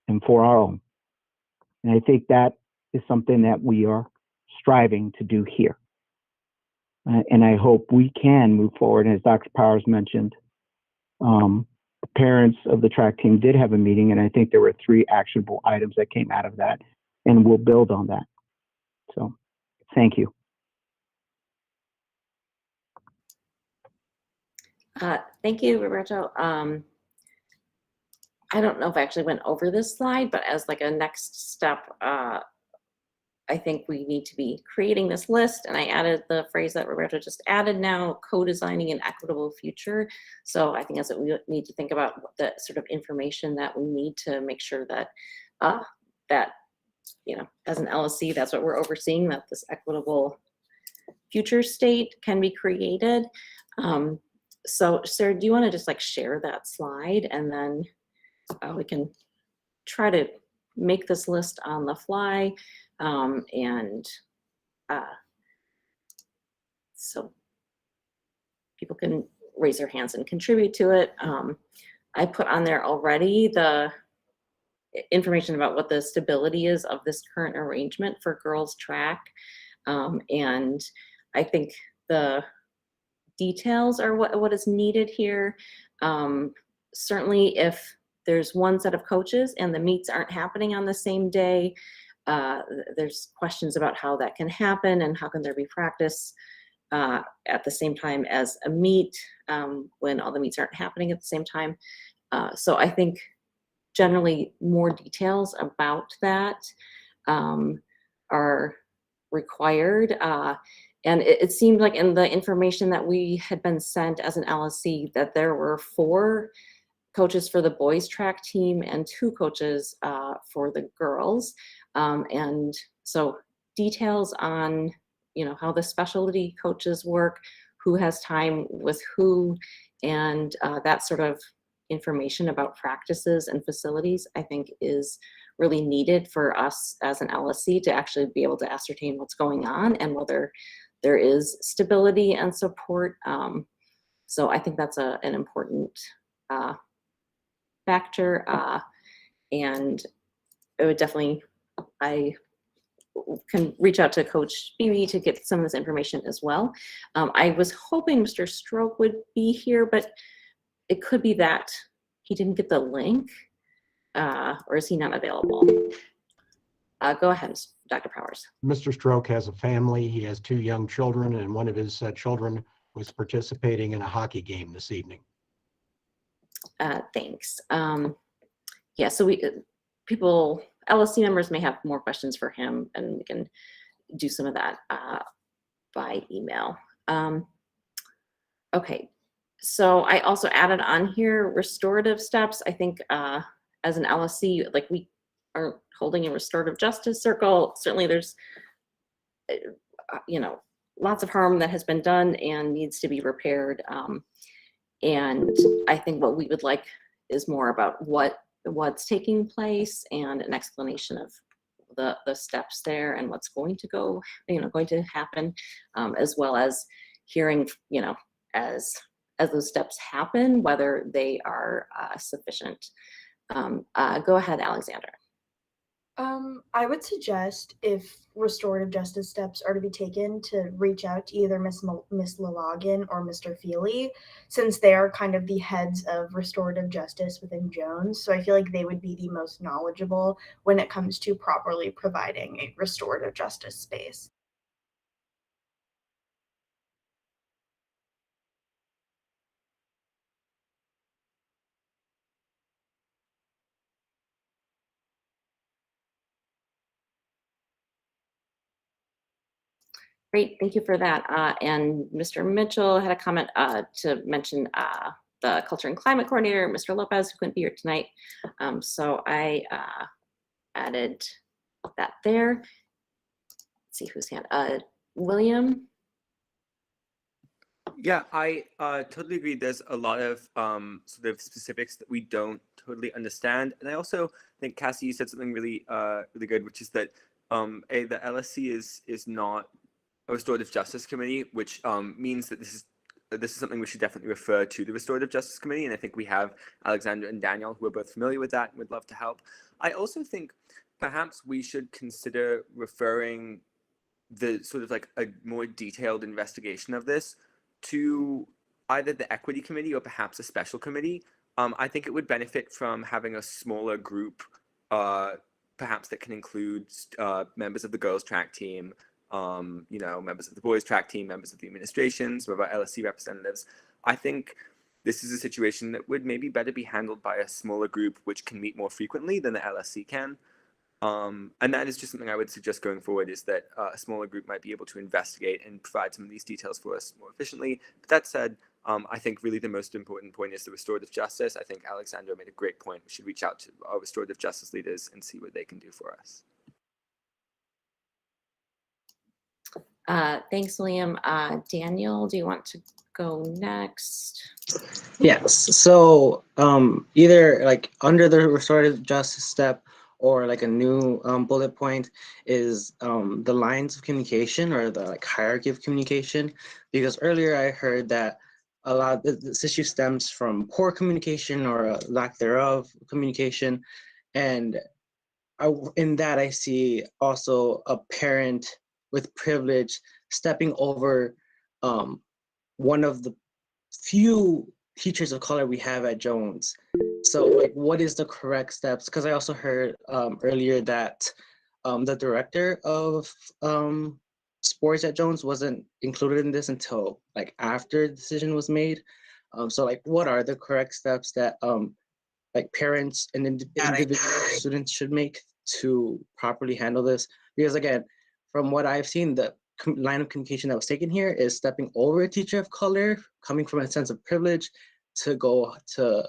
and for our own." And I think that is something that we are striving to do here. And I hope we can move forward. As Dr. Powers mentioned, parents of the track team did have a meeting, and I think there were 3 actionable items that came out of that, and we'll build on that. So thank you. Thank you, Roberto. I don't know if I actually went over this slide, but as like a next step, I think we need to be creating this list, and I added the phrase that Roberto just added now, co-designing an equitable future. So I think that's what we need to think about, the sort of information that we need to make sure that, that, you know, as an LSC, that's what we're overseeing, that this equitable future state can be created. So Sarah, do you want to just like share that slide, and then we can try to make this list on the fly, and so people can raise their hands and contribute to it. I put on there already the information about what the stability is of this current arrangement for girls track, and I think the details are what is needed here. Certainly if there's one set of coaches and the meets aren't happening on the same day, there's questions about how that can happen and how can there be practice at the same time as a meet when all the meets aren't happening at the same time. So I think generally more details about that are required. And it seemed like in the information that we had been sent as an LSC that there were 4 coaches for the boys track team and 2 coaches for the girls. And so details on, you know, how the specialty coaches work, who has time with who, and that sort of information about practices and facilities, I think is really needed for us as an LSC to actually be able to ascertain what's going on and whether there is stability and support. So I think that's an important factor, and it would definitely, I can reach out to Coach Beebe to get some of this information as well. I was hoping Mr. Stroke would be here, but it could be that he didn't get the link, or is he not available? Go ahead, Dr. Powers. Mr. Stroke has a family. He has 2 young children, and one of his children was participating in a hockey game this evening. Thanks. Yeah, so LSC members may have more questions for him, and we can do some of that by email. Okay, so I also added on here restorative steps. I think as an LSC, like we aren't holding a restorative justice circle. Certainly there's, you know, lots of harm that has been done and needs to be repaired. And I think what we would like is more about what's taking place and an explanation of the steps there and what's going to go, you know, going to happen, as well as hearing, you know, as those steps happen, whether they are sufficient. Go ahead, Alexander. I would suggest if restorative justice steps are to be taken to reach out to either Miss Lalogan or Mr. Feely, since they are kind of the heads of restorative justice within Jones. So I feel like they would be the most knowledgeable when it comes to properly providing a restorative justice space. Great, thank you for that. And Mr. Mitchell had a comment to mention the Culture and Climate Coordinator, Mr. Lopez, who couldn't be here tonight. So I added that there. Let's see whose hand. William? Yeah, I totally agree. There's a lot of sort of specifics that we don't totally understand. And I also think, Cassie, you said something really really good, which is that the LSC is not a restorative justice committee, which means that this is something we should definitely refer to the Restorative Justice Committee. And I think we have Alexander and Daniel, who are both familiar with that and would love to help. I also think perhaps we should consider referring the sort of like a more detailed investigation of this to either the equity committee or perhaps a special committee. I think it would benefit from having a smaller group, perhaps that can include members of the girls track team, members of the boys track team, members of the administration, some of our LSC representatives. I think this is a situation that would maybe better be handled by a smaller group, which can meet more frequently than the LSC can. And that is just something I would suggest going forward, is that a smaller group might be able to investigate and provide some of these details for us more efficiently. But that said, I think really the most important point is the restorative justice. I think Alexandra made a great point. We should reach out to our restorative justice leaders and see what they can do for us. Thanks, Liam. Daniel, do you want to go next? Yes. So either like under the restorative justice step or like a new bullet point is the lines of communication or the like hierarchy of communication. Because earlier I heard that a lot of this issue stems from poor communication or a lack thereof communication. And in that I see also a parent with privilege stepping over one of the few teachers of color we have at Jones. So like, what is the correct steps? Because I also heard earlier that the director of sports at Jones wasn't included in this until like after the decision was made. So like, what are the correct steps that like parents and individual students should make to properly handle this? Because again, from what I've seen, the line of communication that was taken here is stepping over a teacher of color, coming from a sense of privilege to go to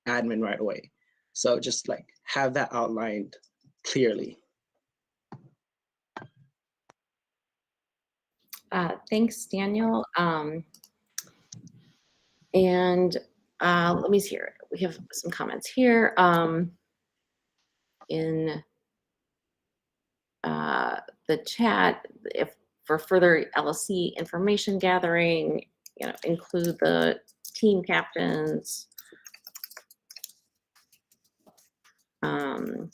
admin right away. So just like have that outlined clearly. Thanks, Daniel. And let me see here. We have some comments here. In the chat, if for further LSC information gathering, include the team captains. And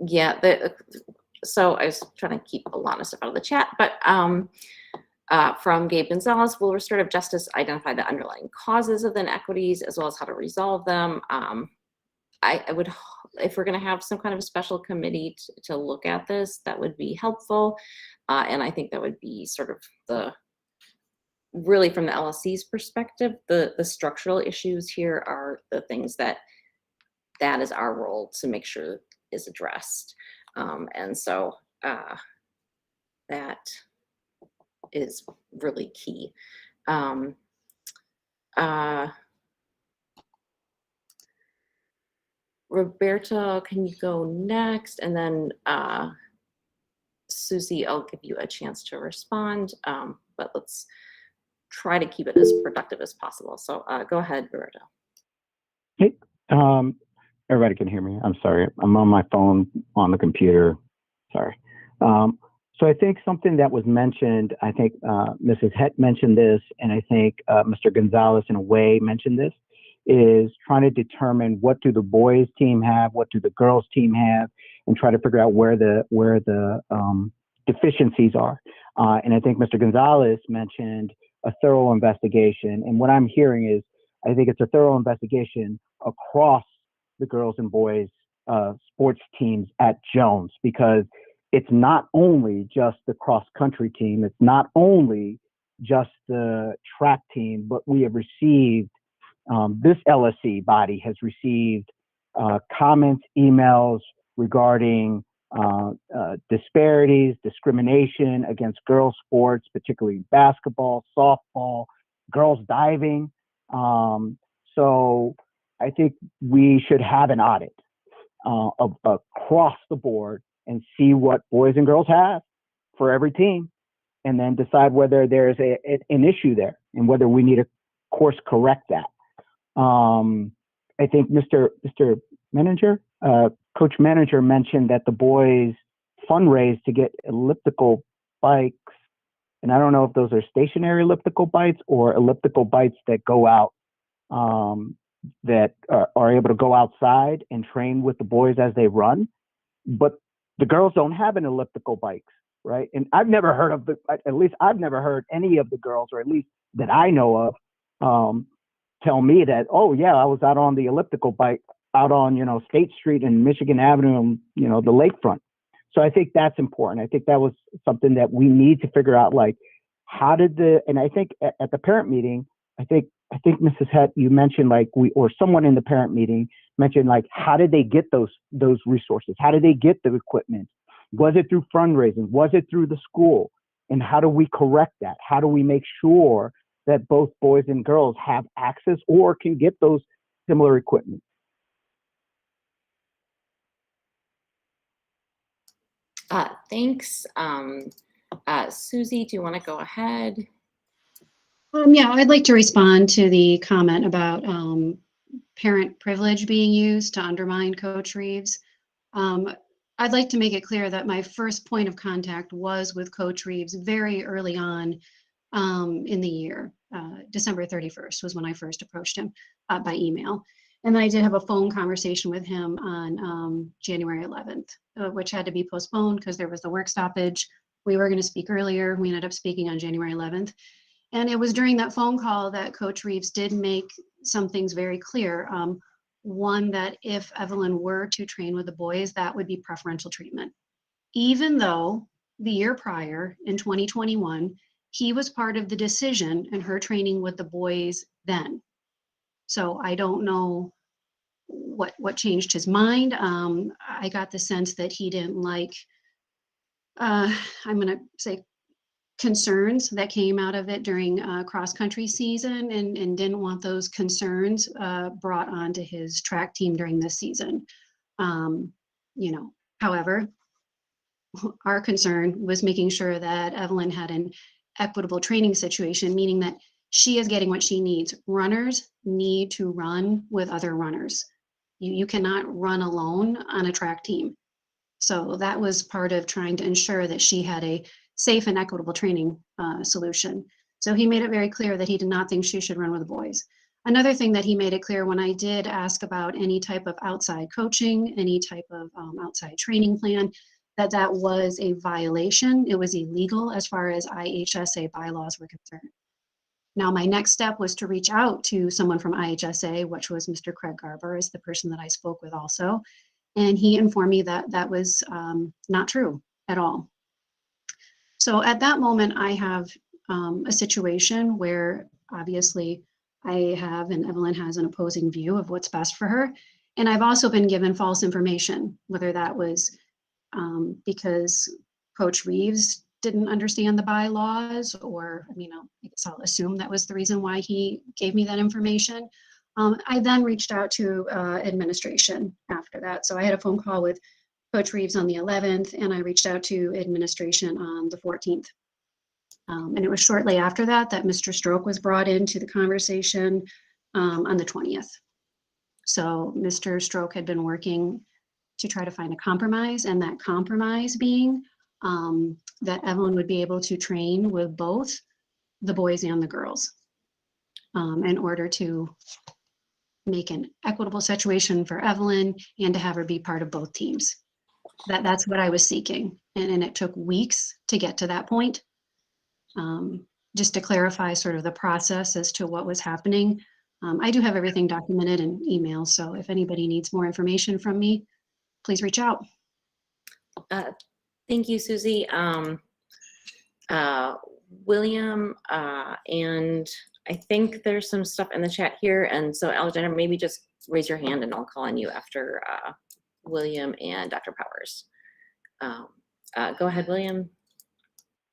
yeah, so I was trying to keep a lot of stuff out of the chat, but from Gabe Gonzalez, will restorative justice identify the underlying causes of the inequities as well as how to resolve them? I would, if we're going to have some kind of a special committee to look at this, that would be helpful. And I think that would be sort of really from the LSC's perspective, the structural issues here are the things that is our role to make sure is addressed. And so that is really key. Roberto, can you go next? And then Susie, I'll give you a chance to respond, but let's try to keep it as productive as possible. So go ahead, Roberto. Hey, everybody can hear me. I'm sorry. I'm on my phone on the computer. Sorry. So I think something that was mentioned, I think Mrs. Het mentioned this, and I think Mr. Gonzalez in a way mentioned this, is trying to determine what do the boys team have, what do the girls team have, and try to figure out where the deficiencies are. And I think Mr. Gonzalez mentioned a thorough investigation. And what I'm hearing is, I think it's a thorough investigation across the girls and boys sports teams at Jones, because it's not only just the cross country team, it's not only just the track team, but we have received, this LSC body has received comments, emails regarding disparities, discrimination against girls sports, particularly basketball, softball, girls diving. So I think we should have an audit of across the board and see what boys and girls have for every team, and then decide whether there's an issue there and whether we need to course correct that. I think Mr. Manager, Coach Manager mentioned that the boys fundraised to get elliptical bikes And I don't know if those are stationary elliptical bites or elliptical bites that go out, that are able to go outside and train with the boys as they run. But the girls don't have an elliptical bikes, right? And I've never heard of at least I've never heard any of the girls, or at least that I know of, tell me that, oh yeah, I was out on the elliptical bike out on, State Street and Michigan Avenue, and, the lakefront. So I think that's important. I think that was something that we need to figure out, like, how did and I think at the parent meeting, I think Mrs. Hett, you mentioned, like, or someone in the parent meeting mentioned, like, how did they get those resources? How did they get the equipment? Was it through fundraising? Was it through the school? And how do we correct that? How do we make sure that both boys and girls have access or can get those similar equipment? Thanks. Susie, do you want to go ahead? Yeah, I'd like to respond to the comment about parent privilege being used to undermine Coach Reeves. I'd like to make it clear that my first point of contact was with Coach Reeves very early on in the year. December 31st was when I first approached him by email. And then I did have a phone conversation with him on January 11th, which had to be postponed because there was the work stoppage. We were going to speak earlier. We ended up speaking on January 11th. And it was during that phone call that Coach Reeves did make some things very clear. One, that if Evelyn were to train with the boys, that would be preferential treatment. Even though the year prior, in 2021, he was part of the decision in her training with the boys then. So I don't know what changed his mind. I got the sense that he didn't like, I'm gonna say, concerns that came out of it during cross-country season, and didn't want those concerns brought onto his track team during this season. However, our concern was making sure that Evelyn had an equitable training situation, meaning that she is getting what she needs. Runners need to run with other runners. You cannot run alone on a track team. So that was part of trying to ensure that she had a safe and equitable training solution. So he made it very clear that he did not think she should run with the boys. Another thing that he made it clear when I did ask about any type of outside coaching, any type of outside training plan, that was a violation. It was illegal as far as IHSA bylaws were concerned. Now, my next step was to reach out to someone from IHSA, which was Mr. Craig Garber, is the person that I spoke with also. And he informed me that that was not true at all. So at that moment, I have a situation where obviously I have, and Evelyn has, an opposing view of what's best for her. And I've also been given false information, whether that was because Coach Reeves didn't understand the bylaws, or, I guess I'll assume that was the reason why he gave me that information. I then reached out to administration after that. So I had a phone call with Coach Reeves on the 11th, and I reached out to administration on the 14th. And it was shortly after that that Mr. Stroke was brought into the conversation on the 20th. So Mr. Stroke had been working to try to find a compromise, and that compromise being that Evelyn would be able to train with both the boys and the girls in order to make an equitable situation for Evelyn and to have her be part of both teams. That's what I was seeking. And it took weeks to get to that point. Just to clarify sort of the process as to what was happening. I do have everything documented in email, so if anybody needs more information from me, please reach out. Thank you, Susie. William, and I think there's some stuff in the chat here. And so Alexander, maybe just raise your hand and I'll call on you after William and Dr. Powers. Go ahead, William.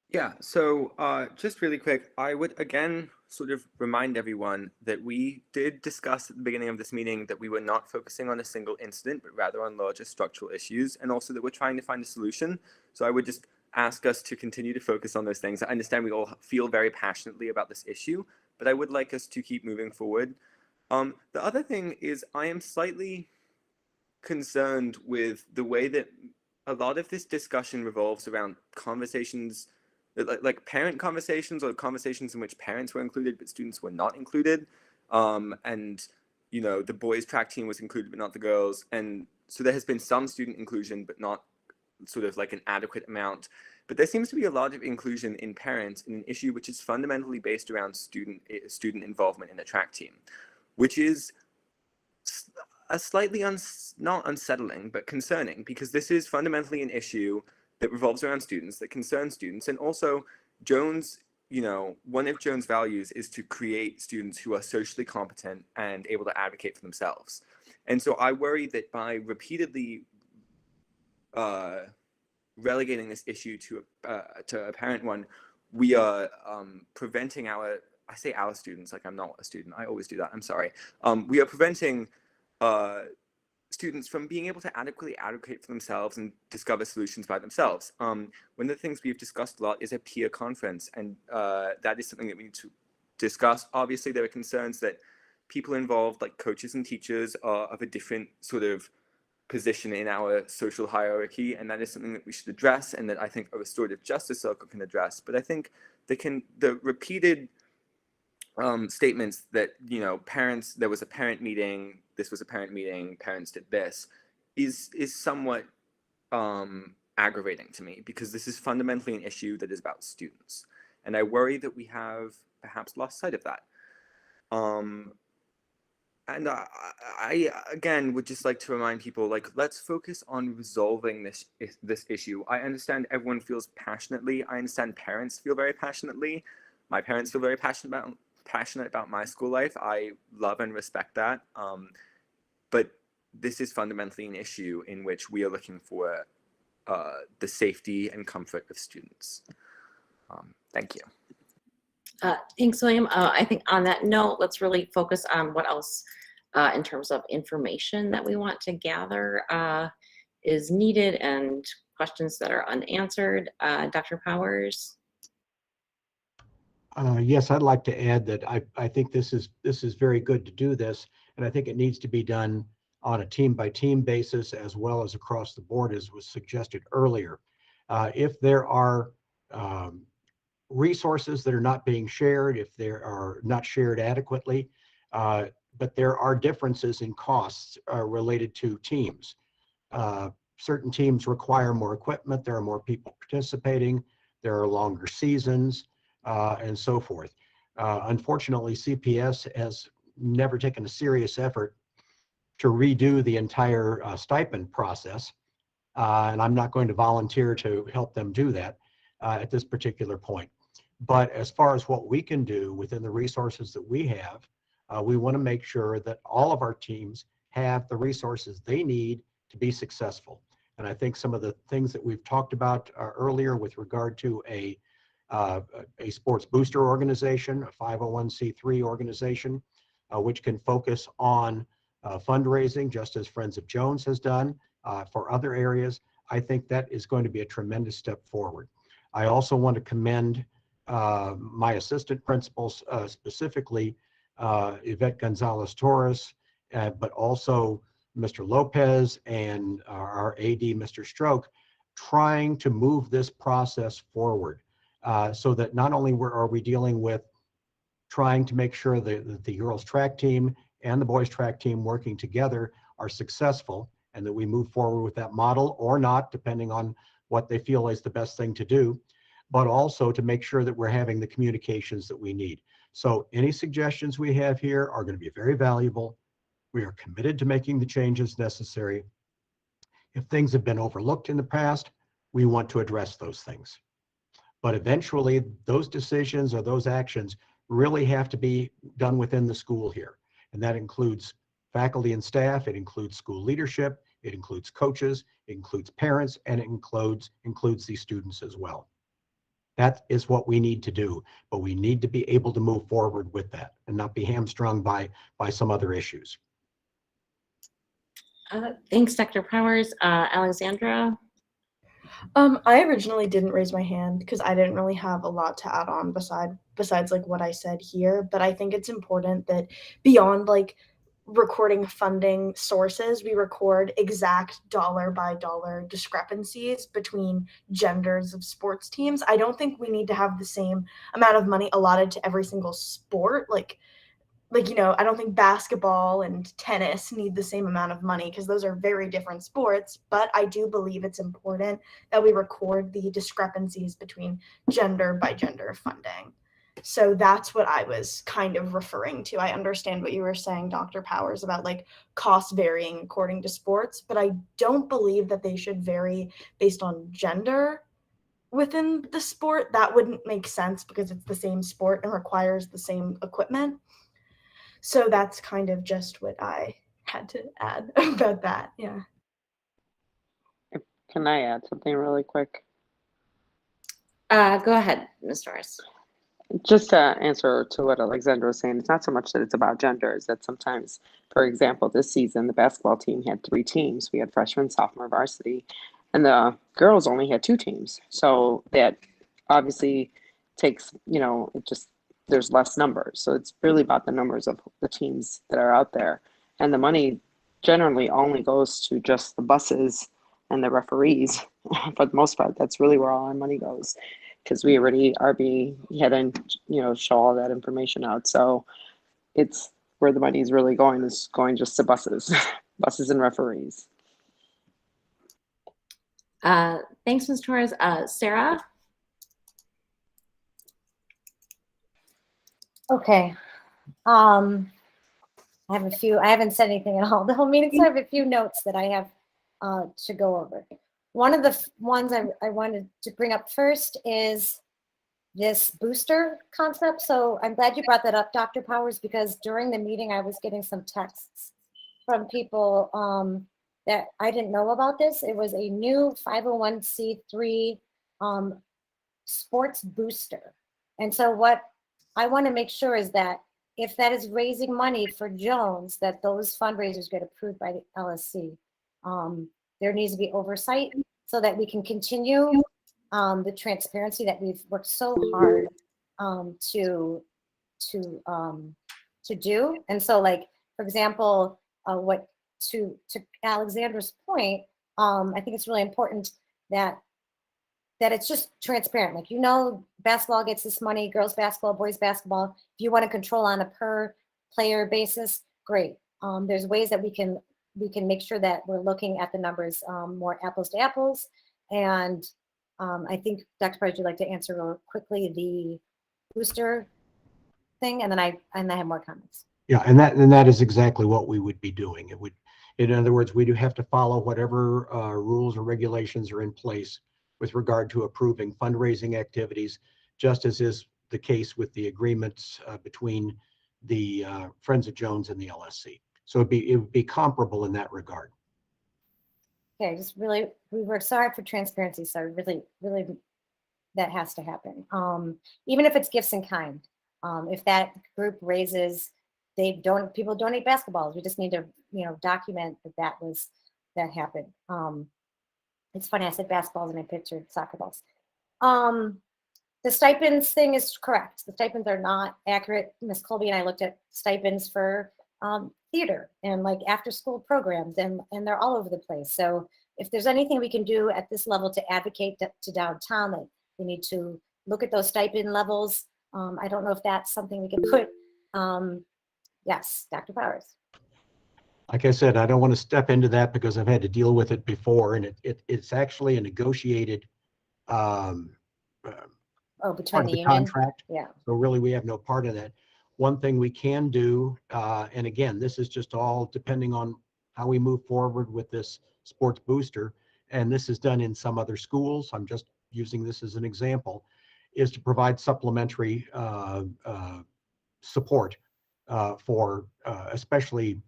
Yeah, so just really quick, I would again sort of remind everyone that we did discuss at the beginning of this meeting that we were not focusing on a single incident, but rather on larger structural issues, and also that we're trying to find a solution. So I would just ask us to continue to focus on those things. I understand we all feel very passionately about this issue, but I would like us to keep moving forward. The other thing is I am slightly concerned with the way that a lot of this discussion revolves around conversations like parent conversations or conversations in which parents were included but students were not included, and the boys track team was included but not the girls, and so there has been some student inclusion but not sort of like an adequate amount. But there seems to be a lot of inclusion in parents in an issue which is fundamentally based around student involvement in a track team, which is a slightly not unsettling but concerning, because this is fundamentally an issue that revolves around students, that concerns students. And also Jones, one of Jones' values is to create students who are socially competent and able to advocate for themselves. And so I worry that by repeatedly relegating this issue to a parent one, we are preventing I say our students, like I'm not a student, I always do that, I'm sorry. We are preventing students from being able to adequately advocate for themselves and discover solutions by themselves. One of the things we've discussed a lot is a peer conference, and that is something that we need to discuss. Obviously, there are concerns that people involved, like coaches and teachers, are of a different sort of position in our social hierarchy, and that is something that we should address, and that I think a restorative justice circle can address. But I think the repeated statements that parents, there was a parent meeting, this was a parent meeting, parents did this, is somewhat aggravating to me, because this is fundamentally an issue that is about students, and I worry that we have perhaps lost sight of that. And I again would just like to remind people, like, let's focus on resolving this issue. I understand everyone feels passionately. I understand parents feel very passionately. My parents feel very passionate about my school life. I love and respect that. But this is fundamentally an issue in which we are looking for the safety and comfort of students. Thank you. Thanks, William. I think on that note, let's really focus on what else in terms of information that we want to gather is needed and questions that are unanswered. Dr. Powers? Yes, I'd like to add that I think this is very good to do this, and I think it needs to be done on a team-by-team basis as well as across the board, as was suggested earlier. If there are resources that are not being shared, if they are not shared adequately, but there are differences in costs related to teams. Certain teams require more equipment, there are more people participating, there are longer seasons, and so forth. Unfortunately, CPS has never taken a serious effort to redo the entire stipend process, and I'm not going to volunteer to help them do that at this particular point. But as far as what we can do within the resources that we have, we want to make sure that all of our teams have the resources they need to be successful. And I think some of the things that we've talked about earlier with regard to a sports booster organization, a 501c3 organization, which can focus on fundraising, just as Friends of Jones has done for other areas, I think that is going to be a tremendous step forward. I also want to commend my assistant principals, specifically Yvette Gonzalez-Torres, but also Mr. Lopez and our AD, Mr. Stroke, trying to move this process forward so that not only are we dealing with trying to make sure that the girls track team and the boys track team working together are successful, and that we move forward with that model or not, depending on what they feel is the best thing to do, but also to make sure that we're having the communications that we need. So any suggestions we have here are going to be very valuable. We are committed to making the changes necessary. If things have been overlooked in the past, we want to address those things. But eventually, those decisions or those actions really have to be done within the school here. And that includes faculty and staff, it includes school leadership, it includes coaches, it includes parents, and it includes these students as well. That is what we need to do, but we need to be able to move forward with that and not be hamstrung by some other issues. Thanks, Dr. Powers. Alexandra? I originally didn't raise my hand because I didn't really have a lot to add on besides like what I said here, but I think it's important that beyond like recording funding sources, we record exact dollar by dollar discrepancies between genders of sports teams. I don't think we need to have the same amount of money allotted to every single sport. Like, you know, I don't think basketball and tennis need the same amount of money because those are very different sports, but I do believe it's important that we record the discrepancies between gender by gender funding. So that's what I was kind of referring to. I understand what you were saying, Dr. Powers, about like costs varying according to sports, but I don't believe that they should vary based on gender within the sport. That wouldn't make sense because it's the same sport and requires the same equipment. So that's kind of just what I had to add about that. Yeah. Can I add something really quick? Go ahead, Ms. Torres. Just to answer to what Alexandra was saying, it's not so much that it's about gender, is that sometimes, for example, this season, the basketball team had 3 teams. We had freshman, sophomore, varsity, and the girls only had 2 teams. So that obviously takes, you know, there's less numbers. So it's really about the numbers of the teams that are out there. And the money generally only goes to just the buses and the referees for the most part. That's really where all our money goes, because we already had to, you know, show all that information out. So it's where the money is really going, is going just to buses, buses and referees. Thanks, Ms. Torres. Sarah? Okay. I haven't said anything at all the whole meeting, so I have a few notes that I have to go over. One of the ones I wanted to bring up first is this booster concept. So I'm glad you brought that up, Dr. Powers, because during the meeting I was getting some texts from people that I didn't know about this. It was a new 501c3 sports booster. And so what I want to make sure is that if that is raising money for Jones, that those fundraisers get approved by the LSC. There needs to be oversight so that we can continue the transparency that we've worked so hard to do. And so, like, for example, to Alexandra's point, I think it's really important that it's just transparent. Like, you know, basketball gets this money, girls basketball, boys basketball. If you want to control on a per player basis, great. There's ways that we can make sure that we're looking at the numbers more apples to apples. And I think, Dr. Price, you'd like to answer real quickly the booster thing, and then I have more comments. Yeah, and that is exactly what we would be doing. It would, in other words, we do have to follow whatever rules or regulations are in place with regard to approving fundraising activities, just as is the case with the agreements between the Friends of Jones and the LSC. So it would be comparable in that regard. Okay, we work so hard for transparency, so really that has to happen. Even if it's gifts in kind, if that group raises, people donate basketballs, we just need to, you know, document that happened. It's funny, I said basketballs and I pictured soccer balls. The stipends thing is correct. The stipends are not accurate. Ms. Colby and I looked at stipends for theater and like after school programs, and they're all over the place. So if there's anything we can do at this level to advocate to downtown, that we need to look at those stipend levels. I don't know if that's something we can put. Yes, Dr. Powers. Like I said, I don't want to step into that because I've had to deal with it before, and it's actually a negotiated between part of the the union? contract. Yeah. So really, we have no part in that. One thing we can do, and again, this is just all depending on how we move forward with this sports booster, and this is done in some other schools, I'm just using this as an example, is to provide supplementary support for especially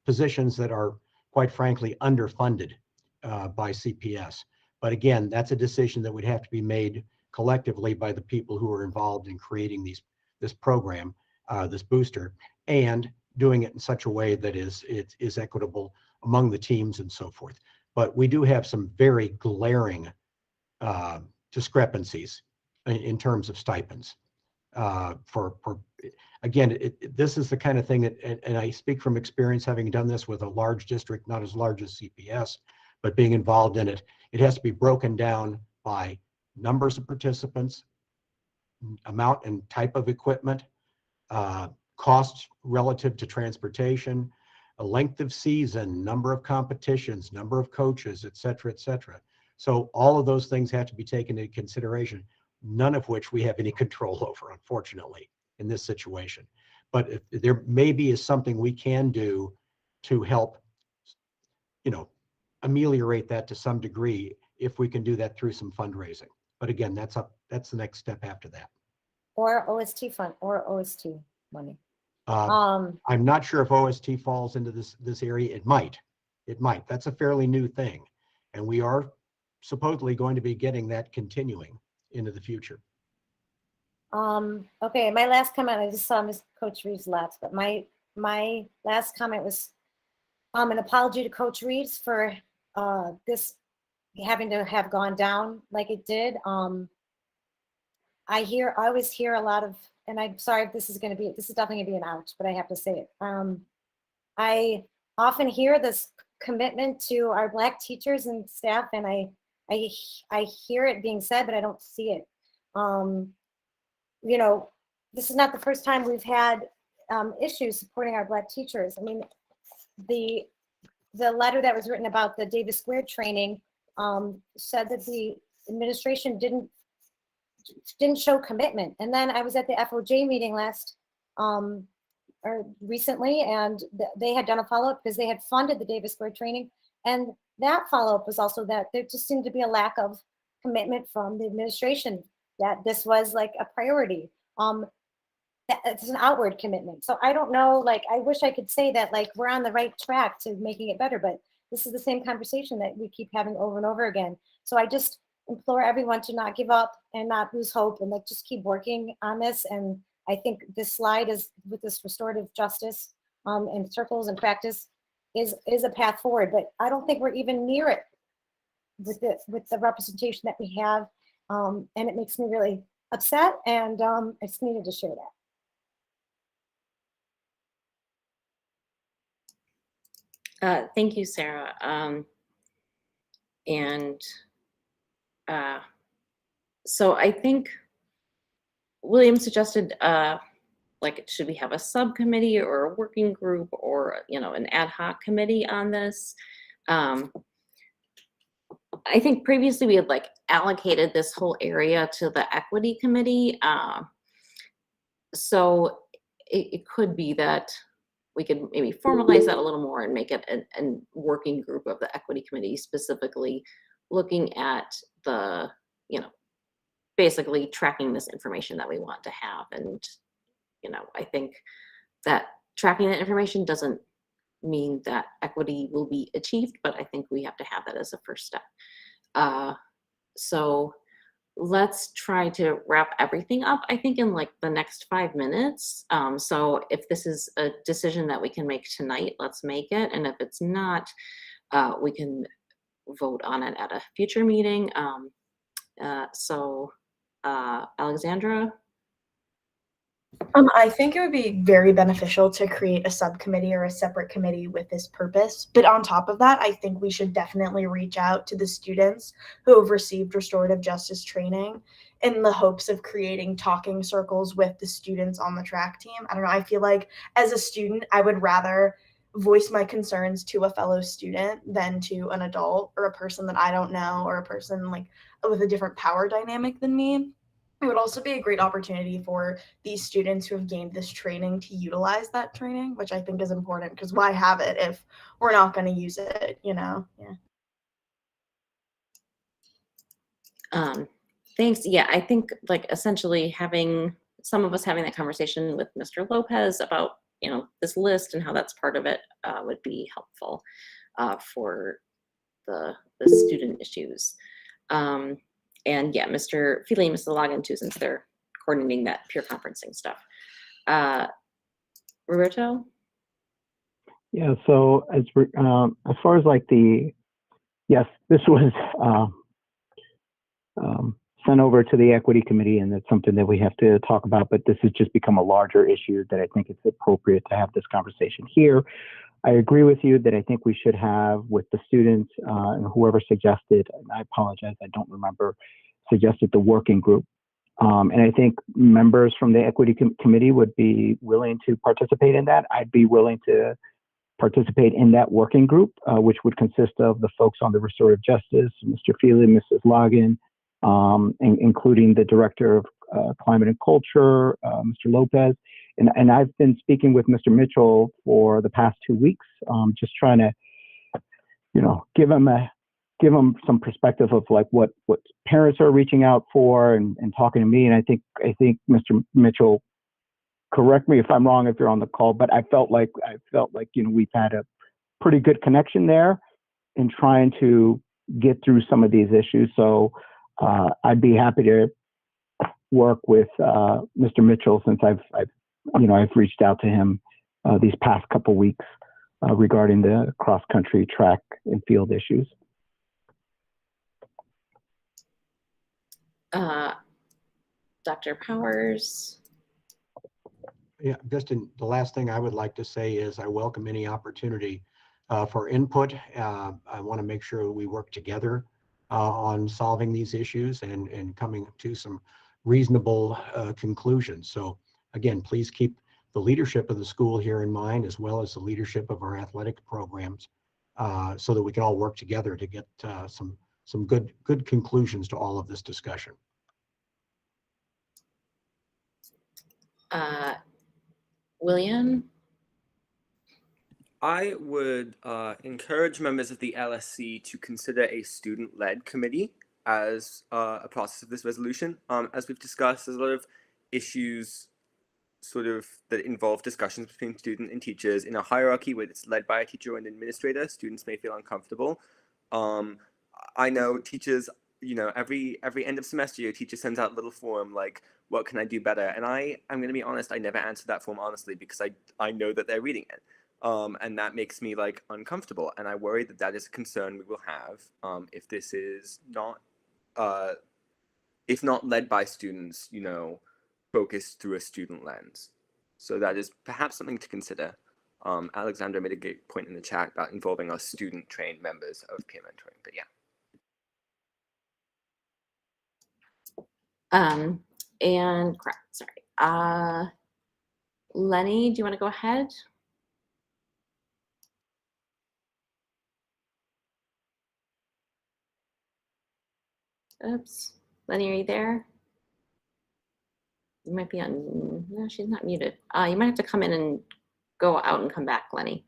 positions that are, quite frankly, underfunded by CPS. But again, that's a decision that would have to be made collectively by the people who are involved in creating this program, this booster, and doing it in such a way that is equitable among the teams and so forth. But we do have some very glaring discrepancies in terms of stipends. again, this is the kind of thing that, and I speak from experience having done this with a large district, not as large as CPS, but being involved in it, it has to be broken down by numbers of participants, amount and type of equipment, costs relative to transportation, a length of season, number of competitions, number of coaches, et cetera, et cetera. So all of those things have to be taken into consideration, none of which we have any control over, unfortunately, in this situation. But if there maybe is something we can do to help, ameliorate that to some degree, if we can do that through some fundraising. But again, that's the next step after that. Or OST fund, or OST money. I'm not sure if OST falls into this area. It might. That's a fairly new thing, and we are supposedly going to be getting that continuing into the future. Okay, my last comment, I just saw Miss Coach Reeves left, but my last comment was an apology to Coach Reeves for this having to have gone down like it did. I always hear a lot of, and I'm sorry if this is definitely gonna be an ouch, but I have to say it. I often hear this commitment to our Black teachers and staff, and I hear it being said, but I don't see it. This is not the first time we've had issues supporting our Black teachers. I mean, the letter that was written about the Davis Square training said that the administration didn't show commitment. And then I was at the FOJ meeting recently, and they had done a follow-up because they had funded the Davis Square training. And that follow-up was also that there just seemed to be a lack of commitment from the administration that this was like a priority. It's an outward commitment. So I don't know, I wish I could say that we're on the right track to making it better, but this is the same conversation that we keep having over and over again. So I just implore everyone to not give up and not lose hope, and just keep working on this. And I think this slide is, with this restorative justice and circles and practice, is a path forward. But I don't think we're even near it with the representation that we have, and it makes me really upset. And I just needed to share that. Thank you, Sarah. So I think William suggested, should we have a subcommittee or a working group or, an ad hoc committee on this? I think previously we had allocated this whole area to the equity committee. So it could be that we could maybe formalize that a little more and make it a working group of the equity committee, specifically looking at the, basically tracking this information that we want to have. And, I think that tracking that information doesn't mean that equity will be achieved, but I think we have to have that as a first step. So let's try to wrap everything up, I think, in the next 5 minutes. So if this is a decision that we can make tonight, let's make it. And if it's not, we can vote on it at a future meeting. Alexandra? I think it would be very beneficial to create a subcommittee or a separate committee with this purpose. But on top of that, I think we should definitely reach out to the students who have received restorative justice training in the hopes of creating talking circles with the students on the track team. I don't know. I feel like as a student, I would rather voice my concerns to a fellow student than to an adult or a person that I don't know, or a person with a different power dynamic than me. It would also be a great opportunity for these students who have gained this training to utilize that training, which I think is important, because why have it if we're not going to use it, Yeah. Thanks. Yeah, I think essentially having some of us having that conversation with Mr. Lopez about, this list and how that's part of it would be helpful for the student issues. And yeah, Mr. Feely and Mr. Logan too, since they're coordinating that peer conferencing stuff. Roberto? Yeah, so as far as yes, this was sent over to the equity committee, and it's something that we have to talk about, but this has just become a larger issue that I think it's appropriate to have this conversation here. I agree with you that I think we should have with the students and whoever suggested, and I apologize, I don't remember, suggested the working group. And I think members from the equity committee would be willing to participate in that. I'd be willing to participate in that working group, which would consist of the folks on the restorative justice, Mr. Feely, Mrs. Logan, including the director of climate and culture, Mr. Lopez. And I've been speaking with Mr. Mitchell for the past 2 weeks, just trying to, give him some perspective of like what parents are reaching out for and talking to me. And I think Mr. Mitchell, correct me if I'm wrong if you're on the call, but I felt like we've had a pretty good connection there in trying to get through some of these issues. So I'd be happy to work with Mr. Mitchell since I've reached out to him these past couple weeks regarding the cross-country track and field issues. Dr. Powers. Yeah, just the last thing I would like to say is I welcome any opportunity for input. I want to make sure we work together on solving these issues and coming to some reasonable conclusions. So again, please keep the leadership of the school here in mind, as well as the leadership of our athletic programs, so that we can all work together to get some good conclusions to all of this discussion. William? I would encourage members of the LSC to consider a student-led committee as a process of this resolution. As we've discussed, there's a lot of issues sort of that involve discussions between student and teachers in a hierarchy where it's led by a teacher or an administrator. Students may feel uncomfortable. I know teachers, every end of semester, your teacher sends out a little form like, what can I do better? And I'm going to be honest, I never answer that form honestly because I know that they're reading it. And that makes me like uncomfortable. And I worry that that is a concern we will have if this is not, if not led by students, focused through a student lens. So that is perhaps something to consider. Alexandra made a great point in the chat about involving our student-trained members of peer mentoring, but yeah. And crap, sorry. Lenny, do you want to go ahead? Oops. Lenny, are you there? You might be on, no, she's not muted. You might have to come in and go out and come back, Lenny.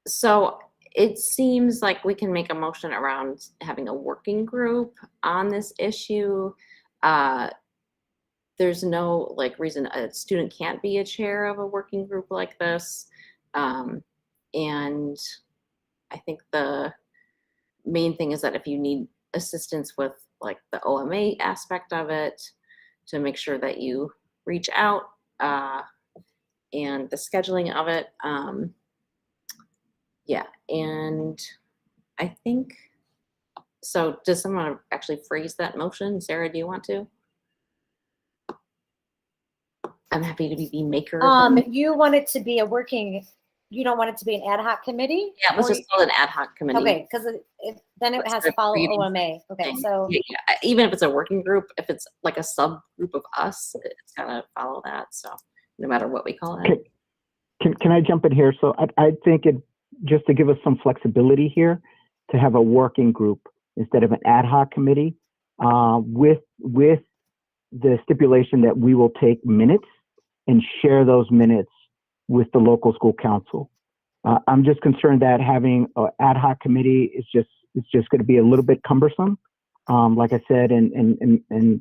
So it seems like we can make a motion around having a working group on this issue. There's no reason a student can't be a chair of a working group like this. And I think the main thing is that if you need assistance with the OMA aspect of it, to make sure that you reach out, and the scheduling of it. Yeah, and I think, so does someone actually phrase that motion? Sarah, do you want to? I'm happy to be the maker of them. You want it to be a working, you don't want it to be an ad hoc committee? Yeah, let's just call it an ad hoc committee. Okay, because then it has to follow OMA. Okay, so. Yeah, even if it's a working group, if it's like a subgroup of us, it's gotta follow that. So no matter what we call it. Can I jump in here? So I think just to give us some flexibility here, to have a working group instead of an ad hoc committee, with the stipulation that we will take minutes and share those minutes with the local school council. I'm just concerned that having an ad hoc committee is just going to be a little bit cumbersome. Like I said, and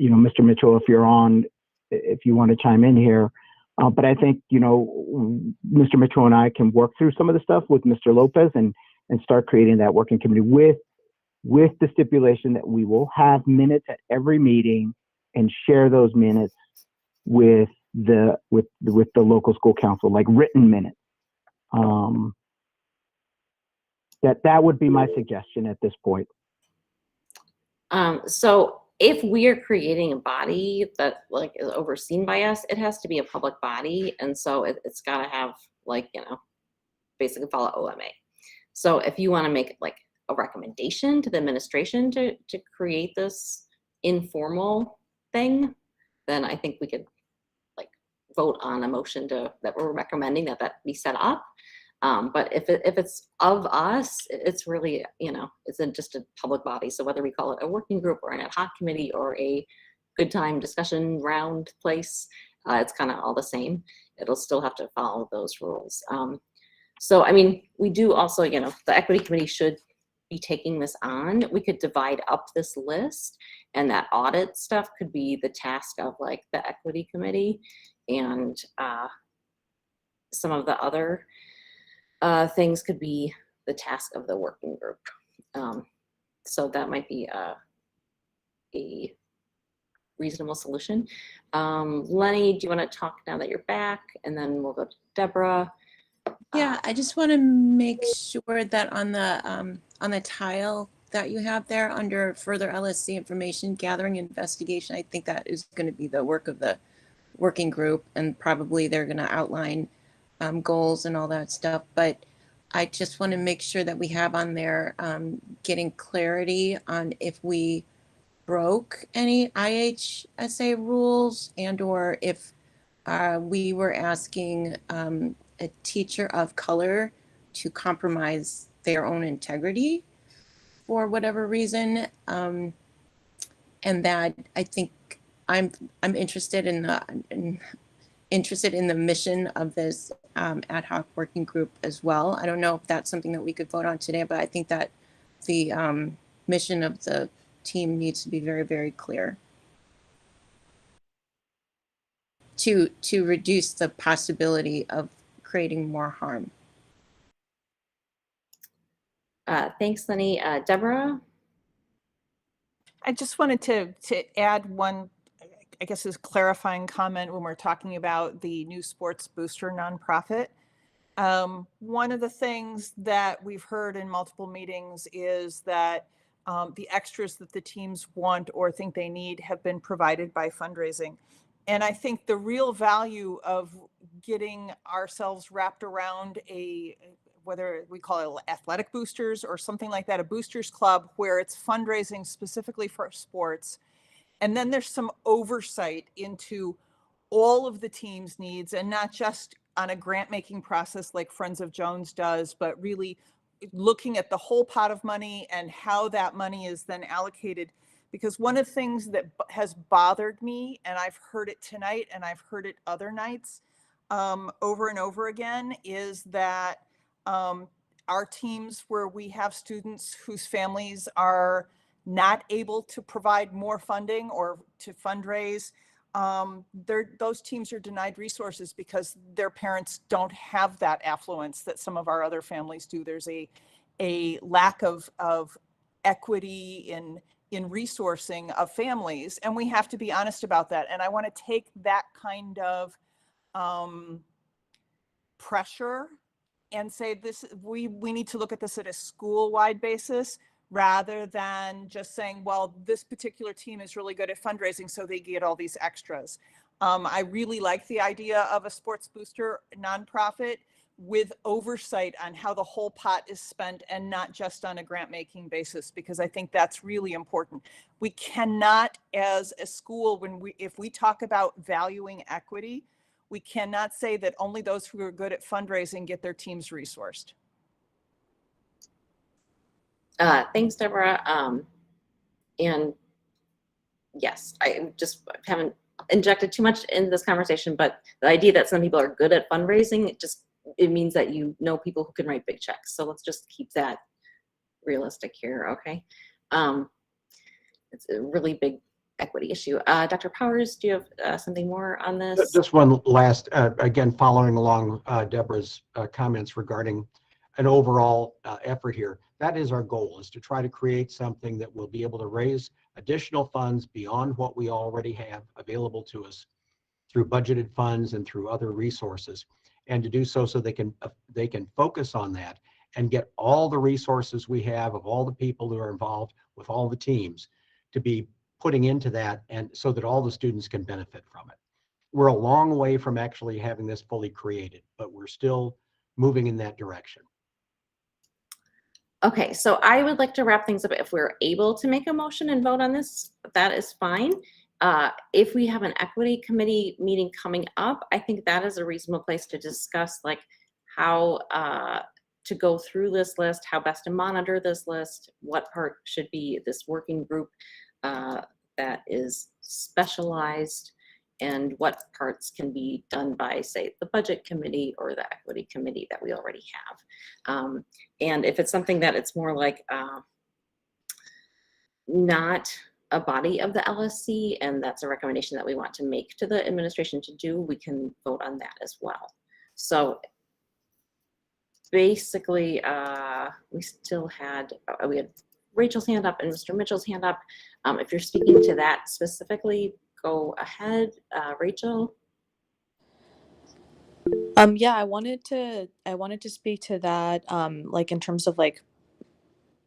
Mr. Mitchell, if you're on, if you want to chime in here, but I think Mr. Mitchell and I can work through some of the stuff with Mr. Lopez and start creating that working committee with the stipulation that we will have minutes at every meeting and share those minutes with the local school council, like written minutes. That would be my suggestion at this point. So if we are creating a body that like is overseen by us, it has to be a public body. And so it's got to have like, you know, basically follow OMA. So if you want to make like a recommendation to the administration to create this informal thing, then I think we could like vote on a motion that we're recommending that be set up. But if it's of us, it's really, you know, it's just a public body. So whether we call it a working group or an ad hoc committee or a good time discussion round place, it's kind of all the same. It'll still have to follow those rules. So, I mean, we do also, you know, the equity committee should be taking this on. We could divide up this list, and that audit stuff could be the task of like the equity committee, and some of the other things could be the task of the working group. So that might be a reasonable solution. Lenny, do you want to talk now that you're back? And then we'll go to Deborah. Yeah, I just want to make sure that on the tile that you have there under further LSC information gathering investigation, I think that is going to be the work of the working group, and probably they're going to outline goals and all that stuff. But I just want to make sure that we have on there getting clarity on if we broke any IHSA rules, and or if we were asking a teacher of color to compromise their own integrity for whatever reason. And that I think I'm interested in the mission of this ad hoc working group as well. I don't know if that's something that we could vote on today, but I think that the mission of the team needs to be very, very clear to reduce the possibility of creating more harm. Thanks, Lenny. Deborah? I just wanted to add one, I guess, is clarifying comment when we're talking about the new sports booster nonprofit. One of the things that we've heard in multiple meetings is that the extras that the teams want or think they need have been provided by fundraising. And I think the real value of getting ourselves wrapped around whether we call it athletic boosters or something like that, a boosters club where it's fundraising specifically for sports. And then there's some oversight into all of the team's needs, and not just on a grant making process like Friends of Jones does, but really looking at the whole pot of money and how that money is then allocated. Because one of the things that has bothered me, and I've heard it tonight and I've heard it other nights over and over again, is that our teams where we have students whose families are not able to provide more funding or to fundraise, those teams are denied resources because their parents don't have that affluence that some of our other families do. There's a lack of equity in resourcing of families, and we have to be honest about that. And I want to take that kind of pressure and say we need to look at this at a school-wide basis, rather than just saying, well, this particular team is really good at fundraising, so they get all these extras. I really like the idea of a sports booster nonprofit with oversight on how the whole pot is spent and not just on a grant making basis, because I think that's really important. We cannot, as a school, if we talk about valuing equity, we cannot say that only those who are good at fundraising get their teams resourced. Thanks, Deborah. And yes, I just haven't injected too much into this conversation, but the idea that some people are good at fundraising, it means that you know people who can write big checks. So let's just keep that realistic here, okay? It's a really big equity issue. Dr. Powers, do you have something more on this? Just one last, again, following along Deborah's comments regarding an overall effort here. That is our goal, is to try to create something that will be able to raise additional funds beyond what we already have available to us through budgeted funds and through other resources, and to do so they can focus on that and get all the resources we have of all the people who are involved with all the teams to be putting into that, and so that all the students can benefit from it. We're a long way from actually having this fully created, but we're still moving in that direction. Okay, so I would like to wrap things up. If we're able to make a motion and vote on this, that is fine. If we have an equity committee meeting coming up, I think that is a reasonable place to discuss like how to go through this list, how best to monitor this list, what part should be this working group that is specialized, and what parts can be done by, say, the budget committee or the equity committee that we already have. And if it's something that it's more like not a body of the LSC, and that's a recommendation that we want to make to the administration to do, we can vote on that as well. So basically, we still had, we had Rachel's hand up and Mr. Mitchell's hand up. If you're speaking to that specifically, go ahead, Rachel. Yeah, I wanted to speak to that, like in terms of like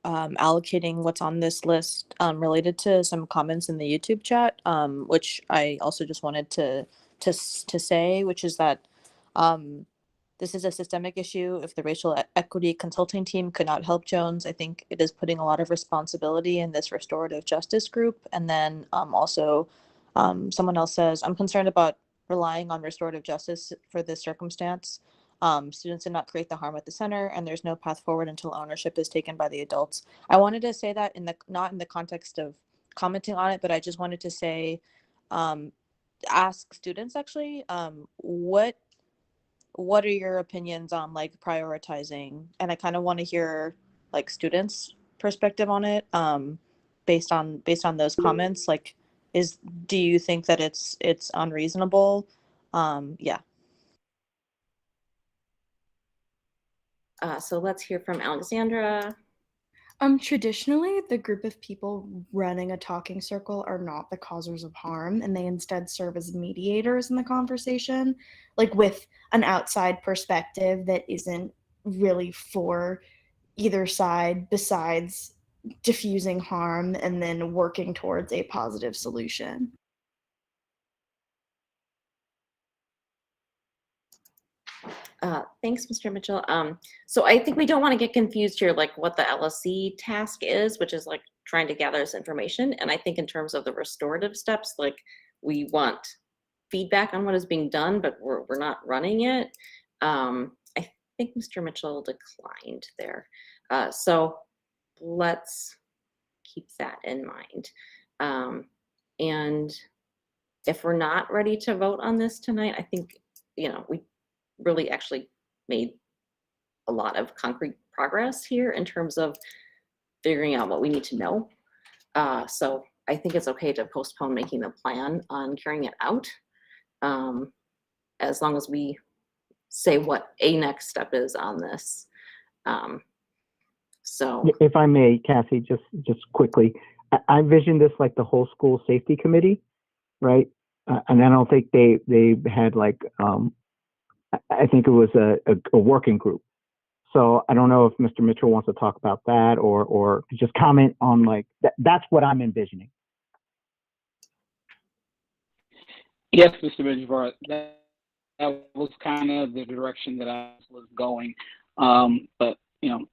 allocating what's on this list, related to some comments in the YouTube chat, which I also just wanted to say, which is that this is a systemic issue. If the racial equity consulting team could not help Jones, I think it is putting a lot of responsibility in this restorative justice group. And then also someone else says, I'm concerned about relying on restorative justice for this circumstance. Students did not create the harm at the center, and there's no path forward until ownership is taken by the adults. I wanted to say that not in the context of commenting on it, but I just wanted to say, ask students actually, what are your opinions on like prioritizing? And I kind of want to hear like students' perspective on it, based on those comments. Like, do you think that it's unreasonable? Yeah. So let's hear from Alexandra. Traditionally, the group of people running a talking circle are not the causers of harm, and they instead serve as mediators in the conversation, like with an outside perspective that isn't really for either side, besides diffusing harm and then working towards a positive solution. Thanks, Mr. Mitchell. So I think we don't want to get confused here, like what the LSC task is, which is like trying to gather this information. And I think in terms of the restorative steps, like we want feedback on what is being done, but we're not running it. I think Mr. Mitchell declined there. So let's keep that in mind. And if we're not ready to vote on this tonight, I think, you know, we really actually made a lot of concrete progress here in terms of figuring out what we need to know. So I think it's okay to postpone making the plan on carrying it out, as long as we say what a next step is on this. So if I may, Cassie, just quickly, I envision this like the whole school safety committee, right? And I don't think they had like, I think it was a working group. So I don't know if Mr. Mitchell wants to talk about that or just comment on like that's what I'm envisioning. Yes, Mr. Mitchell, that was kind of the direction that I was going. But you know,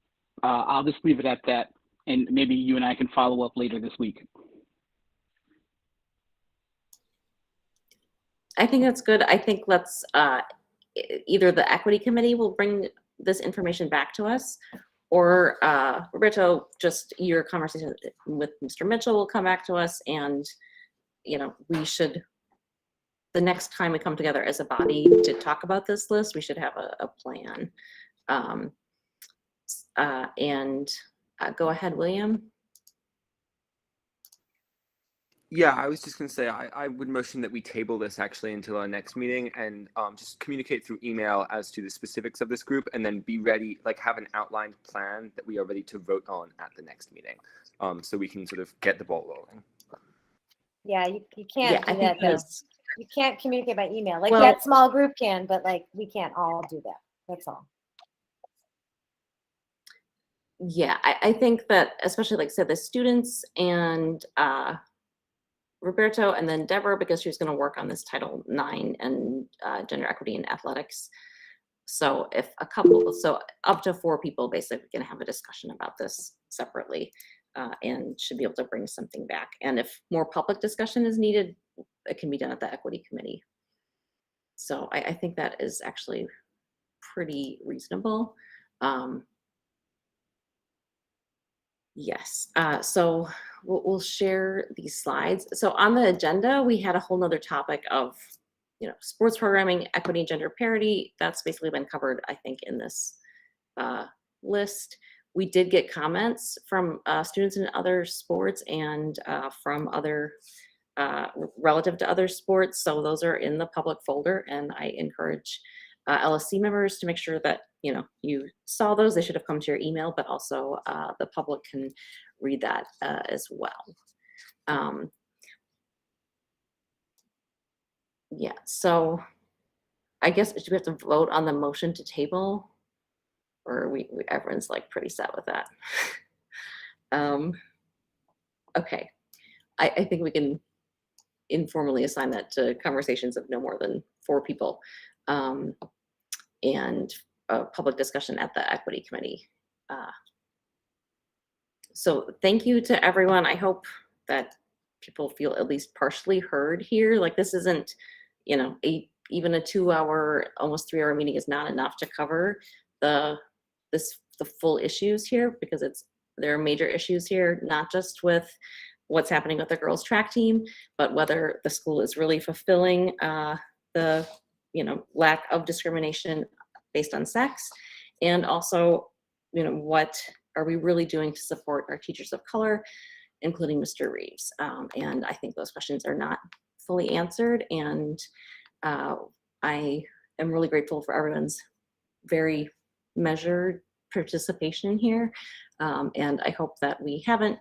I'll just leave it at that, and maybe you and I can follow up later this week. I think that's good. I think let's either the equity committee will bring this information back to us, or Roberto, just your conversation with Mr. Mitchell will come back to us, and you know, we should, the next time we come together as a body to talk about this list, we should have a plan. Go ahead, William. Yeah, I was just going to say, I would motion that we table this actually until our next meeting and just communicate through email as to the specifics of this group, and then be ready, like have an outlined plan that we are ready to vote on at the next meeting, so we can sort of get the ball rolling. Yeah, you can't do that though. You can't communicate by email. Like that small group can, but like we can't all do that. That's all. Yeah, I think that especially like I said, the students and Roberto and then Deborah, because she was going to work on this Title IX and gender equity in athletics. So if so up to 4 people basically can have a discussion about this separately and should be able to bring something back. And if more public discussion is needed, it can be done at the equity committee. So I think that is actually pretty reasonable. Yes, so we'll share these slides. So on the agenda, we had a whole nother topic of, sports programming, equity, gender parity. That's basically been covered, I think, in this list. We did get comments from students in other sports and from other relative to other sports. So those are in the public folder, and I encourage LSC members to make sure that you saw those. They should have come to your email, but also the public can read that as well. Yeah, so I guess do we have to vote on the motion to table, or we everyone's like pretty set with that? Okay, I think we can informally assign that to conversations of no more than 4 people, and a public discussion at the equity committee. So thank you to everyone. I hope that people feel at least partially heard here. Like this isn't, even a 2-hour, almost 3-hour meeting is not enough to cover the full issues here, because there are major issues here, not just with what's happening with the girls track team, but whether the school is really fulfilling the lack of discrimination based on sex, and also what are we really doing to support our teachers of color, including Mr. Reeves. And I think those questions are not fully answered, and I am really grateful for everyone's very measured participation here, and I hope that we haven't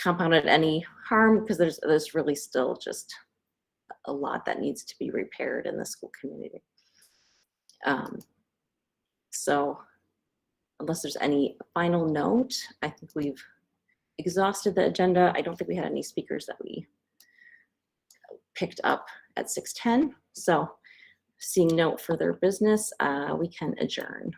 compounded any harm, because there's really still just a lot that needs to be repaired in the school community. So unless there's any final note, I think we've exhausted the agenda. I don't think we had any speakers that we picked up at 6:10. So seeing no further business, we can adjourn.